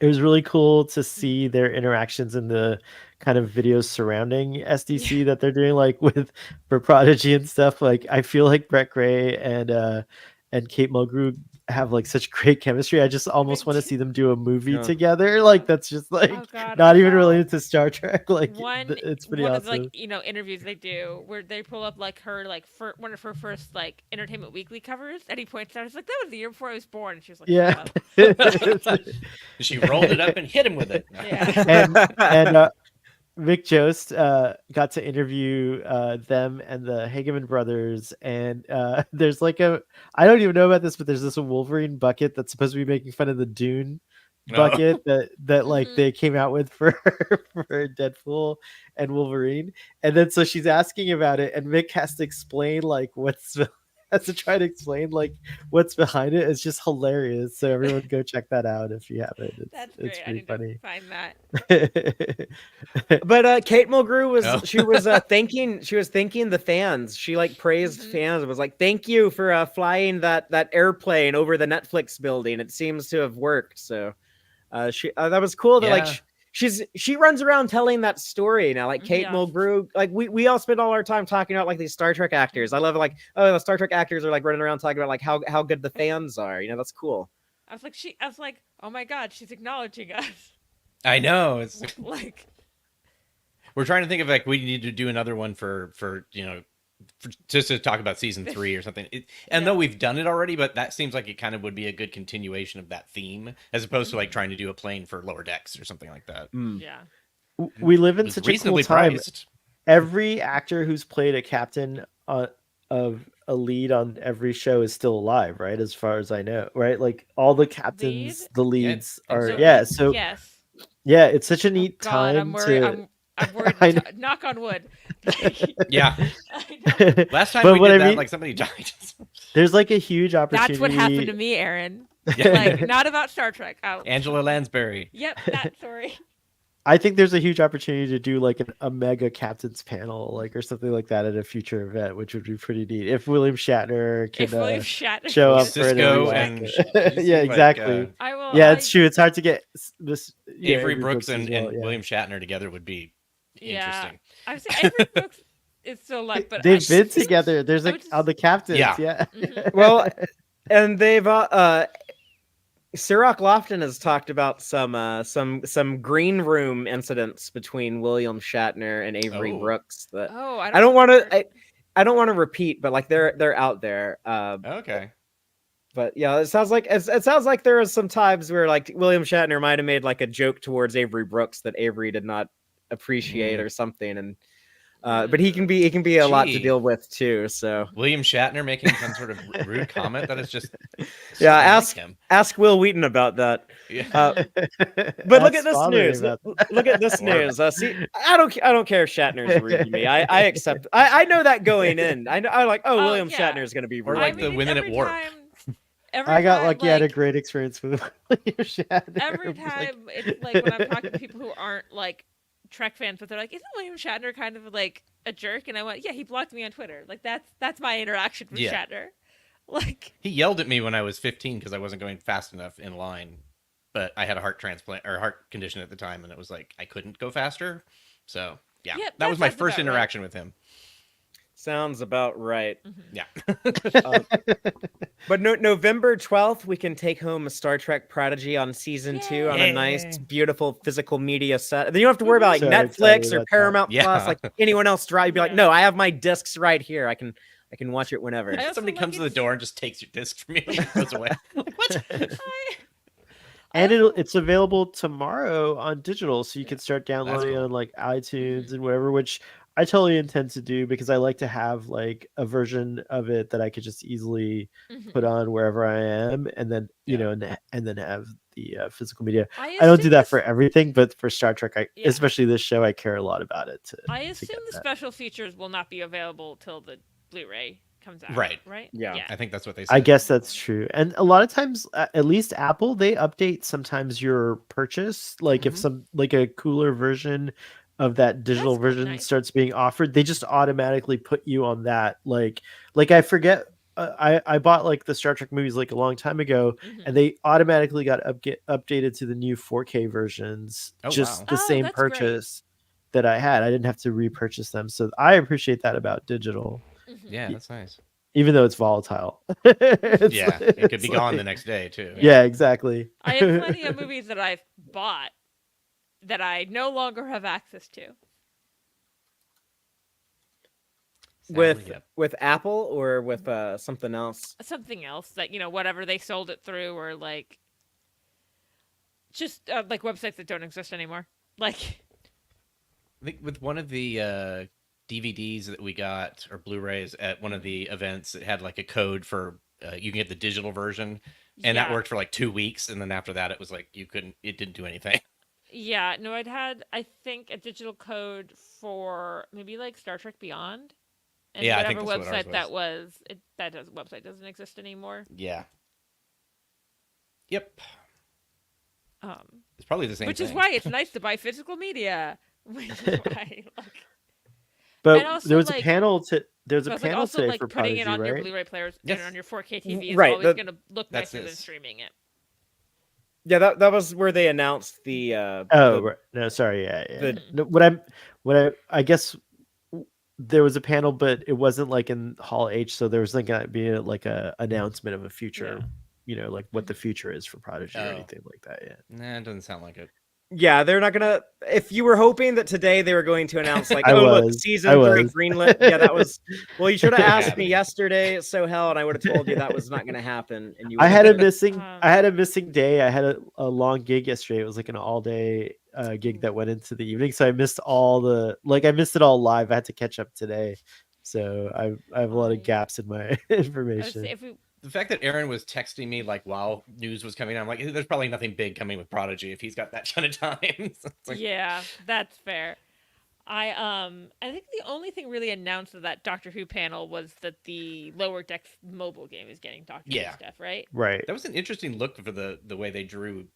It was really cool to see their interactions in the kind of videos surrounding SDC that they're doing, like for Prodigy and stuff. Like I feel like Brett Gray and Kate Mulgrew have like such great chemistry. I just almost want to see them do a movie Yeah. together. Like that's just like Oh God, not I even saw related to Star Trek. Like one it's pretty one awesome. of the, like, you know, interviews they do where they pull up like her like one of her first like Entertainment Weekly covers, and he points out, it's like, that was the year before I was born, and she was like, Yeah. She rolled it up and hit him with it. Yeah. and Mick Jost got to interview them and the Hageman brothers, and there's like I don't even know about this, but there's this Wolverine bucket that's supposed to be making fun of the Dune bucket that like they came out with for Deadpool and Wolverine, and then so she's asking about it, and Mick has to explain like has to try to explain like what's behind it. It's just hilarious. So everyone go check that out if you haven't. That's It's great. I pretty need funny. to find that. But Kate Mulgrew was Oh. she was thanking the fans. She like praised fans. It was like, thank you for flying that airplane over the Netflix building. It seems to have worked. So she that was cool. That like she runs around telling that story now. Like Kate Mulgrew, like we all spend all our time talking about like these Star Trek actors. I love it. Like, oh, the Star Trek actors are like running around talking about like how good the fans are. You know, that's cool. I was like, oh my God, she's acknowledging us. I know. It's Like, we're trying to think of like we need to do another one for you know, just to talk about season 3 or something. Though we've done it already, but that seems like it kind of would be a good continuation of that theme, as opposed to like trying to do a plane for Lower Decks or something like that. yeah. We live in It was such a cool reasonably time. priced. Every actor who's played a captain of a lead on every show is still alive, right? As far as I know, right? Like all the captains, the leads are So yes. yeah, it's such a neat God, time I'm worried. I'm worried. I know. Knock on wood. Yeah. I know. Last time But we what did I that, mean- like somebody died. There's like a huge opportunity. That's what happened to me, Aaron. Yeah. Like, not about Star Trek. Oh. Angela Lansbury. Yep, that story. I think there's a huge opportunity to do like a mega captains panel, like or something like that at a future event, which would be pretty neat. If William Shatner can If William Shatner show up could- for it Cisco every and yeah, exactly. I will. Yeah, it's true. It's hard to get this Avery Brooks as and well, yeah. William Shatner together would be Yeah. interesting. I was saying Avery Brooks is still alive, but They've been together. There's I like would just- on the captains. Yeah. Yeah. Well, and they've Sirach Lofton has talked about some green room incidents between William Shatner and Avery Oh. Brooks that Oh, I I don't want remember. to I don't want to repeat, but like they're out there. Okay. But yeah, it sounds like there was some times where like William Shatner might have made like a joke towards Avery Brooks that Avery did not appreciate or something, and but he can be a lot to Gee. deal with too. So William Shatner making some sort of rude comment that is just yeah, so like him. ask Will Wheaton about that. Yeah. But look Ask at this Father news. about- Look at this news. See, I don't care if Shatner's rude to me. I accept. I know that going in. I like. Oh, William yeah. Shatner's gonna be Or rude. like the it's women at every work. Every I got time, lucky. I had a like, great experience with William Shatner. every It was like- time it's like when I'm talking to people who aren't like Trek fans, but they're like, "Isn't William Shatner kind of like a jerk?" And I went, "Yeah, he blocked me on Twitter. Like that's my interaction with Yeah. Shatner." Like, He yelled at me when I was 15 because I wasn't going fast enough in line, but I had a heart transplant or heart condition at the time, and it was like I couldn't go faster. So yeah, Yep, that that was my sounds first about right. interaction with him. Sounds about right. Yeah. But November 12th, we can take home a Star Trek Prodigy on season 2 on a nice, Yay. beautiful physical media set. Then you don't have to worry about like So Netflix excited or about that. Paramount Yeah. Plus, like anyone else drive. You'd be like, Yeah. no, I have my discs right here. I can watch it whenever. I also Somebody like comes to the it's- door and just takes your disc from you and goes away. Like, what? And it's available tomorrow on digital, so you can start downloading cool. on like iTunes and whatever, which I totally intend to do because I like to have like a version of it that I could just easily put on wherever I am, and then you know, and then have the physical media. I don't do that for everything, but for Star Trek, especially this show, I care a lot about it. I to assume get the that. special features will not be available till the Blu-ray comes out. Right. Right. Yeah. I think that's what they said. I guess that's true. And a lot of times, at least Apple, they update sometimes your purchase. Like if some like a cooler version of that digital That's version nice. starts being offered, they just automatically put you on that. Like I forget. I bought like the Star Trek movies like a long time ago, and they automatically got updated to the new 4K versions. Oh, just wow. the Oh, same that's great. purchase. that I had. I didn't have to repurchase them, so I appreciate that about digital, Yeah, that's nice. even though it's volatile. Yeah, it could be gone the next day too. Yeah, exactly. I have plenty of movies that I've bought that I no longer have access to. with Yep. with Apple or with something else. Something else that, whatever they sold it through, or like just like websites that don't exist anymore. Like, I think with one of the DVDs that we got, or Blu-rays at one of the events, it had like a code for you can get the digital version, and that yeah. worked for like 2 weeks, and then after that it was like it didn't do anything. Yeah, no, I'd had, I think, a digital code for maybe like Star Trek Beyond. And Yeah, I think whatever that's what ours website that was, website doesn't exist anymore. Yeah. Yep. Um, It's probably the same which thing. is why it's nice to buy physical media. Which is why, like, But And also, there was a like- panel there's a but, like, panel also today like for putting Prodigy, it on your right? Blu-ray players Yes. and on your 4K TV is Right, always that- going to look that's nicer than this. streaming it. Yeah, that was where they announced the Oh, right. No, sorry. Yeah. the- No, I guess there was a panel, but it wasn't like in Hall H, so there was like gonna be like a announcement of a future, like what the future is for Prodigy or Oh. anything like that. Yeah. Nah, it doesn't sound like it. Yeah, they're not gonna. If you were hoping that today they were going to announce like, I oh look, was. season I 3 was. greenlit. Yeah, that was. Well, you should have asked me Happening. yesterday, so hell, and I would have told you that was not going to happen. And you. I had a would've- missing. Um, I had a missing day. I had a long gig yesterday. It was like an all day gig that went into the evening, so I missed I missed it all live. I had to catch up today, so I have a lot of I- gaps in my I would information. say if we, The fact that Aaron was texting me like while news was coming out, I'm like, there's probably nothing big coming with Prodigy if he's got that kind of time. So it's like, yeah, that's fair. I think the only thing really announced at that Doctor Who panel was that the Lower Decks mobile game is getting Doctor Yeah. Who stuff, right? Right. that was an interesting look for the way they drew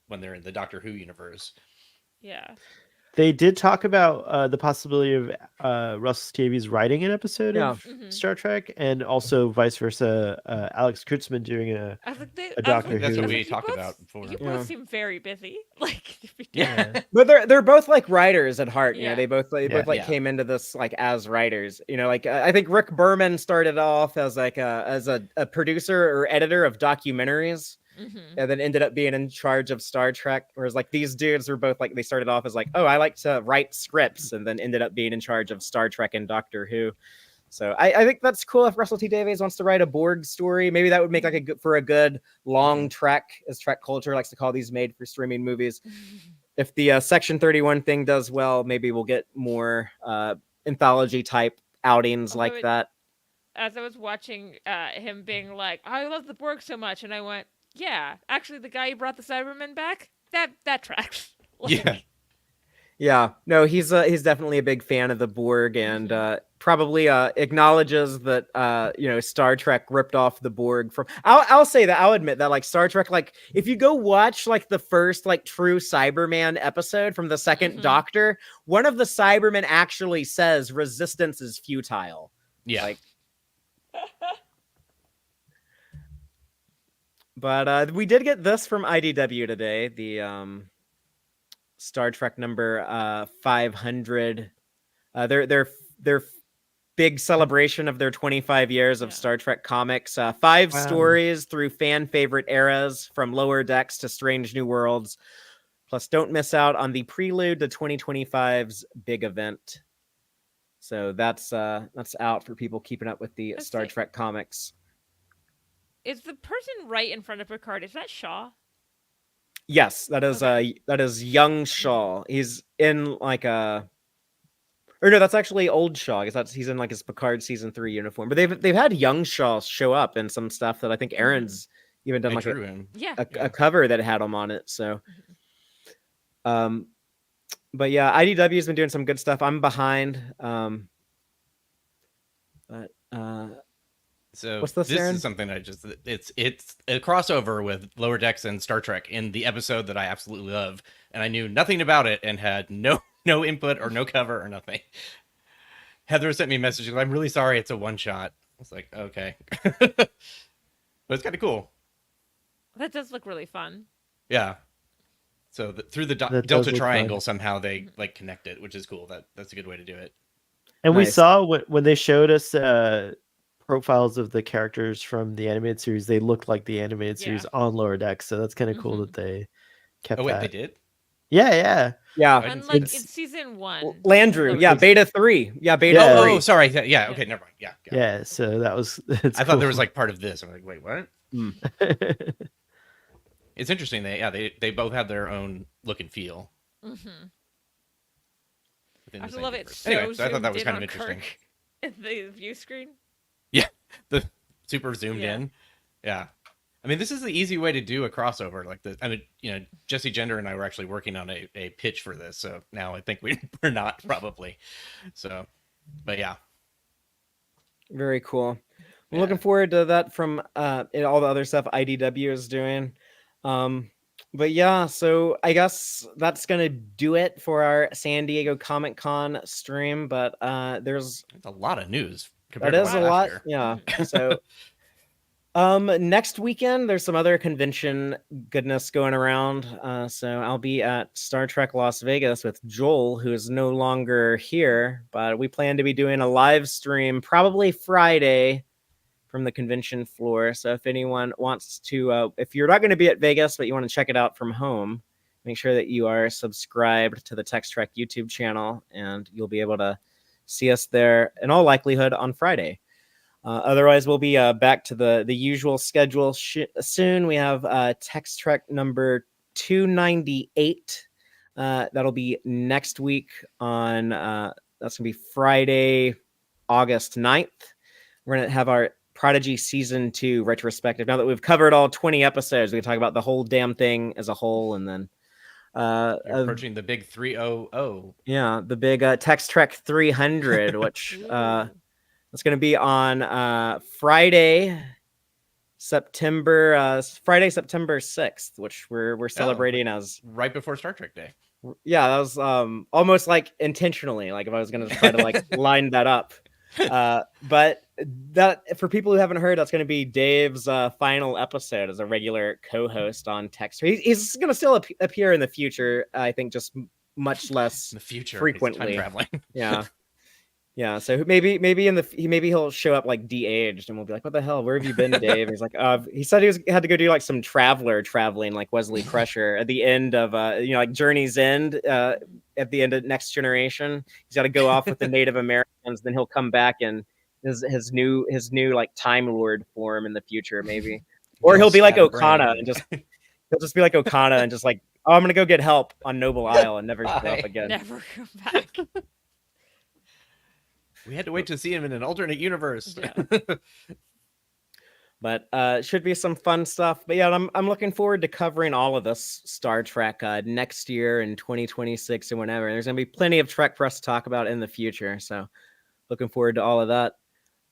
when they're in the Doctor Who universe. Yeah. They did talk about the possibility of Russell Davies writing an episode of Mhm. Star Trek, and also vice versa, Alex Kurtzman doing a. I was like, A Doctor That's Who. what we you talked both- about before. You Yeah. both seem very busy. Like, if you Yeah. But they're both like writers at heart. You know, Yeah. they both Yeah. came into this like as writers. You know, like I think Rick Berman started off as like a producer or editor of documentaries. Mhm. And then ended up being in charge of Star Trek. Whereas like these dudes were both like they started off as like, oh, I like to write scripts, and then ended up being in charge of Star Trek and Doctor Who. So I think that's cool if Russell T Davies wants to write a Borg story. Maybe that would make like a good long Trek, as Trek culture likes to call these made for streaming movies. If the Section 31 thing does well, maybe we'll get more anthology type outings Although like it- that. As I was watching him being like, I love the Borg so much, and I went, yeah, actually, the guy who brought the Cybermen back, that tracks. Like, Yeah. Yeah, no, he's definitely a big fan of the Borg, and probably acknowledges that Star Trek ripped off the Borg from. I'll say that I'll admit that like Star Trek, like if you go watch like the first like true Cyberman episode from the second Mhm. Doctor, one of the Cybermen actually says resistance is futile. Yeah. Like- But we did get this from IDW today, the Star Trek number 500. Their big celebration of their 25 years of Yeah. Star Trek comics. 5 Wow. stories through fan favorite eras, from Lower Decks to Strange New Worlds. Plus, don't miss out on the prelude to 2025's big event. So that's out for people keeping up with the Let's Star see. Trek comics. is the person right in front of Picard, is that Shaw? Yes, that is Okay. that is young Shaw. He's in like a, or no, that's actually old Shaw. I guess he's in like his Picard season 3 uniform. But they've had young Shaw show up in some stuff that I think Aaron's even done I like drew him. Yeah. a cover that had him on it. So, but yeah, IDW's been doing some good stuff. I'm behind. But So What's this, this Aaron? is something it's a crossover with Lower Decks and Star Trek in the episode that I absolutely love, and I knew nothing about it and had no input or no cover or nothing. Heather sent me a message. I'm really sorry, it's a one shot. I was like, okay, but it's kind of cool. That does look really fun. Yeah, So through the That does Delta look fun. Triangle, somehow they like connect it, which is cool. That's a good way to do it. And we Nice. saw when they showed us profiles of the characters from the animated series, they looked like the animated series on Lower Decks. So that's kind of cool that they kept Oh wait, that. they did? Yeah, yeah. Yeah. I didn't see Unlike that. in season 1. Landrew. Lower Yeah, Decks. beta 3. Yeah, beta Yeah. 3. Oh, sorry. Yeah. Okay. Never mind. Yeah. Yeah, so that was. It's I thought there was cool. like part of this. I'm like, wait, what? It's interesting. They both have their own look and feel. Mm-hmm. within I the just same love it universe. so Anyway, so I thought that was zoomed kind in of on interesting. Kirk in the view screen. The super zoomed in. Yeah. I mean, this is the easy way to do a crossover like this. I mean, Jesse Gender and I were actually working on a pitch for this, so now I think we're not probably. So, but yeah. Very cool. I'm Yeah. looking forward to that from all the other stuff IDW is doing. But yeah, so I guess that's gonna do it for our San Diego Comic Con stream. But there's It's a lot of news that compared to is a last lot. year. Yeah. So next weekend there's some other convention goodness going around. So I'll be at Star Trek Las Vegas with Joel, who is no longer here, but we plan to be doing a live stream probably Friday from the convention floor. So if anyone wants to, if you're not going to be at Vegas, but you want to check it out from home, make sure that you are subscribed to the Tex-Trek YouTube channel, and you'll be able to see us there in all likelihood on Friday. Otherwise, we'll be back to the usual schedule soon. We have Tex-Trek number 298. That'll be next week on, that's going to be Friday, August 9th. We're going to have our Prodigy season 2 retrospective. Now that we've covered all 20 episodes, we can talk about the whole damn thing as a whole, and then You're approaching the big 300. Yeah, the big Tex-Trek 300, which it's going to be on Friday, September 6th, which we're celebrating as right before Star Trek Day. Yeah, that was almost like intentionally, like if I was going to try to like line that up. But that, for people who haven't heard, that's going to be Dave's final episode as a regular co-host on Tex-Trek. He's going to still appear in the future, I think, just much less in the future frequently. Time traveling. Yeah. So maybe he'll show up like de-aged, and we'll be like, "What the hell? Where have you been, Dave?" And he's like, he said he had to go do like some traveling, like Wesley Crusher at the end of like Journey's End. At the end of Next Generation, he's got to go off with the Native Americans. Then he'll come back in his new like Time Lord form in the future, maybe, or he'll be like Okana and he'll just be like Okana and just like, "Oh, I'm gonna go get help on Noble Isle," and never show up again. Never come back. We had to wait to see him in an alternate universe. Yeah. But should be some fun stuff. But yeah, I'm looking forward to covering all of this Star Trek next year in 2026 and whenever. There's gonna be plenty of Trek for us to talk about in the future. So looking forward to all of that.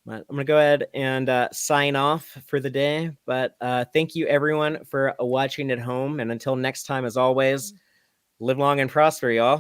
But I'm gonna go ahead and sign off for the day. But thank you everyone for watching at home. And until next time, as always, live long and prosper, y'all.